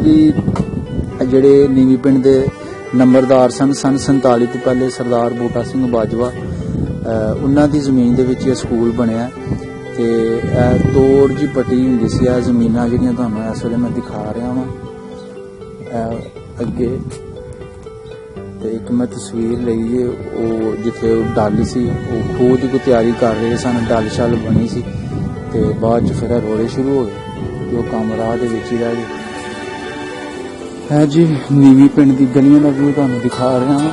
भी ਜਿਹੜੇ ਨੀਵੀਂ ਪਿੰਡ ਦੇ ਨੰਬਰਦਾਰ ਸਨ 47 ਤੋਂ ਪਹਿਲੇ ਸਰਦਾਰ ਬੂਟਾ ਸਿੰਘ ਬਾਜਵਾ ਉਹਨਾਂ ਦੀ ਜ਼ਮੀਨ ਦੇ ਵਿੱਚ ਇਹ ਸਕੂਲ ਬਣਿਆ ਤੇ ਇਹ ਤੋੜ ਜੀ ਪੱਟੀ ਹੁੰਦੀ ਸੀ। ਇਹ ਜ਼ਮੀਨਾਂ ਜਿਹੜੀਆਂ ਤੁਹਾਨੂੰ ਇਸ ਵੇਲੇ ਮੈਂ ਦਿਖਾ ਰਿਹਾ ਹਾਂ ਅੱਗੇ ਤੇ ਇੱਕ ਮੈਂ ਤਸਵੀਰ ਲਈ ਉਹ ਜਿੱਥੇ ਉਹ ਡੱਲ ਸੀ ਉਹ ਖੂਹ ਦੀ ਕੋਈ ਤਿਆਰੀ ਕਰ ਰਹੇ ਸਨ। ਡੱਲ ਛੱਲ ਬਣੀ ਸੀ ਤੇ ਬਾਅਦ 'ਚ ਫਿਰ ਰੋੜੇ ਸ਼ੁਰੂ ਹੋ ਗਏ। ਉਹ ਕੰਮ ਰਾਹ ਦੇ ਵਿੱਚ ਹੀ ਰਹਿ ਗਏ। है जी नीवी पिंड की गलियां का व्यू तुहानूं दिखा रहा हूँ।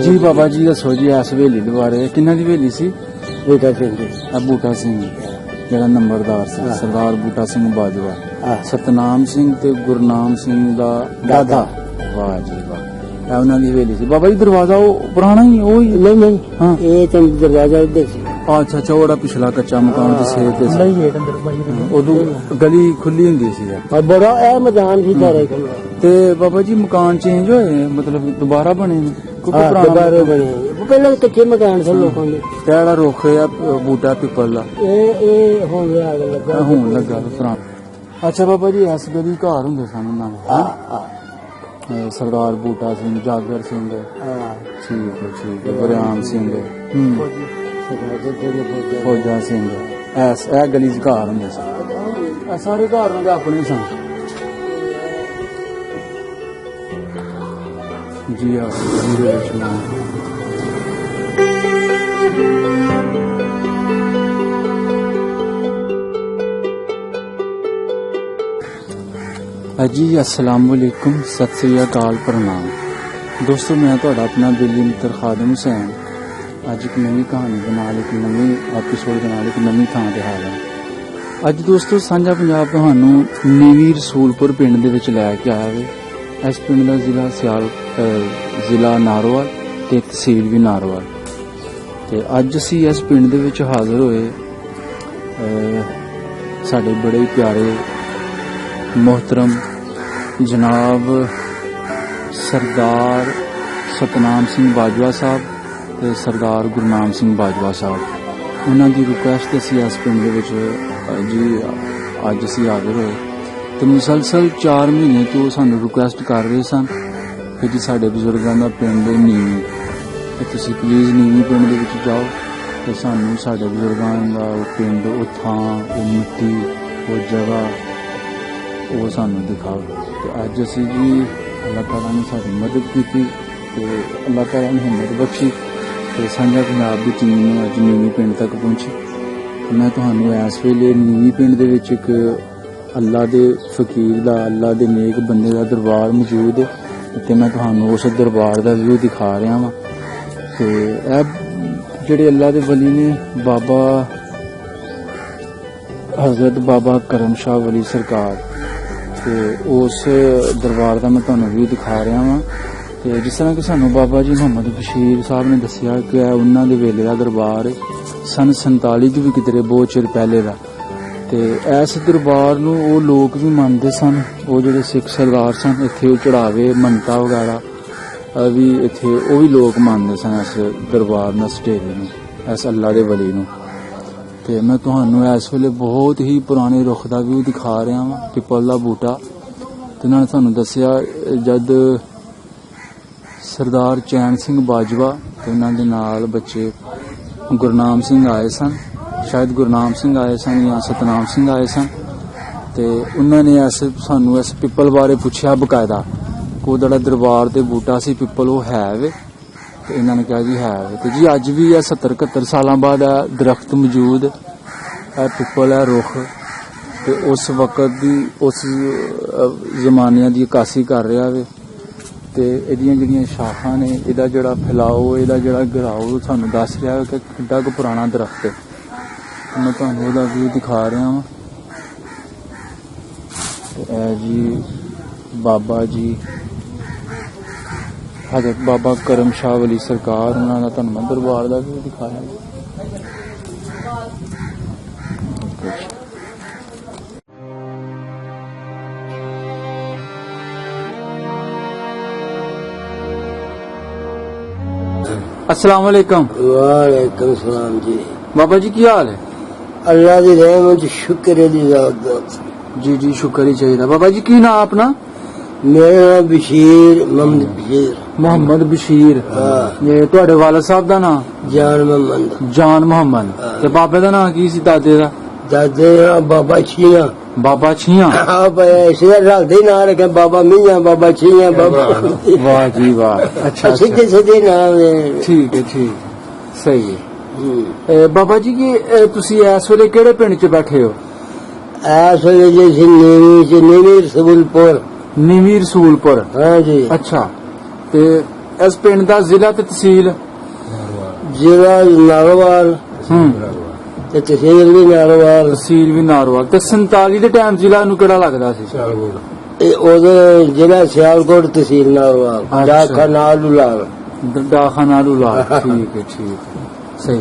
जी बाबा जी दसो जी इस हवेली दे बारे किन्ना दी हवेली सी? बूटा सिंह जी। बूटा सिंह जेड़ा नंबरदार सी सरदार बूटा सिंह बाजवा। सतनाम सिंह ते गुरनाम सिंह दा दादा। वाह जी वाह। ਇਹ ਉਹਨਾਂ ਦੀ ਹਵੇਲੀ ਸੀ। ਬਾਬਾ ਜੀ ਦਰਵਾਜ਼ਾ ਉਹ ਪੁਰਾਣਾ ਹੀ ਉਹ ਹੀ? नहीं हाँ ये तो दरवाजा उधर से। अच्छा अच्छा ਉਹ ਪਿਛਲਾ ਕੱਚਾ ਮਕਾਨ ਤੇ ਸੇਰ ਤੇ ਸੀ। नहीं ये अंदर बाहर ਉਦੋਂ ਗਲੀ ਖੁੱਲੀ ਹੁੰਦੀ ਸੀ। और बड़ा ए मैदान भी सारा खुला। ਤੇ ਬਾਬਾ ਜੀ ਮਕਾਨ ਚੇਂਜ ਹੋਏ ਮਤਲਬ ਦੁਬਾਰਾ ਬਣੇ ਨੇ ਕਿਉਂਕਿ ਪੁਰਾਣਾ दोबारा बने वो पहले कच्चे मकान थे लोगों के। ਤੇ ਜਿਹੜਾ ਰੁੱਖ ਆ ਬੂਟਾ ਪਿੱਪਲ ਦਾ ये होने आग लगा। ਇਹ ਹੋਣ ਲੱਗਾ ਪੁਰਾਣਾ। ਅੱਛਾ ਬਾਬਾ ਜੀ ਇਸ ਗਲੀ ਘਰ ਹੁੰਦੇ ਸਨ ਉਹਨਾਂ ਦੇ ਸਰਦਾਰ ਬੂਟਾ ਸਿੰਘ ਜਾਗਰ ਸਿੰਘ ਠੀਕ ਹੈ ਗੁਰਿਆਮ ਸਿੰਘ ਫੌਜਾ ਸਿੰਘ ਇਹ ਗਲੀ ਚ ਘਰ ਹੁੰਦੇ ਸਨ। ਇਹ ਸਾਰੇ ਘਰ ਉਹਨਾਂ ਦੇ ਆਪਣੇ ਸਨ ਜੀ। ਆ ਜੀ ਦੇ ਵਿੱਚ ਨਾ जी अस्सलाम वालेकुम सत श्री अकाल प्रणाम दोस्तों मैं तुहाडा अपना दिली मित्र खादम हुसैन अज एक नवी कहानी दे नाल एक नवी एपीसोड दे नाल एक नवी थां ते हाल है। अज दोस्तों सांझा पंजाब तुहानूं नीवी रसूलपुर पिंड दे विच लै के आया वे। इस पिंड दा जिला नारोवाल ते तहसील भी नारोवाल ते अज असीं इस पिंड दे विच हाज़र होए साडे बड़े प्यारे मोहतरम जनाब सरदार सतनाम सिंह बाजवा साहब ते सरदार गुरनाम सिंह बाजवा साहब उन्हां दी रिक्वेस्ट असीं इस पिंड दे विच जी अज असीं हाज़र होए ते मुसलसल 4 महीने तो सानूं रिक्वेस्ट कर रहे सन कि जी साडे बजुर्गां दा पिंड नीवी ते तुसीं प्लीज़ नीवी पिंड दे विच जाओ ते सानूं साडे बजुर्गां दा पिंड ओ थां ओ मिट्टी ओ जगह वो सानू दिखाओ। तो अज असी जी अल्लाह ताला ने साडी मदद की तो अल्लाह ताला ने हिम्मत बख्शी तो सांझा पंजाब की टीम अज नीवी पिंड तक पहुंची। तो मैं तुहानू इस वेले नीवी पिंड दे विच एक अल्लाह दे फकीर दा अल्लाह दे नेक बंदे दा दरबार मौजूद है ते मैं तुहानू उस दरबार दा व्यू दिखा रहा वां। ते जेहड़े अल्लाह दे वली ने बाबा हजरत बाबा करम शाह वली सरकार ते उस दरबार का मैं तुहानू व्यू दिखा रहा वां। ते जिस तरह कि सानू बाबा जी मोहम्मद बशीर साहब ने दसिया कि उन्हां दे वेले दा दरबार सन 47 भी कितने बहुत चिर पहले दा। ते इस दरबार नूं वो लोग भी मनते सन वो जिहड़े सिख सरदार सन इत्थे चढ़ावे मनता वगैरह भी इत्थे वो भी लोग मनते सन इस दरबार नूं सटेरे नूं इस अल्लाह दे वली नूं। ते मैं तुहानू इस वेले बहुत ही पुराने रुख का व्यू दिखा रहा वा पिपल का बूटा। तो उन्होंने सानू दसिया जद सरदार चैन सिंह बाजवा ते उन्होंने नाल बच्चे गुरनाम सिंह आए सन शायद गुरनाम सिंह आए सन या सतनाम सिंह आए सन ਤੇ ਉਹਨਾਂ ਨੇ ਸਾਨੂੰ ਇਸ ਪਿੱਪਲ ਬਾਰੇ ਪੁੱਛਿਆ ਬਕਾਇਦਾ ਕੋ ਜਿਹੜਾ ਦਰਬਾਰ ਤੇ ਬੂਟਾ ਸੀ ਪਿੱਪਲ ਉਹ ਹੈ ਵੇ ਤੇ ਇਹਨਾਂ ਨੇ ਕਿਹਾ ਜੀ ਹੈ ਵੇ ਤੇ ਜੀ ਅੱਜ ਵੀ ਇਹ 70 71 ਸਾਲਾਂ ਬਾਅਦ ਇਹ ਦਰਖਤ ਮੌਜੂਦ ਇਹ ਪਿੱਪਲ ਹੈ ਰੁੱਖ ਤੇ ਉਸ ਵਕਤ ਦੀ ਉਸ ਜ਼ਮਾਨਿਆਂ ਦੀ ਅਕਾਸੀ ਕਰ ਰਿਹਾ ਵੇ ਤੇ ਇਹਦੀਆਂ ਜਿਹੜੀਆਂ ਸ਼ਾਖਾਂ ਨੇ ਇਹਦਾ ਜਿਹੜਾ ਫੈਲਾਓ ਇਹਦਾ ਜਿਹੜਾ ਘਿਰਾਓ ਸਾਨੂੰ ਦੱਸ ਰਿਹਾ ਹੈ ਕਿ ਕਿੰਨਾ ਕੁ ਪੁਰਾਣਾ ਦਰਖਤ ਹੈ। ਮੈਂ ਤੁਹਾਨੂੰ ਉਹਦਾ ਵੀ ਦਿਖਾ ਰਿਹਾ ਹਾਂ ਤੇ ਇਹ ਜੀ ਬਾਬਾ ਜੀ ਹਜ਼ਰਤ ਬਾਬਾ ਕਰਮ ਸ਼ਾਹ ਵਲੀ ਸਰਕਾਰ ਉਹਨਾਂ ਦਾ ਤੁਹਾਨੂੰ ਮੈਂ ਦਰਬਾਰ ਦਾ ਵੀ ਦਿਖਾਇਆ। अस्सलाम वालेकुम। वालेकुम सलाम जी। बाबा जी की हाल है? अल्लाह दी रहमत शुक्र है दी ज़ात। जी जी शुक्र ही चाहिए। बाबा जी की नाम अपना? मेरा नाम बशीर मोहम्मद बशीर। मोहम्मद बशीर। ये ਤੁਹਾਡੇ ਵਾਲਿਦ ਸਾਹਿਬ ਦਾ ਨਾਮ? जान मोहम्मद। जान मोहम्मद। ਤੇ ਬਾਬੇ ਦਾ ਨਾਮ ਕੀ ਸੀ ਦਾਦੇ ਦਾ? दादे का बाबा छिया। बाबा छिया। आप ऐसे रलदे ना रखे बाबा मियां बाबा छिया बाबा। वाह जी वाह। अच्छा सीधे सीधे नाम है। ठीक है ठीक सही है। बाबा जी की ਤੁਸੀਂ ਇਸ ਵੇਲੇ ਕਿਹੜੇ ਪਿੰਡ 'ਚ ਬੈਠੇ ਹੋ? ਇਸ ਵੇਲੇ ਜੀ ਨੀਵੀਂ ਰਸੂਲਪੁਰ। ਨੀਵੀਂ ਰਸੂਲਪੁਰ। हाँ जी। ਅੱਛਾ ਤੇ ਇਸ ਪਿੰਡ ਦਾ ਜ਼ਿਲ੍ਹਾ ਤੇ ਤਹਿਸੀਲ? ਜ਼ਿਲ੍ਹਾ ਨਾਰੋਵਾਲ ਤੇ ਤਹਿਸੀਲ ਵੀ ਨਾਰੋਵਾਲ। ਤਹਿਸੀਲ ਵੀ ਨਾਰੋਵਾਲ। ਤੇ 47 ਦੇ ਟਾਈਮ ਜ਼ਿਲ੍ਹਾ ਨੂੰ ਕਿਹੜਾ ਲੱਗਦਾ ਸੀ? ਇਹ ਉਹਦੇ ਜ਼ਿਲ੍ਹਾ ਸਿਆਲਕੋਟ ਤਹਿਸੀਲ ਨਾਰੋਵਾਲ। ਅੱਛਾ। ਡਾਕਖਾਨਾ ਲੁਲਾਲ। ਡਾਖਾਨਾ ਲੁਲਾ। ਠੀਕ ਹੈ ਸਹੀ।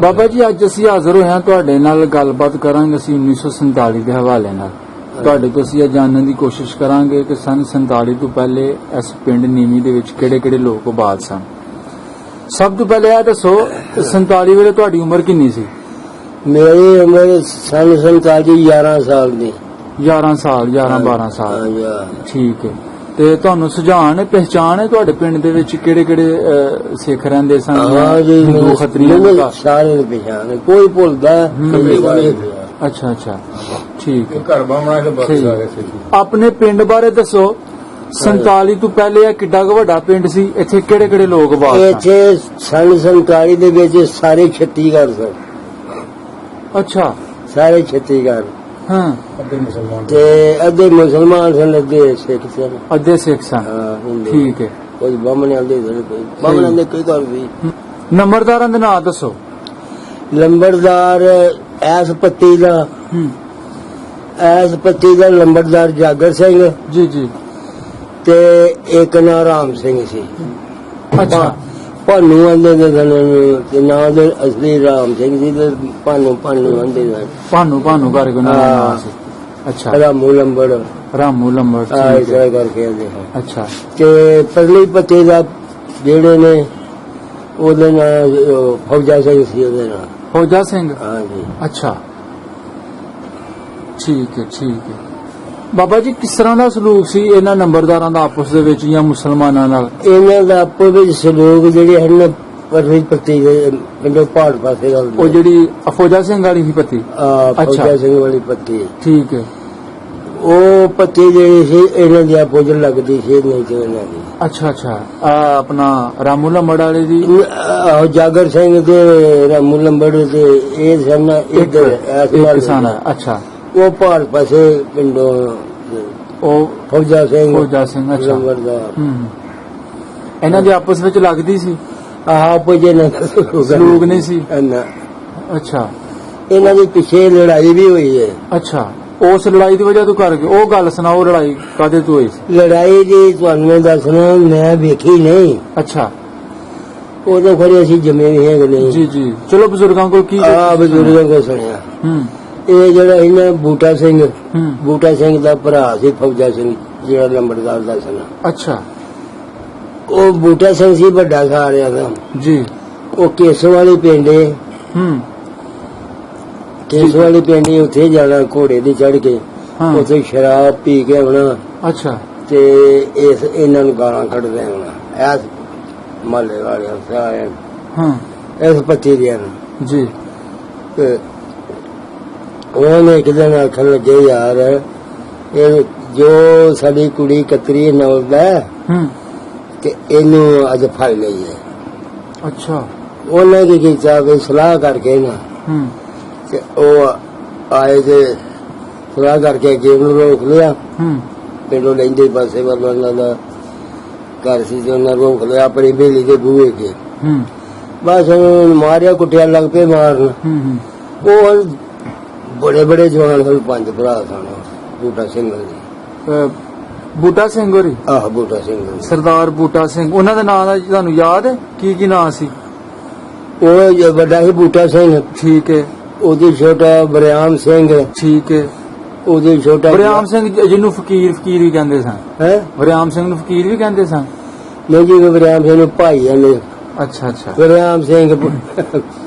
ਬਾਬਾ ਜੀ ਅੱਜ ਅਸੀਂ ਹਾਜ਼ਰ ਹੋਏ ਹਾਂ ਤੁਹਾਡੇ ਨਾਲ ਗੱਲਬਾਤ ਕਰਾਂਗੇ ਅਸੀਂ 1947 ਦੇ ਹਵਾਲੇ ਨਾਲ ਤੁਹਾਡੇ ਤੋਂ ਅਸੀਂ ਇਹ ਜਾਣਨ ਦੀ ਕੋਸ਼ਿਸ਼ ਕਰਾਂਗੇ ਕਿ ਸਨ 47 ਤੋਂ ਪਹਿਲੇ ਇਸ ਪਿੰਡ ਨੀਵੀਂ ਦੇ ਵਿੱਚ ਕਿਹੜੇ ਕਿਹੜੇ ਲੋਕ ਆਬਾਦ ਸਨ। ਸਭ ਤੋਂ ਪਹਿਲੇ ਇਹ ਦੱਸੋ 47 ਵੇਲੇ ਤੁਹਾਡੀ ਉਮਰ ਕਿੰਨੀ ਸੀ? ਮੇਰੀ ਉਮਰ ਸਨ 47 11 ਸਾਲ ਦੀ। 11 ਸਾਲ 11-12 ਸਾਲ। ਹਾਂ। ਠੀਕ ਹੈ ਤੇ ਤੁਹਾਨੂੰ ਸੁਝਾਣ ਪਹਿਚਾਣ ਹੈ ਤੁਹਾਡੇ ਪਿੰਡ ਦੇ ਵਿੱਚ ਕਿਹੜੇ ਕਿਹੜੇ ਸਿੱਖ ਰਹਿੰਦੇ ਸਨ? ਹਾਂ ਜੀ ਹਿੰਦੂ ਖੱਤਰੀ ਸਾਰੇ ਦੀ ਪਛਾਣ ਕੋਈ ਭੁੱਲਦਾ ਨਹੀਂ। ਅੱਛਾ ਅੱਛਾ ਠੀਕ ਹੈ। ਘਰ ਬਣਾ ਕੇ ਬਸ ਸਾਰੇ ਸੀ। ਆਪਣੇ ਪਿੰਡ ਬਾਰੇ ਦੱਸੋ 47 ਤੋਂ ਪਹਿਲੇ ਇਹ ਕਿੱਡਾ ਕੁ ਵੱਡਾ ਪਿੰਡ ਸੀ ਇੱਥੇ ਕਿਹੜੇ ਕਿਹੜੇ ਲੋਕ ਆਬਾਦ ਸਨ? ਇੱਥੇ ਸਨ 47 ਦੇ ਵਿੱਚ ਸਾਰੇ ਛੱਤੀਗੜ੍ਹ ਸਨ। ਅੱਛਾ ਸਾਰੇ ਛੱਤੀਗੜ੍ਹ। ਹਾਂ ਤੇ ਅੱਧੇ ਮੁਸਲਮਾਨ ਸਨ ਅੱਧੇ ਸਿੱਖ ਸਨ। ਅੱਧੇ ਸਿੱਖ ਸਨ। ਠੀਕ ਹੈ। ਕੋਈ ਬਾਹਮਣ ਆਂਦੇ ਸਨ ਕੋਈ ਬਾਹਮਣ ਦੇ ਕੋਈ ਗੱਲ ਵੀ। ਨੰਬਰਦਾਰਾਂ ਦੇ ਨਾਂ ਦੱਸੋ। ਲੰਬੜਦਾਰ ਐਸ ਪੱਤੀ ਦਾ ਲੰਬੜਦਾਰ ਜਾਗਰ ਸਿੰਘ ਜੀ ਜੀ ਤੇ ਇੱਕ ਨਾਂ ਰਾਮ ਸਿੰਘ ਸੀ। ਅੱਛਾ ਭਾਨੂ ਆਂਦੇ ਦੇ ਸਨ ਤੇ ਨਾਂ ਦੇ ਅਸਲੀ ਰਾਮ ਸਿੰਘ ਸੀ ਤੇ ਭਾਨੂ ਆਂਦੇ ਸਨ। ਭਾਨੂ ਕਰਕੇ ਉਹਨਾਂ ਦਾ ਨਾਮ ਸੀ। ਅੱਛਾ ਰਾਮੂ ਲੰਬੜ। ਰਾਮੂ ਲੰਬੜ। ਇਸ ਤਰ੍ਹਾਂ ਕਰਕੇ ਆਂਦੇ ਹਨ। ਅੱਛਾ ਤੇ ਪਰਲੀ ਪੱਤੀ ਦਾ ਜਿਹੜੇ ਨੇ ਉਹਦੇ ਨਾਲ ਫੌਜਾ ਸਿੰਘ ਸੀ ਉਹਦੇ ਨਾਲ। ਫੌਜਾ ਸਿੰਘ। ਹਾਂ ਜੀ। ਅੱਛਾ ਠੀਕ ਹੈ। ਬਾਬਾ ਜੀ ਕਿਸ ਤਰ੍ਹਾਂ ਦਾ ਸਲੂਕ ਸੀ ਇਹਨਾਂ ਨੰਬਰਦਾਰਾਂ ਦਾ ਆਪਸ ਦੇ ਵਿੱਚ ਜਾਂ ਮੁਸਲਮਾਨਾਂ ਨਾਲ? ਇਹਨਾਂ ਦਾ ਆਪੋ ਵਿੱਚ ਸਲੂਕ ਜਿਹੜੇ ਹਨ ਪਰਲੀ ਪੱਤੀ ਦੇ ਪਿੰਡੋਂ ਪਹਾੜ ਪਾਸੇ ਗੱਲ ਉਹ ਜਿਹੜੀ ਫੌਜਾ ਸਿੰਘ ਵਾਲੀ ਸੀ ਪੱਤੀ? ਫੌਜਾ ਸਿੰਘ ਵਾਲੀ ਪੱਤੀ। ਠੀਕ ਹੈ। ਉਹ ਪੱਤੀ ਜਿਹੜੀ ਸੀ ਇਹਨਾਂ ਦੀ ਆਪੋ ਚ ਲੱਗਦੀ ਸੀ ਨਹੀਂ ਤੇ ਇਹਨਾਂ ਦੀ। ਅੱਛਾ ਆਪਣਾ ਰਾਮੂ ਲੰਬੜ ਵਾਲੇ ਦੀ ਜਾਗਰ ਸਿੰਘ ਤੇ ਰਾਮੂ ਲੰਬੜ ਤੇ ਇਹ ਸਨ ਇੱਧਰ ਕਿਸਾਨ। ਅੱਛਾ ਉਹ ਪਹਾੜ ਪਾਸੇ ਪਿੰਡੋਂ ਉਹ ਫੌਜਾ ਸਿੰਘ। ਅੱਛਾ ਲੰਬੜਦਾਰ ਇਹਨਾਂ ਦੀ ਆਪਸ ਵਿੱਚ ਲੱਗਦੀ ਸੀ? ਆਪੋ ਚ ਸਲੂਕ ਨਹੀਂ ਸੀ। ਅੱਛਾ ਇਹਨਾਂ ਦੇ ਪਿੱਛੇ ਲੜਾਈ ਵੀ ਹੋਈ ਹੈ। ਅੱਛਾ ਉਸ ਲੜਾਈ ਦੀ ਵਜ੍ਹਾ ਤੋਂ ਕਰਕੇ ਉਹ ਗੱਲ ਸੁਣਾਓ ਲੜਾਈ ਕਾਹਦੇ ਤੋਂ ਹੋਈ ਸੀ? ਲੜਾਈ ਜੀ ਤੁਹਾਨੂੰ ਮੈਂ ਦੱਸਣਾ ਮੈਂ ਵੇਖੀ ਨਹੀਂ। ਅੱਛਾ ਉਦੋਂ ਖੜੇ ਅਸੀਂ ਜੰਮੇ ਵੀ ਹੈਗੇ ਨਹੀਂ। ਜੀ ਚਲੋ ਬਜ਼ੁਰਗਾਂ ਕੋਲ ਕੀ ਬਜ਼ੁਰਗਾਂ ਕੋਲ ਸੁਣਿਆ। ਇਹ ਜਿਹੜਾ ਇਹਨਾਂ ਬੂਟਾ ਸਿੰਘ ਦਾ ਭਰਾ ਸੀ ਫੌਜਾ ਸਿੰਘ ਜਿਹੜਾ ਲੰਬੜਦਾਰ ਦਾ ਸੀ। ਅੱਛਾ ਉਹ ਬੂਟਾ ਸਿੰਘ ਸੀ ਵੱਡਾ ਸਾਰਿਆਂ ਦਾ ਜੀ। ਉਹ ਕੇਸੋ ਵਾਲੀ ਪਿੰਡੇ ਉੱਥੇ ਜਾਣਾ ਘੋੜੇ ਦੀ ਚੜ ਕੇ ਉੱਥੇ ਸ਼ਰਾਬ ਪੀ ਕੇ ਆਉਣਾ। ਅੱਛਾ ਤੇ ਇਹਨਾਂ ਨੂੰ ਗਾਲਾਂ ਕੱਢਦੇ ਆਉਣਾ ਇਸ ਮਹੱਲੇ ਵਾਲਿਆਂ ਸਾਰਿਆਂ ਇਸ ਪੱਤੀ ਦੀਆਂ ਜੀ। ਉਹਨੇ ਇੱਕ ਦਿਨ ਆਖਣ ਲੱਗੇ ਯਾਰ ਇਹ ਜੋ ਸਾਡੀ ਕੁੜੀ ਕਤਰੀ ਨੌਲਦਾ ਤੇ ਇਹਨੂੰ ਅੱਜ ਫੜ ਲਈ ਹੈ। ਅੱਛਾ। ਉਹਨੇ ਕੀ ਕੀਤਾ ਵੀ ਸਲਾਹ ਕਰਕੇ ਨਾ ਤੇ ਉਹ ਆਏ ਤੇ ਸਲਾਹ ਕਰਕੇ ਗੇਮ ਨੂੰ ਰੋਕ ਲਿਆ। ਪਿੰਡੋਂ ਲੈਂਦੇ ਪਾਸੇ ਵੱਲ ਉਹਨਾਂ ਦਾ ਘਰ ਸੀ ਤੇ ਉਹਨਾਂ ਰੋਕ ਲਿਆ ਆਪਣੀ ਬੇਲੀ ਦੇ ਬੂਹੇ ਕੇ। ਬਸ ਉਹਨੂੰ ਮਾਰਿਆ ਕੁੱਟਿਆ ਲੱਗ ਪਏ ਮਾਰਨ। ਉਹ ਬੜੇ ਬੜੇ ਜਵਾਨ ਸਨ, 5 ਭਰਾ ਸਨ। ਬੂਟਾ ਸਿੰਘ ਜੀ, ਬੂਟਾ ਸਿੰਘ ਹੋਰੀ? ਆਹ ਬੂਟਾ ਸਿੰਘ ਸਰਦਾਰ ਬੂਟਾ ਸਿੰਘ। ਉਹਨਾਂ ਦਾ ਨਾਂ ਦਾ ਤੁਹਾਨੂੰ ਯਾਦ ਹੈ ਕੀ ਨਾਂ ਸੀ? ਉਹ ਵੱਡਾ ਸੀ ਬੂਟਾ ਸਿੰਘ। ਠੀਕ ਹੈ। ਉਹਦੀ ਛੋਟਾ ਬਰਿਆਮ ਸਿੰਘ। ਠੀਕ ਹੈ। ਉਹਦੀ ਛੋਟਾ ਬਰਿਆਮ ਸਿੰਘ ਜਿਹਨੂੰ ਫਕੀਰ ਵੀ ਕਹਿੰਦੇ ਸਨ? ਹੈ ਬਰਿਆਮ ਸਿੰਘ ਨੂੰ ਫਕੀਰ ਵੀ ਕਹਿੰਦੇ ਸਨ? ਨਹੀਂ ਜੀ, ਬਰਿਆਮ ਸਿੰਘ ਨੂੰ ਭਾਈ ਨੇ। ਅੱਛਾ ਅੱਛਾ। ਬਰਿਆਮ ਸਿੰਘ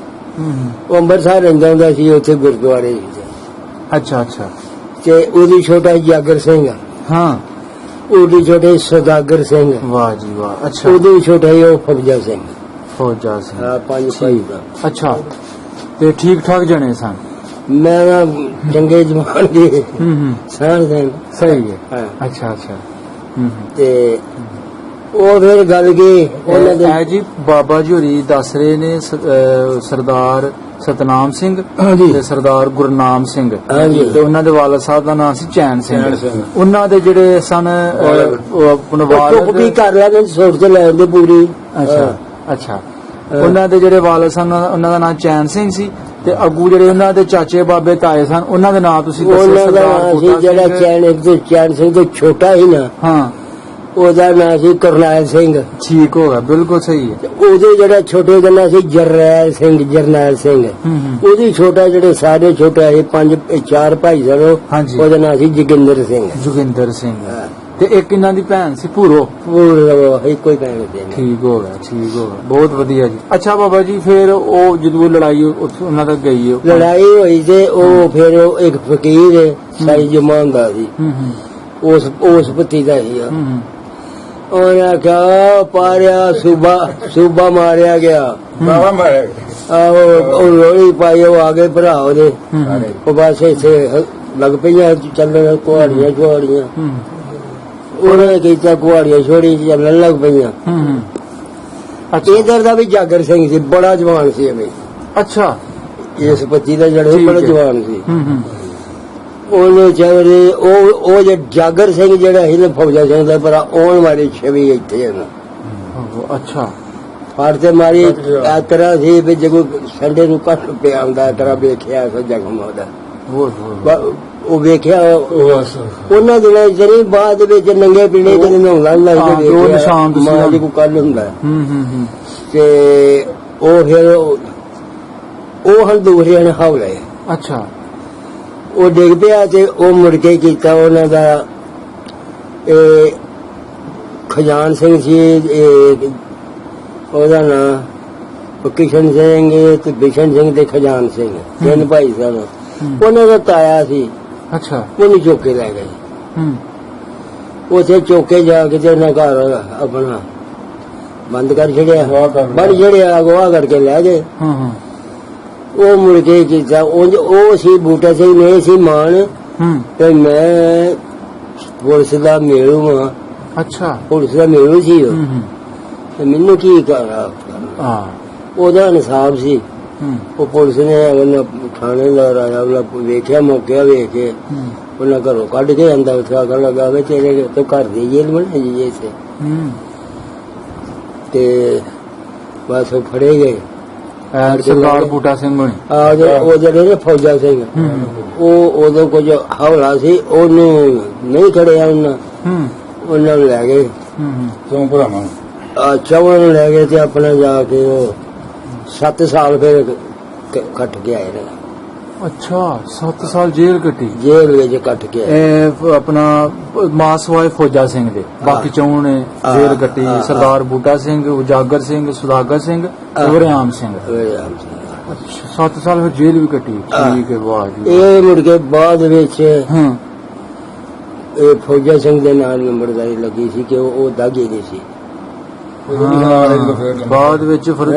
ਉਹ ਅੰਮ੍ਰਿਤਸਰ ਰਹਿੰਦਾ ਹੁੰਦਾ ਸੀ, ਉੱਥੇ ਗੁਰਦੁਆਰੇ। ਅੱਛਾ ਅੱਛਾ। ਤੇ ਉਹਦੀ ਛੋਟਾ ਜਾਗਰ ਸਿੰਘ। ਹਾਂ। ਉਹਦੀ ਛੋਟੇ ਸੁਦਾਗਰ ਸਿੰਘ। ਵਾਹ ਜੀ ਵਾਹ। ਅੱਛਾ। ਉਹਦੀ ਛੋਟਾ ਉਹ ਫੌਜਾ ਸਿੰਘ। ਫੌਜਾ ਸਿੰਘ। ਹਾਂ, 5 ਭਾਈ ਦਾ। ਅੱਛਾ। ਤੇ ਠੀਕ ਠਾਕ ਜਣੇ ਸਨ? ਮੈਂ ਨਾ ਚੰਗੇ ਜਵਾਨ ਦੀ ਸਾਨ ਸਨ। ਸਹੀ ਹੈ। ਹਾਂ। ਅੱਛਾ ਅੱਛਾ। ਤੇ ਉਹ ਫਿਰ ਗੱਲ ਕੀ ਉਹਨਾਂ ਦੇ ਜੀ ਬਾਬਾ ਜੀ ਹੋਰੀ ਦੱਸ ਰਹੇ ਨੇ ਸਰਦਾਰ ਸਤਨਾਮ ਸਿੰਘ ਤੇ ਸਰਦਾਰ ਗੁਰਨਾਮ ਸਿੰਘ ਤੇ ਉਹਨਾਂ ਦੇ ਵਾਲਦ ਸਾਹਿਬ ਦਾ ਨਾਮ ਸੀ ਚੈਨ ਸਿੰਘ। ਉਹਨਾਂ ਦੇ ਜਿਹੜੇ ਸਨ ਆਪਣੇ ਵਾਲਦ ਕੀ ਕਰ ਲੈਣੇ ਸੋਚ ਤੇ ਲੈ ਜਾਂਦੇ ਪੂਰੀ। ਅੱਛਾ ਅੱਛਾ। ਉਹਨਾਂ ਦੇ ਜਿਹੜੇ ਵਾਲਦ ਸਨ ਉਹਨਾਂ ਦਾ ਨਾਮ ਚੈਨ ਸਿੰਘ ਸੀ ਤੇ ਅੱਗੂ ਜਿਹੜੇ ਉਹਨਾਂ ਦੇ ਚਾਚੇ ਬਾਬੇ ਤਾਏ ਸਨ ਉਹਨਾਂ ਦੇ ਨਾਂ ਤੁਸੀਂ ਦੱਸੋ? ਉਹਨਾਂ ਦਾ ਨਾਂ ਸੀ ਜਿਹੜਾ ਚੈਨ ਸਿੰਘ ਤੋਂ ਛੋਟਾ ਸੀ ਨਾ, ਹਾਂ, ਉਹਦਾ ਨਾਂ ਸੀ ਕਰਨੈਲ ਸਿੰਘ। ਠੀਕ ਹੋਗਾ, ਬਿਲਕੁਲ ਸਹੀ ਹੈ। ਉਹਦੇ ਜਿਹੜਾ ਛੋਟੇ ਦਾ ਨਾਂ ਸੀ ਜਰਨੈਲ ਸਿੰਘ। ਉਹਦੀ ਛੋਟਾ ਜਿਹੜੇ ਸਾਰੇ ਛੋਟੇ ਇਹ 4 ਭਾਈ ਸਨ, ਉਹਦਾ ਨਾਂ ਸੀ ਜੋਗਿੰਦਰ ਸਿੰਘ। ਤੇ ਇੱਕ ਇਹਨਾਂ ਦੀ ਭੈਣ ਸੀ ਭੂਰੋ। ਇੱਕੋ ਹੀ ਭੈਣ ਸੀ। ਠੀਕ ਹੋ ਗਿਆ, ਬਹੁਤ ਵਧੀਆ ਜੀ। ਅੱਛਾ ਬਾਬਾ ਜੀ, ਫਿਰ ਉਹ ਜਦੋਂ ਲੜਾਈ ਉਹਨਾਂ ਦਾ ਗਈ, ਲੜਾਈ ਹੋਈ ਤੇ ਉਹ ਫਿਰ ਇੱਕ ਫਕੀਰ ਸਾਈ ਜਮਾਨ ਦਾ ਸੀ, ਉਸ ਪਤੀ ਦਾ ਸੀ। ਉਹਨੇ ਆਖਿਆ ਪਾਰਿਆ ਸੂਬਾ ਮਾਰਿਆ ਗਿਆ। ਆਹੋ ਉਹ ਲੋਹੜੀ ਪਾਈ, ਉਹ ਆ ਗਏ ਭਰਾ ਉਹਦੇ। ਉਹ ਬਸ ਇੱਥੇ ਲੱਗ ਪਈਆਂ ਚੱਲਣ ਕੁਹਾੜੀਆਂ। ਉਹਨੇ ਕੀਤਾ ਕੁਹਾੜੀਆਂ ਛੋੜੀ ਚੱਲਣ ਲੱਗ ਪਈਆਂ। ਇਧਰ ਦਾ ਵੀ ਜਾਗਰ ਸਿੰਘ ਸੀ, ਬੜਾ ਜਵਾਨ ਸੀ। ਅੱਛਾ। ਇਸ ਪਤੀ ਦਾ ਜਿਹੜਾ ਬੜਾ ਜਵਾਨ ਸੀ। ਉਹਨੇ ਚਾਹੇ ਉਹ ਜੇ ਜਾਗਰ ਸਿੰਘ ਜਿਹੜਾ ਸੀ ਨਾ ਫੌਜਾ ਸਿੰਘ ਦਾ ਭਰਾ, ਉਹ ਮਾਰੀ ਛਵੀ ਇੱਥੇ ਨਾ। ਅੱਛਾ। ਫੜ ਤੇ ਮਾਰੀ ਇਸ ਤਰ੍ਹਾਂ ਸੀ ਵੀ ਜਦੋਂ ਸੰਡੇ ਨੂੰ ਕੱਟ ਪਿਆ ਹੁੰਦਾ ਤਰ੍ਹਾਂ ਵੇਖਿਆ ਸੋ ਜ਼ਖਮ ਉਹਦਾ। ਉਹ ਵੇਖਿਆ ਉਹਨਾਂ ਦਿਨਾਂ ਚ ਬਾਅਦ ਵਿੱਚ ਨੰਗੇ ਪੀਣੇ ਜਦੋਂ ਨਹਾਉਣ ਲੱਗ ਮਾਂ ਜੀ ਕੋ ਕੱਲ ਹੁੰਦਾ। ਤੇ ਉਹ ਫਿਰ ਉਹ ਹਨ ਦੂਸਰਿਆਂ ਨੇ ਹੌਲੇ। ਅੱਛਾ। ਉਹ ਡਿੱਗ ਪਿਆ ਤੇ ਉਹ ਮੁੜ ਕੇ ਕੀਤਾ ਉਹਨਾਂ ਦਾ ਖਜ਼ਾਨ ਸਿੰਘ ਸੀ, ਉਹਦਾ ਨਾਂ ਕਿਸ਼ਨ ਸਿੰਘ ਤੇ ਬਿਸ਼ਨ ਸਿੰਘ ਤੇ ਖਜ਼ਾਨ ਸਿੰਘ, 3 ਭਾਈ ਸਨ। ਉਹਨਾਂ ਦਾ ਤਾਇਆ ਸੀ। ਅੱਛਾ। ਉਹਨੂੰ ਚੁੱਕ ਕੇ ਲੈ ਗਏ। ਉੱਥੇ ਚੁੱਕ ਕੇ ਜਾ ਕੇ ਤੇ ਉਹਨਾਂ ਘਰ ਆਪਣਾ ਬੰਦ ਕਰ ਛੜਿਆ, ਬੰਦ ਛੜਿਆ, ਅਗਵਾ ਕਰਕੇ ਲੈ ਗਏ। ਉਹ ਮੁੜ ਕੇ ਕੀਤਾ ਉਹ ਸੀ ਬੂਟਾ ਸਿੰਘ ਨੇ ਸੀ ਮਾਨ ਤੇ ਮੈਂ ਪੁਲਿਸ ਦਾ ਮੇਲੂ ਹਾਂ। ਅੱਛਾ। ਪੁਲਿਸ ਦਾ ਮੇਲੂ ਸੀ ਉਹ, ਤੇ ਮੈਨੂੰ ਕੀ ਕਰਾਂ, ਉਹਦਾ ਇਨਸਾਫ ਸੀ। ਉਹ ਪੁਲਿਸ ਨੇ ਥਾਣੇ ਦਾ ਰਾਇਆ ਵੇਖਿਆ, ਮੌਕੇ ਵੇਖ ਕੇ ਉਹਨਾਂ ਘਰੋਂ ਕੱਢ ਕੇ ਆਂਦਾ। ਉੱਥੇ ਆਖਣ ਲੱਗਾ ਵੀ ਤੇਰੇ ਤੋਂ ਘਰ ਦੀ ਜੇਲ੍ਹ ਬਣਾਈ ਜੀ ਇੱਥੇ। ਤੇ ਬਸ ਉਹ ਫੜੇ ਗਏ ਸਰਦਾਰ ਬੂਟਾ ਸਿੰਘ ਹੋਣੀ। ਉਹ ਜਿਹੜੇ ਨੇ ਫੌਜਾ ਸਿੰਘ, ਉਹ ਉਦੋਂ ਕੁਝ ਹੌਲਾ ਸੀ, ਉਹਨੂੰ ਨਹੀਂ ਖੜਿਆ ਉਹਨਾਂ ਨੂੰ ਲੈ ਗਏ। ਚੌਹਾਂ ਨੂੰ ਲੈ ਗਏ ਤੇ ਆਪਣਾ ਜਾ ਕੇ ਉਹ 7 ਸਾਲ ਫਿਰ ਕੱਟ ਕੇ ਆਏ ਨੇ। ਅੱਛਾ, 7 ਸਾਲ ਜੇਲ੍ਹ ਕੱਟੀ। ਜੇਲ੍ਹ ਵਿੱਚ ਕੱਟ ਕੇ ਆਏ ਆਪਣਾ ਮਾਸਵਾਏ ਫੌਜਾ ਸਿੰਘ ਦੇ ਬਾਕੀ ਚੌਂ ਨੇ ਜੇਲ੍ਹ ਕੱਟੀ। ਸਰਦਾਰ ਬੂਟਾ ਸਿੰਘ, ਉਜਾਗਰ ਸਿੰਘ, ਸੁਦਾਗਰ ਸਿੰਘ, ਵਰਿਆਮ ਸਿੰਘ। ਅੱਛਾ, 7 ਸਾਲ ਫਿਰ ਜੇਲ੍ਹ ਵੀ ਕੱਟੀ। ਠੀਕ ਹੈ, ਵਾਹ ਜੀ। ਇਹ ਮੁੜ ਕੇ ਬਾਅਦ ਵਿੱਚ ਇਹ ਫੌਜਾ ਸਿੰਘ ਦੇ ਨਾਲ ਨੰਬਰਦਾਰੀ ਲੱਗੀ ਸੀ ਕਿ ਉਹ ਦਾਗੇ ਨਹੀਂ ਸੀ। ਬਾਅਦ ਵਿੱਚ ਫਿਰ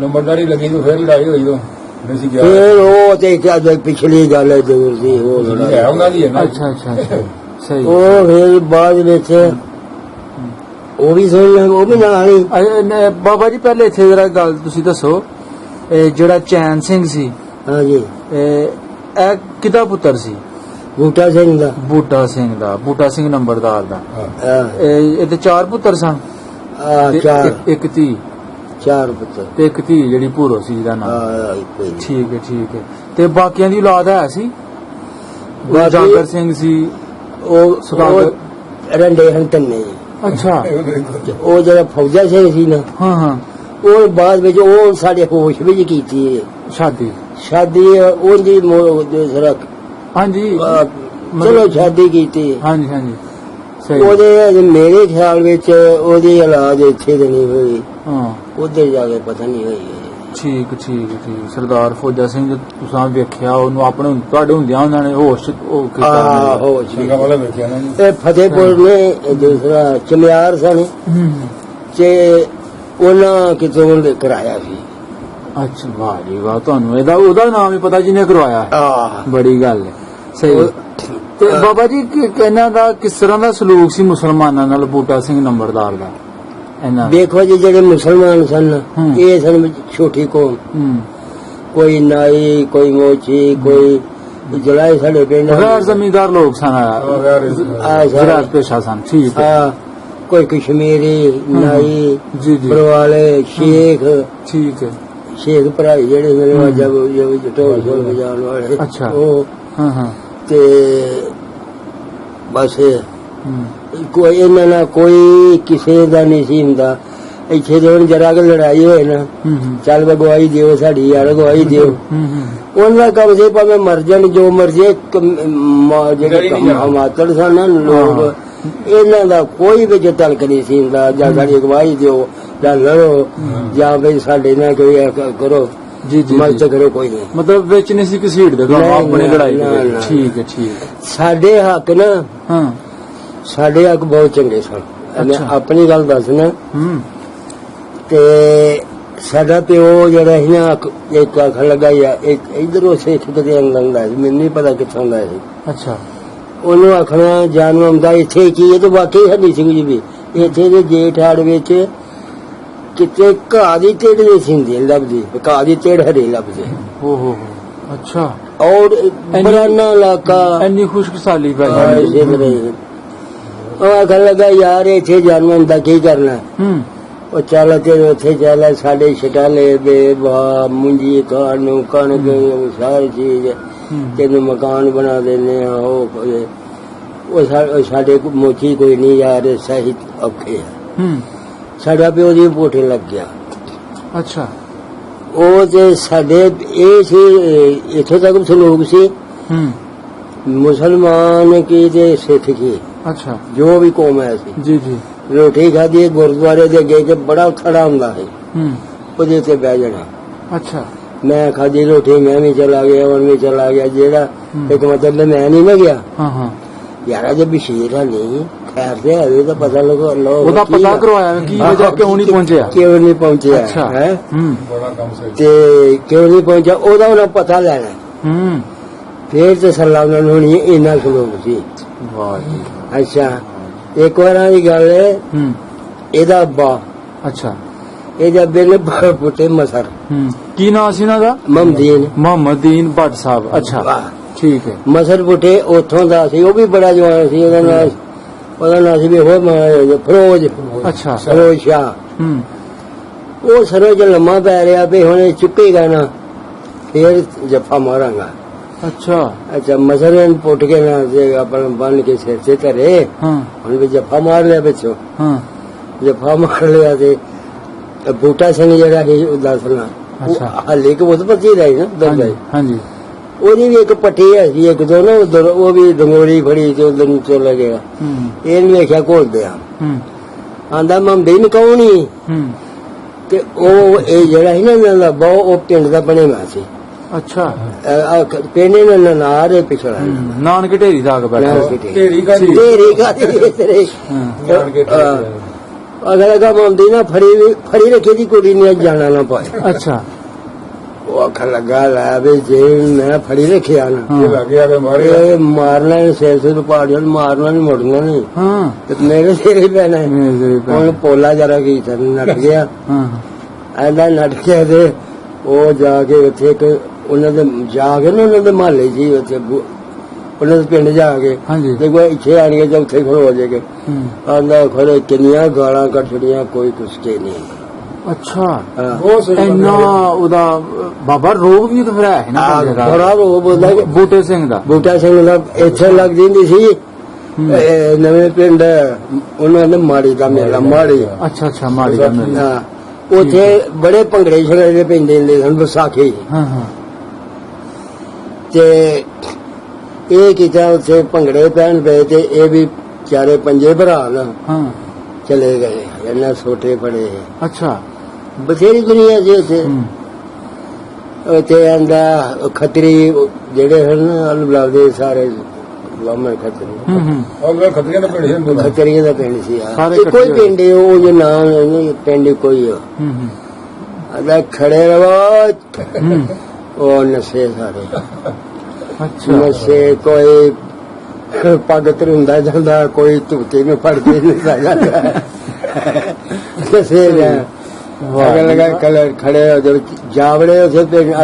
ਨੰਬਰਦਾਰੀ ਲੱਗੀ ਤੋਂ ਫਿਰ ਲੜਾਈ ਹੋਈ। ਅਸੀਂ ਗਿਆ ਫਿਰ ਉਹ ਤੇ ਜਦ ਪਿਛਲੀ ਗੱਲ ਹੈ ਦੂਰ ਦੀ ਉਹ ਹੈ ਲੜਾਈ। ਉਹਨਾਂ ਦੀ ਹੈ ਨਾ ਅੱਛਾ ਅੱਛਾ ਅੱਛਾ ਸਹੀ ਉਹ ਫਿਰ ਬਾਅਦ ਵਿੱਚ ਉਹ ਵੀ ਸੁਣ ਲੈ ਉਹ ਵੀ ਨਾਲ ਹੀ ਬਾਬਾ ਜੀ ਪਹਿਲੇ ਇੱਥੇ ਜਰਾ ਗੱਲ ਤੁਸੀਂ ਦੱਸੋ ਇਹ ਜਿਹੜਾ ਚੈਨ ਸਿੰਘ ਸੀ ਹਾਂਜੀ ਇਹ ਕਿਹਦਾ ਪੁੱਤਰ ਸੀ ਬੂਟਾ ਸਿੰਘ ਦਾ ਬੂਟਾ ਸਿੰਘ ਨੰਬਰਦਾਰ ਦਾ ਹਾਂ, ਇਹਦੇ 4 ਪੁੱਤਰ ਸਨ ਤੇ ਚਾਰ ਇੱਕ ਧੀ ਚਾਰ ਪੁੱਤਰ ਤੇ ਇੱਕ ਧੀ ਜਿਹੜੀ ਭੂਰੋ ਸੀ ਜਿਹਦਾ ਨਾਮ ਕੋਈ ਨਹੀਂ। ਠੀਕ ਹੈ ਤੇ ਬਾਕੀਆਂ ਦੀ ਔਲਾਦ ਹੈ ਸੀ ਬਾਕੀ- ਜਾਗਰ ਸਿੰਘ ਸੀ ਉਹ ਸੁਦਾਗਰ ਰੰਡੇ ਹਨ ਤੰਨੇ ਅੱਛਾ ਉਹ ਜਿਹੜਾ ਫੌਜਾ ਸਿੰਘ ਸੀ ਨਾ ਹਾਂ ਉਹ ਬਾਅਦ ਵਿੱਚ ਉਹ ਸਾਡੇ ਹੋਸ਼ ਵਿੱਚ ਕੀਤੀ ਹੈ ਸ਼ਾਦੀ ਸ਼ਾਦੀ ਉਹਦੀ ਦੂਸਰਾ ਹਾਂਜੀ ਚਲੋ ਸ਼ਾਦੀ ਕੀਤੀ ਹਾਂਜੀ ਸਹੀ ਉਹਦੇ ਮੇਰੇ ਖਿਆਲ ਵਿੱਚ ਉਹਦੀ ਔਲਾਦ ਇੱਥੇ ਤੇ ਨਹੀਂ ਹੋਈ ਹਾਂ ਉਧਰ ਜਾ ਕੇ ਪਤਾ ਨਹੀਂ ਹੋਈ ਠੀਕ ਸਰਦਾਰ ਫੌਜਾ ਸਿੰਘ ਤੁਸੀਂ ਵੇਖਿਆ ਉਹਨੂੰ ਆਪਣੇ ਤੁਹਾਡੇ ਹੁੰਦਿਆਂ ਉਹਨਾਂ ਨੇ ਹੋਸ਼ ਉਹ ਕੀਤਾ ਹੋਸ਼ ਸਿੰਘਾਂ ਵਾਲਾ ਵੇਖਿਆ ਨਾ ਜੀ ਤੇ ਫਤਿਹਪੁਰ ਨੇ ਦੂਸਰਾ ਚਮਿਆਰ ਸਨ ਤੇ ਉਹਨਾਂ ਕਿਤੋਂ ਕਰਾਇਆ ਸੀ ਅੱਛਾ ਵਾਹ ਜੀ ਵਾਹ ਤੁਹਾਨੂੰ ਉਹਦਾ ਨਾਮ ਹੀ ਪਤਾ ਜਿਹਨੇ ਕਰਵਾਇਆ ਬੜੀ ਗੱਲ ਹੈ ਸਹੀ ਤੇ ਬਾਬਾ ਜੀ ਇਹਨਾਂ ਦਾ ਕਿਸ ਤਰ੍ਹਾਂ ਦਾ ਸਲੂਕ ਸੀ ਮੁਸਲਮਾਨਾਂ ਨਾਲ ਬੂਟਾ ਸਿੰਘ ਨੰਬਰਦਾਰ ਦਾ ਇਹਨਾਂ ਦੇਖੋ ਜੀ ਜਿਹੜੇ ਮੁਸਲਮਾਨ ਸਨ ਇਹ ਸਨ ਛੋਟੀ ਕੌਮ ਕੋਈ ਨਾਈ ਕੋਈ ਮੋਚੀ ਕੋਈ ਜਲਾਏ ਸਾਡੇ ਪਿੰਡ ਗੈਰ ਜ਼ਮੀਂਦਾਰ ਲੋਕ ਸਨ ਜ਼ਰਾਅਤ ਪੇਸ਼ਾ ਸਨ ਠੀਕ ਹੈ ਕੋਈ ਕਸ਼ਮੀਰੀ ਨਾਈ ਜੀ ਬਰਵਾਲੇ ਸ਼ੇਖ ਠੀਕ ਹੈ ਸ਼ੇਖ ਭਰਾਈ ਜਿਹੜੇ ਮੇਰੇ ਜਬ ਢੋਲ ਢੋਲ ਵਜਾਉਣ ਵਾਲੇ ਅੱਛਾ ਉਹ ਹਾਂ ਤੇ ਬਸ ਕੋਈ ਇਹਨਾਂ ਨਾਲ ਕੋਈ ਕਿਸੇ ਦਾ ਨਹੀਂ ਸੀ ਹੁੰਦਾ ਇੱਥੇ ਤੇ ਹੁਣ ਜਰਾ ਕਿ ਲੜਾਈ ਹੋਏ ਨਾ ਚੱਲ ਗਵਾਹੀ ਦਿਓ ਸਾਡੀ ਯਾਰ ਗਵਾਹੀ ਦਿਓ ਉਹਨਾਂ ਦਾ ਕੰਮ ਸੀ ਭਾਵੇਂ ਮਰ ਜਾਣ ਜੋ ਮਰਜ਼ੀ ਜਿਹੜੇ ਹਮਾਤੜ ਸਨ ਨਾ ਲੋਕ ਇਹਨਾਂ ਦਾ ਕੋਈ ਵੀ ਤਲਕ ਨਹੀਂ ਸੀ ਹੁੰਦਾ ਜਾਂ ਸਾਡੀ ਗਵਾਹੀ ਦਿਓ ਜਾਂ ਲੜੋ ਜਾਂ ਵੀ ਸਾਡੇ ਨਾਲ ਕੋਈ ਕਰੋ ਜੀ ਮਦਦ ਕਰੋ ਕੋਈ ਨਹੀਂ ਮਤਲਬ ਵਿੱਚ ਨਹੀਂ ਸੀ ਕਿਸੇ ਹੀੜ ਦੇ ਆਪਣੀ ਲੜਾਈ ਠੀਕ ਹੈ ਸਾਡੇ ਹੱਕ ਨਾ ਹਾਂ ਸਾਡੇ ਹੱਕ ਬਹੁਤ ਚੰਗੇ ਸਨ ਮੈਂ ਆਪਣੀ ਗੱਲ ਦੱਸਣਾ ਤੇ ਸਾਡਾ ਪਿਓ ਜਿਹੜਾ ਸੀ ਨਾ ਇੱਕ ਅੱਖ ਲਗਾਇਆ ਇੱਕ ਇਧਰੋਂ ਸਿੱਖ ਕਿਤੇ ਲੰਘਦਾ ਸੀ ਮੈਨੂੰ ਨਹੀਂ ਪਤਾ ਕਿੱਥੋਂ ਦਾ ਸੀ ਅੱਛਾ ਉਹਨੂੰ ਆਖਣਾ ਜਾਨੂ ਆਉਂਦਾ ਇੱਥੇ ਕੀ ਇਹ ਤਾਂ ਵਾਕਈ ਹੱਡੀ ਸਿੰਘ ਜੀ ਵੀ ਇੱਥੇ ਦੇ ਜੇਠਾੜ ਵਿੱਚ ਕਿਤੇ ਘਾਹ ਦੀ ਟੇੜ ਨਹੀਂ ਸਿੰਦੀ ਲੱਭਦੀ ਘਾਹ ਦੀ ਟੇੜ ਹਰੀ ਲੱਭਦੀ ਹੋ ਅੱਛਾ ਔਰ ਬਰਾਨਾ ਇਲਾਕਾ ਇੰਨੀ ਖੁਸ਼ਕਸਾਲੀ ਪੈ ਉਹ ਆਖਣ ਲੱਗਾ ਯਾਰ ਇੱਥੇ ਜਾਨਵਰ ਦਾ ਕੀ ਕਰਨਾ ਉਹ ਚੱਲ ਕੇ ਉੱਥੇ ਚੱਲ ਸਾਡੇ ਛਟਾਲੇ ਬੇਬਾ ਮੁੰਜੀ ਕਾਨੂੰ ਕਣਕ ਸਾਰੀ ਚੀਜ਼ ਤੈਨੂੰ ਮਕਾਨ ਬਣਾ ਦਿੰਦੇ ਆ ਉਹ ਸਾਡੇ ਮੋਚੀ ਕੋਈ ਨਹੀਂ ਯਾਰ ਸਹੀ ਔਖੇ ਆ ਸਾਡਾ ਪਿਓ ਦੀ ਪੋਠੇ ਲੱਗ ਗਿਆ ਅੱਛਾ ਉਹ ਤੇ ਸਾਡੇ ਇਹ ਸੀ ਇੱਥੇ ਤੱਕ ਸਲੂਕ ਸੀ ਮੁਸਲਮਾਨ ਕੀ ਤੇ ਸਿੱਖ ਕੀ ਅੱਛਾ ਜੋ ਵੀ ਕੌਮ ਹੈ ਸੀ ਜੀ ਰੋਟੀ ਖਾਦੀ ਗੁਰਦੁਆਰੇ ਦੇ ਅੱਗੇ ਬੜਾ ਖੜਾ ਹੁੰਦਾ ਹੈ ਉਹਦੇ ਤੇ ਬਹਿ ਜਾਣਾ ਅੱਛਾ ਮੈਂ ਖਾਦੀ ਰੋਟੀ ਮੈਂ ਵੀ ਚਲਾ ਗਿਆ ਉਹ ਵੀ ਚਲਾ ਗਿਆ ਜਿਹੜਾ ਇੱਕ ਮਤਲਬ ਮੈਂ ਨਹੀਂ ਮੈਂ ਗਿਆ ਯਾਰ ਜੇ ਬਸ਼ੀਰ ਨਹੀਂ ਖੈਰ ਤੇ ਆਵੇ ਤਾਂ ਪਤਾ ਲੱਗੋ ਉਹਦਾ ਪਤਾ ਕਰਵਾਇਆ ਕੀ ਵਜ੍ਹਾ ਕਿਉਂ ਨਹੀਂ ਪਹੁੰਚਿਆ ਅੱਛਾ ਹੈ ਬੜਾ ਕੰਮ ਸਹੀ ਤੇ ਕਿਉਂ ਨਹੀਂ ਪਹੁੰਚਿਆ ਉਹਦਾ ਉਹਨਾਂ ਪਤਾ ਲੈਣਾ ਫੇਰ ਤੇ ਸਲਾਹ ਉਹਨਾਂ ਨੂੰ ਨਹੀਂ ਇੰਨਾ ਸਲੋਕ ਸੀ ਵਾਹ ਜੀ ਅੱਛਾ ਇੱਕ ਵਾਰ ਦੀ ਗੱਲ ਹੈ ਇਹਦਾ ਅੱਬਾ ਅੱਛਾ ਇਹਦੇ ਅੱਬੇ ਨੇ ਪੁੱਟੇ ਮਸਰ ਕੀ ਨਾਂ ਸੀ ਉਹਨਾਂ ਦਾ ਮੁਹੰਮਦੀਨ ਭੱਟ ਸਾਹਿਬ ਅੱਛਾ ਠੀਕ ਹੈ ਮਸਰ ਪੁੱਟੇ ਉੱਥੋਂ ਦਾ ਸੀ ਉਹ ਵੀ ਬੜਾ ਜਵਾਨ ਸੀ ਉਹਦਾ ਨਾਂ ਸੀ ਵੀ ਹੋਰ ਫਰੋਜ਼ ਅੱਛਾ ਫਰੋਜ਼ ਸ਼ਾਹ ਉਹ ਸਰੋਜ ਲੰਮਾ ਪੈ ਰਿਹਾ ਵੀ ਹੁਣ ਚੁੱਕੇਗਾ ਨਾ ਫੇਰ ਜੱਫਾ ਮਾਰਾਂਗਾ ਅੱਛਾ ਮਸਰ ਪੁੱਟ ਕੇ ਨਾ ਆਪਣਾ ਬੰਨ ਕੇ ਸਿਰ ਤੇ ਧਰੇ ਹੁਣ ਵੀ ਜੱਫਾ ਮਾਰ ਲਿਆ ਪਿੱਛੋਂ ਜੱਫਾ ਮਾਰ ਲਿਆ ਤੇ ਬੂਟਾ ਸਿੰਘ ਜਿਹੜਾ ਸੀ ਉਹ ਦੱਸਣਾ ਹਾਲੇ ਕਿ ਬਹੁਤ ਪਤੀ ਰਹੀ ਨਾ ਦਰਦ ਹਾਂਜੀ ਉਹਦੀ ਵੀ ਇੱਕ ਪੱਟੀ ਹੈਗੀ ਇੱਕ ਦੋ ਨਾ ਉਧਰ ਉਹ ਵੀ ਡੰਗੋਰੀ ਫੜੀ ਤੇ ਉਧਰ ਨੂੰ ਚਲਾ ਗਿਆ ਇਹਨੇ ਵੇਖਿਆ ਘੋਲਦੇ ਆ ਆਂਦਾ ਮੈਂ ਬੇਨ ਕੌਣੀ ਤੇ ਉਹ ਇਹ ਜਿਹੜਾ ਸੀ ਨਾ ਬਹੁਤ ਉਹ ਪਿੰਡ ਦਾ ਬਣਿਆ ਹੋਇਆ ਸੀ ਅੱਛਾ ਪਿੰਡ ਨੇ ਨਾਰੇ ਪਿਛੜਾ ਨਾਨਕ ਢੇਰੀ ਦਾ ਢੇਰੀ ਕਾ ਅਗਰ ਕੰਮ ਆਉਂਦੀ ਨਾ ਫੜੀ ਰੱਖੀ ਦੀ ਕੁੜੀ ਨੇ ਜਾਣਾ ਨਾ ਪਾਏ ਅੱਛਾ ਉਹ ਆਖਣ ਲੱਗਾ ਲੈ ਵੀ ਜੇ ਮੈਂ ਫੜੀ ਰੱਖਿਆ ਨਾ ਹਾਂ। ਇਹ ਲੱਗੇ ਆ ਕੇ ਮਾਰੇ ਇਹ ਮਾਰਨਾ ਹੀ ਸਿਰ ਪਾੜ ਜਾਣ, ਮਾਰਨਾ ਨਹੀਂ ਮੁੜਨਾ ਨਹੀਂ ਹਾਂ ਤੇ ਮੇਰੇ ਸਿਰ ਹੀ ਪੈਣਾ ਹੈ। ਮੇਰੇ ਸਿਰੇ ਪੈ ਹੁਣ ਪੋਲਾ ਜਰਾ ਕੀ ਨੱਟ ਗਿਆ, ਹਾਂ ਐਂਦਾ ਨੱਟ ਗਿਆ ਤੇ ਉਹ ਜਾ ਕੇ ਉੱਥੇ ਇੱਕ ਉਹਨਾਂ ਦੇ ਜਾ ਕੇ ਨਾ ਉਹਨਾਂ ਦੇ ਮਹੱਲੇ ਜੀ ਉੱਥੇ ਉਹਨਾਂ ਦੇ ਪਿੰਡ ਜਾ ਕੇ ਹਾਂਜੀ ਤੇ ਕੋਈ ਇੱਥੇ ਆਣਗੇ ਜਾਂ ਉੱਥੇ ਖੜੋ ਹੋ ਜਾਏਗੇ। ਆਂਦਾ ਖੜੇ ਕਿੰਨੀਆਂ ਗਾਲਾਂ ਕੱਢ ਛੜੀਆਂ, ਕੋਈ ਕੁਛ ਕੇ ਨਹੀਂ। ਅੱਛਾ ਹਾਂ ਬਹੁਤ ਸਹੀ ਇੰਨਾ ਉਹਦਾ ਬਾਬਾ ਰੋਗ ਵੀ ਤਾਂ ਫਿਰ ਹੈ ਨਾ ਬੰਦੇ ਦਾ। ਬੜਾ ਰੋ ਬੋਲਦਾ ਕਿ ਬੂਟੇ ਸਿੰਘ ਦਾ ਬੂਟਾ ਸਿੰਘ ਦਾ ਇੱਥੇ ਲੱਗ ਜਾਂਦੀ ਸੀ ਇਹ ਨਵੇਂ ਪਿੰਡ ਉਹਨਾਂ ਨੇ ਮਾੜੀ ਦਾ ਮੇਲਾ ਮਾੜੀ। ਅੱਛਾ ਅੱਛਾ ਮਾੜੀ ਦਾ ਮੇਲਾ। ਹਾਂ ਉੱਥੇ ਬੜੇ ਭੰਗੜੇ ਛੜੇ ਪੈਂਦੇ ਹੁੰਦੇ ਸਨ ਵਿਸਾਖੀ ਹਾਂ ਹਾਂ ਤੇ ਇਹ ਕੀਤਾ ਉੱਥੇ ਭੰਗੜੇ ਪੈਣ ਪਏ ਤੇ ਇਹ ਵੀ ਚਾਰੇ ਪੰਜੇ ਭਰਾ ਨਾ ਹਾਂ ਚਲੇ ਗਏ, ਇਹਨਾਂ ਛੋਟੇ ਬੜੇ ਅੱਛਾ ਬਥੇਰੀ ਦੁਨੀਆ ਸੀ ਉੱਥੇ। ਹੂੰ ਉੱਥੇ ਆਂਦਾ ਖੱਤਰੀ ਜਿਹੜੇ ਹਨ ਅਲਬਲਾਦੇ ਸਾਰੇ ਲਾਮੇ ਖੱਤਰੀ ਹੂੰ ਹੂੰ ਉਹ ਖਤਰੀਆਂ ਦਾ ਪਿੰਡ ਸੀ ਖੱਤਰੀਆਂ ਦਾ ਪਿੰਡ ਸੀ ਸਾਰੇ ਕੋਈ ਇਕੱਠੇ ਪਿੰਡ ਹੈ, ਉਹ ਜੋ ਨਾਮ ਨਹੀਂ ਪਿੰਡ ਕੋਈ ਹੂੰ ਹੂੰ ਆਂਦਾ ਖੜੇ ਰਵੋ, ਹੂੰ ਉਹ ਨਸ਼ੇ ਸਾਰੇ ਅੱਛਾ ਨਸ਼ੇ, ਕੋਈ ਪੱਗ ਧਰੁੰਦਾ ਜਾਂਦਾ, ਕੋਈ ਧੁੱਤੇ ਨੂੰ ਫੜ ਕੇ ਨਹੀਂ ਜਾਂਦਾ ਨਸ਼ੇ ਦਾ ਅਗਰ ਲਗਾ ਕਲਰ ਖੜੇ ਹੋ ਜਦ ਜਾਵੜੇ ਉਸੇ ਪਿੰਡ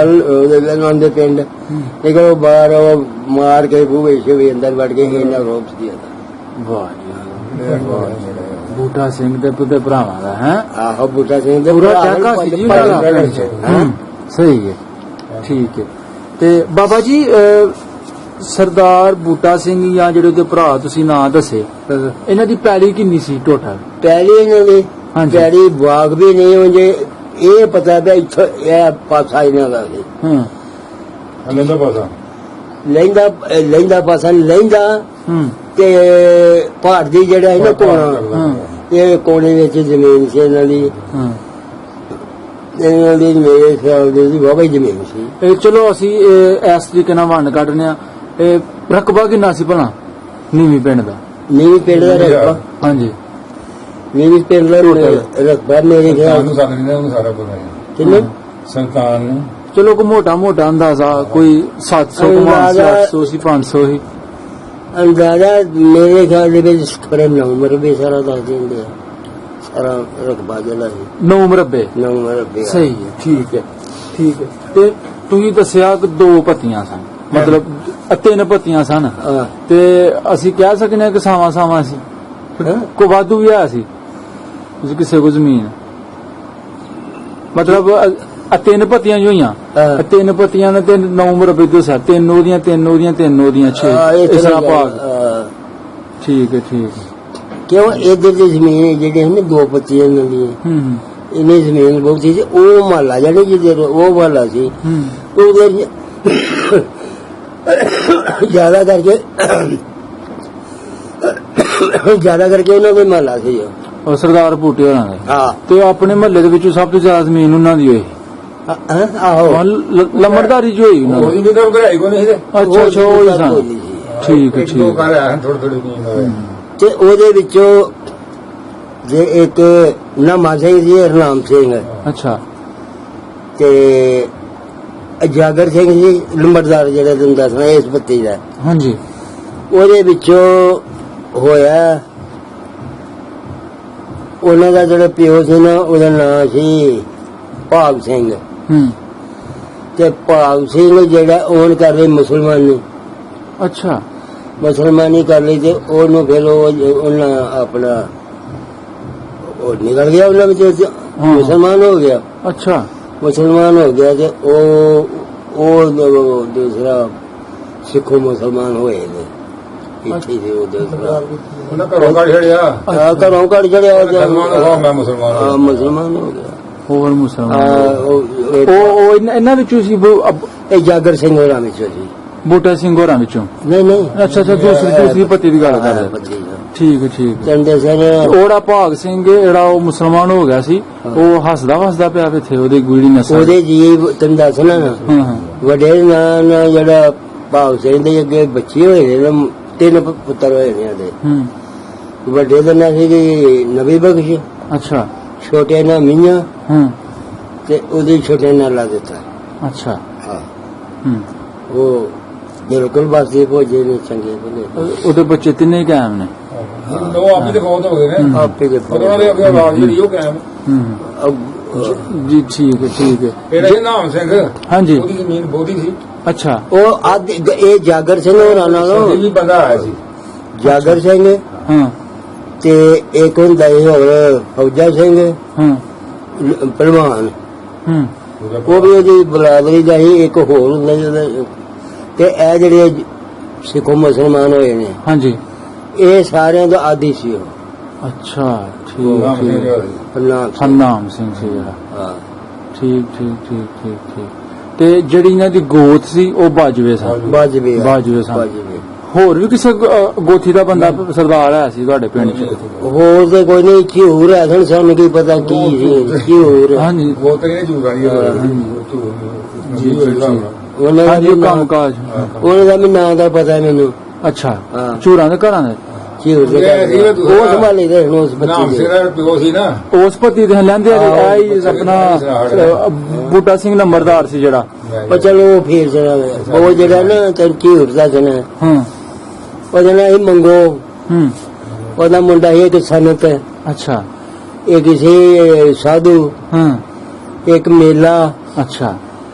ਉਹਨਾਂ ਦੇ ਪਿੰਡ ਇੱਕ ਉਹ ਬਾਹਰ ਉਹ ਮਾਰ ਕੇ ਬੂਹੇ ਸ਼ੇ ਅੰਦਰ ਵੜ ਕੇ ਇਹਨਾਂ ਰੋਪ ਦਿਆ। ਵਾਹ ਜੀ ਵਾਹ। ਬੂਟਾ ਸਿੰਘ ਦੇ ਪੁੱਤੇ ਭਰਾਵਾਂ ਦਾ ਹੈ ਆਹੋ ਬੂਟਾ ਸਿੰਘ ਦੇ ਪੂਰਾ ਚਾਕਾ ਸੀ ਜੀ ਉਹਨਾਂ ਦਾ ਪਿੰਡ 'ਚ। ਹੂੰ, ਸਹੀ ਹੈ ਠੀਕ ਹੈ। ਤੇ ਬਾਬਾ ਜੀ ਸਰਦਾਰ ਬੂਟਾ ਸਿੰਘ ਜਾਂ ਜਿਹੜੇ ਉਹਦੇ ਭਰਾ ਤੁਸੀਂ ਨਾਂ ਦੱਸੇ ਇਹਨਾਂ ਦੀ ਪੈਲੀ ਕਿੰਨੀ ਸੀ ਟੋਟਲ? ਪਹਿਲੀ ਇਹਨਾਂ ਦੀ ਹਾਂਜੀ। ਪਹਿਲੀ ਬਾਗ ਵੀ ਨਹੀਂ ਹੁੰਦੇ, ਇਹ ਪਤਾ ਪਿਆ ਇੱਥੋਂ ਇਹ ਪਾਸਾ ਇਹਨਾਂ ਦਾ ਸੀ। ਹਾਂ ਅੰਦਰ ਪਾਸਾ ਲਹਿੰਦਾ ਪਾਸਾ ਨੀ ਲਹਿੰਦਾ ਹੂੰ ਤੇ ਪਹਾੜ ਦੀ ਜਿਹੜਾ ਹੈ ਨਾ ਕੋਣਾ, ਹਾਂ ਇਹ ਕੋਨੇ ਵਿੱਚ ਜ਼ਮੀਨ ਸੀ ਇਹਨਾਂ ਦੀ ਮੇਰੇ ਖਿਆਲ ਦੇ ਜੀ ਵਾਹਵਾ ਹੀ ਜ਼ਮੀਨ ਸੀ। ਇਹ ਚਲੋ ਅਸੀਂ ਇਸ ਤਰੀਕੇ ਨਾਲ ਵੰਡ ਕੱਢਨੇ ਆ। ਇਹ ਰਕਬਾ ਕਿੰਨਾ ਸੀ ਭਲਾ ਨੀਵੀਂ ਪਿੰਡ ਦਾ? ਨੀਵੀਂ ਪਿੰਡ ਦਾ ਰਕਬਾ, ਹਾਂਜੀ ਨੀਵੀਂ ਪਿੰਡ ਦਾ ਰਕਬਾ ਮੇਰੇ ਖਿਆਲ ਨੂੰ ਸਾਡੇ ਨੇ ਉਹਨੂੰ ਸਾਰਾ ਪਤਾ ਹੈ ਕਿੰਨੇ ਸੰਤਾਨ ਨੂੰ ਚਲੋ ਕੋ ਮੋਟਾ ਮੋਟਾ ਅੰਦਾਜ਼ਾ ਕੋਈ 700 800 ਸੀ 500 ਸੀ ਅੰਦਾਜ਼ਾ ਮੇਰੇ ਖਿਆਲ ਦੇ ਵਿੱਚ ਖਰੇ ਨੰਬਰ ਵੀ ਸਾਰਾ ਦੱਸ ਦਿੰਦੇ ਆ, ਸਾਰਾ ਰਕਬਾ ਜਿਹੜਾ ਸੀ 9 ਮਰਬੇ। ਨੰਬਰ ਵੀ ਸਹੀ ਹੈ ਠੀਕ ਹੈ ਠੀਕ ਹੈ। ਤੇ ਤੁਸੀਂ ਦੱਸਿਆ ਕਿ 2 ਪੱਤੀਆਂ ਸਨ, ਮਤਲਬ 3 ਪੱਤੀਆਂ ਸਨ ਹਾਂ ਤੇ ਅਸੀਂ ਕਹਿ ਸਕਨੇ ਕਿ ਸਾਵਾਂ ਸੀ ਕੋ ਵਾਧੂ ਵੀ ਆ ਸੀ ਤੁਸੀਂ ਕਿਸੇ ਕੋ ਜ਼ਮੀਨ ਮਤਲਬ 3 ਪੱਤੀਆਂ ਜੋ ਹੋਈਆਂ ਹਾਂ। 3 ਪੱਤੀਆਂ ਨੇ ਤੇ 9 ਮਰਬੇ ਦੱਸਿਆ 3 ਉਹਦੀਆਂ 6 ਇਸ ਤਰ੍ਹਾਂ ਭਾਗ। ਠੀਕ ਹੈ ਕਿਉਂ ਇਧਰ ਦੀ ਜ਼ਮੀਨ ਜਿਹੜੇ ਹਨ 2 ਪੱਤੀਆਂ ਇਹਨਾਂ ਦੀਆਂ ਹੂੰ ਇਹਨੇ ਜ਼ਮੀਨ ਬਹੁਤ ਸੀ, ਉਹ ਮਹੱਲਾ ਜਾਨੀ ਜਿਹਦੇ ਉਹ ਮਹੱਲਾ ਸੀ ਹੂੰ ਉਹਦੇ ਜ਼ਿਆਦਾ ਕਰਕੇ ਉਹਨਾਂ ਦੇ ਮਹੱਲਾ ਸੀ ਉਹ। ਉਹ ਸਰਦਾਰ ਬੂਟੇ ਹੋਰਾਂ ਦਾ ਹਾਂ ਤੇ ਆਪਣੇ ਮਹੱਲੇ ਦੇ ਵਿੱਚੋਂ ਸਭ ਤੋਂ ਜ਼ਿਆਦਾ ਜ਼ਮੀਨ ਉਹਨਾਂ ਦੀ ਹੋਈ ਆਹੋ ਲੰਮੜਦਾਰੀ ਜੋ ਹੋਈ ਉਹਨਾਂ ਉਹਦੀ ਦੀ। ਵੀ ਤਾਂ ਘਰਾਈ ਕੋ ਨਹੀਂ ਸੀ ਅੱਛਾ ਉਹ ਹੀ ਸਨ ਠੀਕ ਹੈ ਇੱਕ ਦੋ ਠੀਕ ਘਰ ਆਏ ਥੋੜੀ ਥੋੜੀ ਨਹੀਂ ਹੋਏ ਤੇ ਉਹਦੇ ਵਿੱਚੋਂ ਜੇ ਇੱਕ ਨਾਮਾ ਸਿੰਘ ਜੀ ਹਰਨਾਮ ਸਿੰਘ ਅੱਛਾ ਤੇ ਜਾਗਰ ਸਿੰਘ ਜੀ ਲੰਬੜਦਾਰ ਜਿਹੜਾ ਤੁਹਾਨੂੰ ਦੱਸਣਾ ਇਸ ਬੱਤੀ ਦਾ, ਹਾਂਜੀ ਉਹਦੇ ਵਿੱਚੋਂ ਹੋਇਆ ਉਹਨਾਂ ਦਾ ਜਿਹੜਾ ਪਿਓ ਸੀ ਨਾ ਉਹਦਾ ਨਾਂ ਸੀ ਭਾਗ ਸਿੰਘ ਹੂੰ ਤੇ ਭਾਗ ਸਿੰਘ ਜਿਹੜਾ ਉਹਨ ਕਰ ਲਈ ਮੁਸਲਮਾਨੀ ਅੱਛਾ ਕਰ ਲਈ ਤੇ ਉਹਨੂੰ ਫਿਰ ਉਹਨਾਂ ਆਪਣਾ ਉਹ ਨਿਕਲ ਗਿਆ ਉਹਨਾਂ ਵਿੱਚ ਮੁਸਲਮਾਨ ਹੋ ਗਿਆ ਅੱਛਾ ਮੁਸਲਮਾਨ ਹੋ ਗਿਆ ਤੇ ਉਹ ਦੂਸਰਾ ਸਿੱਖੋ ਮੁਸਲਮਾਨ ਹੋਏ ਨੇ ਇੱਥੇ ਦੇ ਉਹ ਦੂਸਰਾ ਉਹਨਾਂ ਘਰੋਂ ਕੱਢ ਛੜਿਆ ਘਰੋਂ ਕੱਢ ਚੜਿਆ ਮੁਸਲਮਾਨ ਹੋ ਮੈਂ ਮੁਸਲਮਾਨ ਹਾਂ ਮੁਸਲਮਾਨ ਹੋ ਗਿਆ ਹੋਰ ਮੁਸਲਮਾਨ ਉਹ ਉਹ ਇਹਨਾਂ ਵਿੱਚੋਂ ਸੀ ਇਹ ਜਾਗਰ ਸਿੰਘ ਹੋਰਾਂ ਵਿੱਚੋਂ ਸੀ। ਬੂਟਾ ਸਿੰਘ ਹੋਰਾਂ ਵਿੱਚੋਂ? ਨਹੀਂ ਅੱਛਾ ਦੂਸਰੀ ਪੱਤੀ ਦੀ ਗੱਲ ਕਰ ਰਹੇ ਪੱਤੀ ਦਾ ਠੀਕ ਹੈ ਚੰਦੇ ਸਰ ਉਹਦਾ ਭਾਗ ਸਿੰਘ ਜਿਹੜਾ ਉਹ ਮੁਸਲਮਾਨ ਹੋ ਗਿਆ ਸੀ ਉਹ ਹੱਸਦਾ ਪਿਆ ਇੱਥੇ ਉਹਦੇ ਗੁੜੀ ਨਸਲ ਉਹਦੇ ਜੀ ਤੈਨੂੰ ਦੱਸਣਾ ਨਾ ਹਾਂ ਵੱਡੇ ਨਾਂ ਜਿਹੜਾ ਭਾਗ ਸਿੰਘ ਦੇ ਅੱਗੇ ਬੱਚੇ ਹੋਏ ਨੇ 3 ਪੁੱਤਰ ਹੋਏ ਨੇ ਉਹਦੇ। ਹੂੰ ਵੱਡੇ ਦਾ ਨਾਂ ਸੀ ਨਬੀ ਬਖਸ਼, ਅੱਛਾ ਛੋਟੇ ਨਾਂ ਮੀਆਂ ਹੂੰ ਤੇ ਉਹਦੇ ਛੋਟੇ ਨਾਂ ਲਾ ਦਿੱਤਾ ਅੱਛਾ ਹਾਂ ਹੂੰ ਉਹ ਬਿਲਕੁਲ ਬਾਸੀ ਭੋਜੇ ਨੇ ਚੰਗੇ ਬਣੇ ਉਹਦੇ ਬੱਚੇ ਤਿੰਨੇ ਕਾਇਮ ਨੇ ਦੋ ਆਪੀ ਤੇ ਬਹੁਤ ਹੋ ਗਏ ਨੇ ਆਪੇ ਦੇ ਪਰ ਉਹਨਾਂ ਦੇ ਅੱਗੇ ਆਵਾਜ਼ ਜਿਹੜੀ ਉਹ ਕਾਇਮ ਜੀ ਠੀਕ ਹੈ ਇਹਦਾ ਇਹ ਨਾਮ ਸਿੰਘ ਹਾਂਜੀ ਉਹਦੀ ਜ਼ਮੀਨ ਬਹੁਤੀ ਸੀ ਅੱਛਾ ਉਹ ਅੱਧ ਇਹ ਜਾਗਰ ਸਿੰਘ ਹੋਰਾਂ ਸਾਡੇ ਨਾਲੋਂ ਵੀ ਬੰਦਾ ਆਇਆ ਸੀ ਜਾਗਰ ਸਿੰਘ ਹਾਂ ਤੇ ਇੱਕ ਹੁੰਦਾ ਇਹ ਹੋਰ ਫੌਜਾ ਸਿੰਘ ਹਾਂ ਪਹਿਲਵਾਨ ਹੂੰ ਉਹ ਵੀ ਉਹਦੀ ਬਰਾਦਰੀ ਦਾ ਹੀ ਇੱਕ ਹੋਰ ਹੁੰਦਾ ਜੀ ਉਹਦਾ ਤੇ ਇਹ ਜਿਹੜੇ ਸਿੱਖੋ ਮੁਸਲਮਾਨ ਹੋਏ ਨੇ ਹਾਂਜੀ ਇਹ ਸਾਰਿਆਂ ਦਾ ਆਦੀ ਸੀ ਉਹ ਅੱਛਾ ਨਾਮ ਸਿੰਘ ਠੀਕ ਨਾਮ ਸੀ। ਹਰਨਾਮ ਸਿੰਘ ਸੀ ਜਿਹੜਾ ਹਾਂ ਠੀਕ ਤੇ ਜਿਹੜੀ ਇਹਨਾਂ ਦੀ ਗੋਤ ਸੀ ਉਹ ਬਾਜਵੇ ਸਨ ਬਾਜਵੇ ਬਾਜਵੇ ਸਨ ਬਾਜਵੇ ਹੋਰ ਵੀ ਕਿਸੇ ਗੋਥੀ ਦਾ ਬੰਦਾ ਸਰਦਾਰ ਹੈ ਸੀ ਤੁਹਾਡੇ ਪਿੰਡ ਚ ਹੋਰ ਤੇ ਕੋਈ ਨਹੀਂ ਝੂਰ ਹੈ ਸਾਨੂੰ ਕੀ ਪਤਾ ਕੀ ਸੀ ਝੂਰ ਹਾਂਜੀ ਉਹ ਤਾਂ ਇਹਨੇ ਝੂਠ ਵਾਲੀ ਜੀ ਉਹਨਾਂ ਦਾ ਹਾਂਜੀ ਵੀ ਉਹ ਨਾਂ- ਕੰਮ ਕਾਜ ਉਹਨਾਂ ਦਾ ਵੀ ਨਾਂ ਦਾ ਪਤਾ ਮੈਨੂੰ ਅੱਛਾ ਹਾਂ। ਚੂਰਾਂ ਦੇ ਘਰਾਂ ਦੇ ਝੂਰ ਦੇ ਇਹ ਸੀ ਵੀ ਤੁਸੀਂ ਉਹ ਸੰਭਾਲੇ ਦੇ ਹੁਣ ਉਸ ਨਾਮ ਬੱਚੇ ਸਿੰਘ ਦੇ ਦਾ ਪਿਓ ਸੀ ਨਾ ਉਸ ਪਤੀ ਦੇ ਲੈਂਦੇ ਆਹੋ, ਆਈ ਆਪਣਾ ਬੂਟਾ ਸਿੰਘ ਨੰਬਰਦਾਰ ਸੀ ਜਿਹੜਾ ਪਰ ਚਲੋ ਉਹ ਫੇਰ ਜਰਾ ਉਹ ਜਿਹੜਾ ਨਾ ਤੈਨੂੰ ਝੂਰ ਦਾ ਜਨਾ ਹਾਂ ਉਹਦਾ ਨਾਂ ਸੀ ਮੰਗੋ ਹੂੰ ਉਹਦਾ ਮੁੰਡਾ ਸੀ ਇੱਕ ਸਨਤ ਅੱਛਾ ਇੱਕ ਸੀ ਸਾਧੂ ਹਾਂ ਇੱਕ ਮੇਲਾ ਅੱਛਾ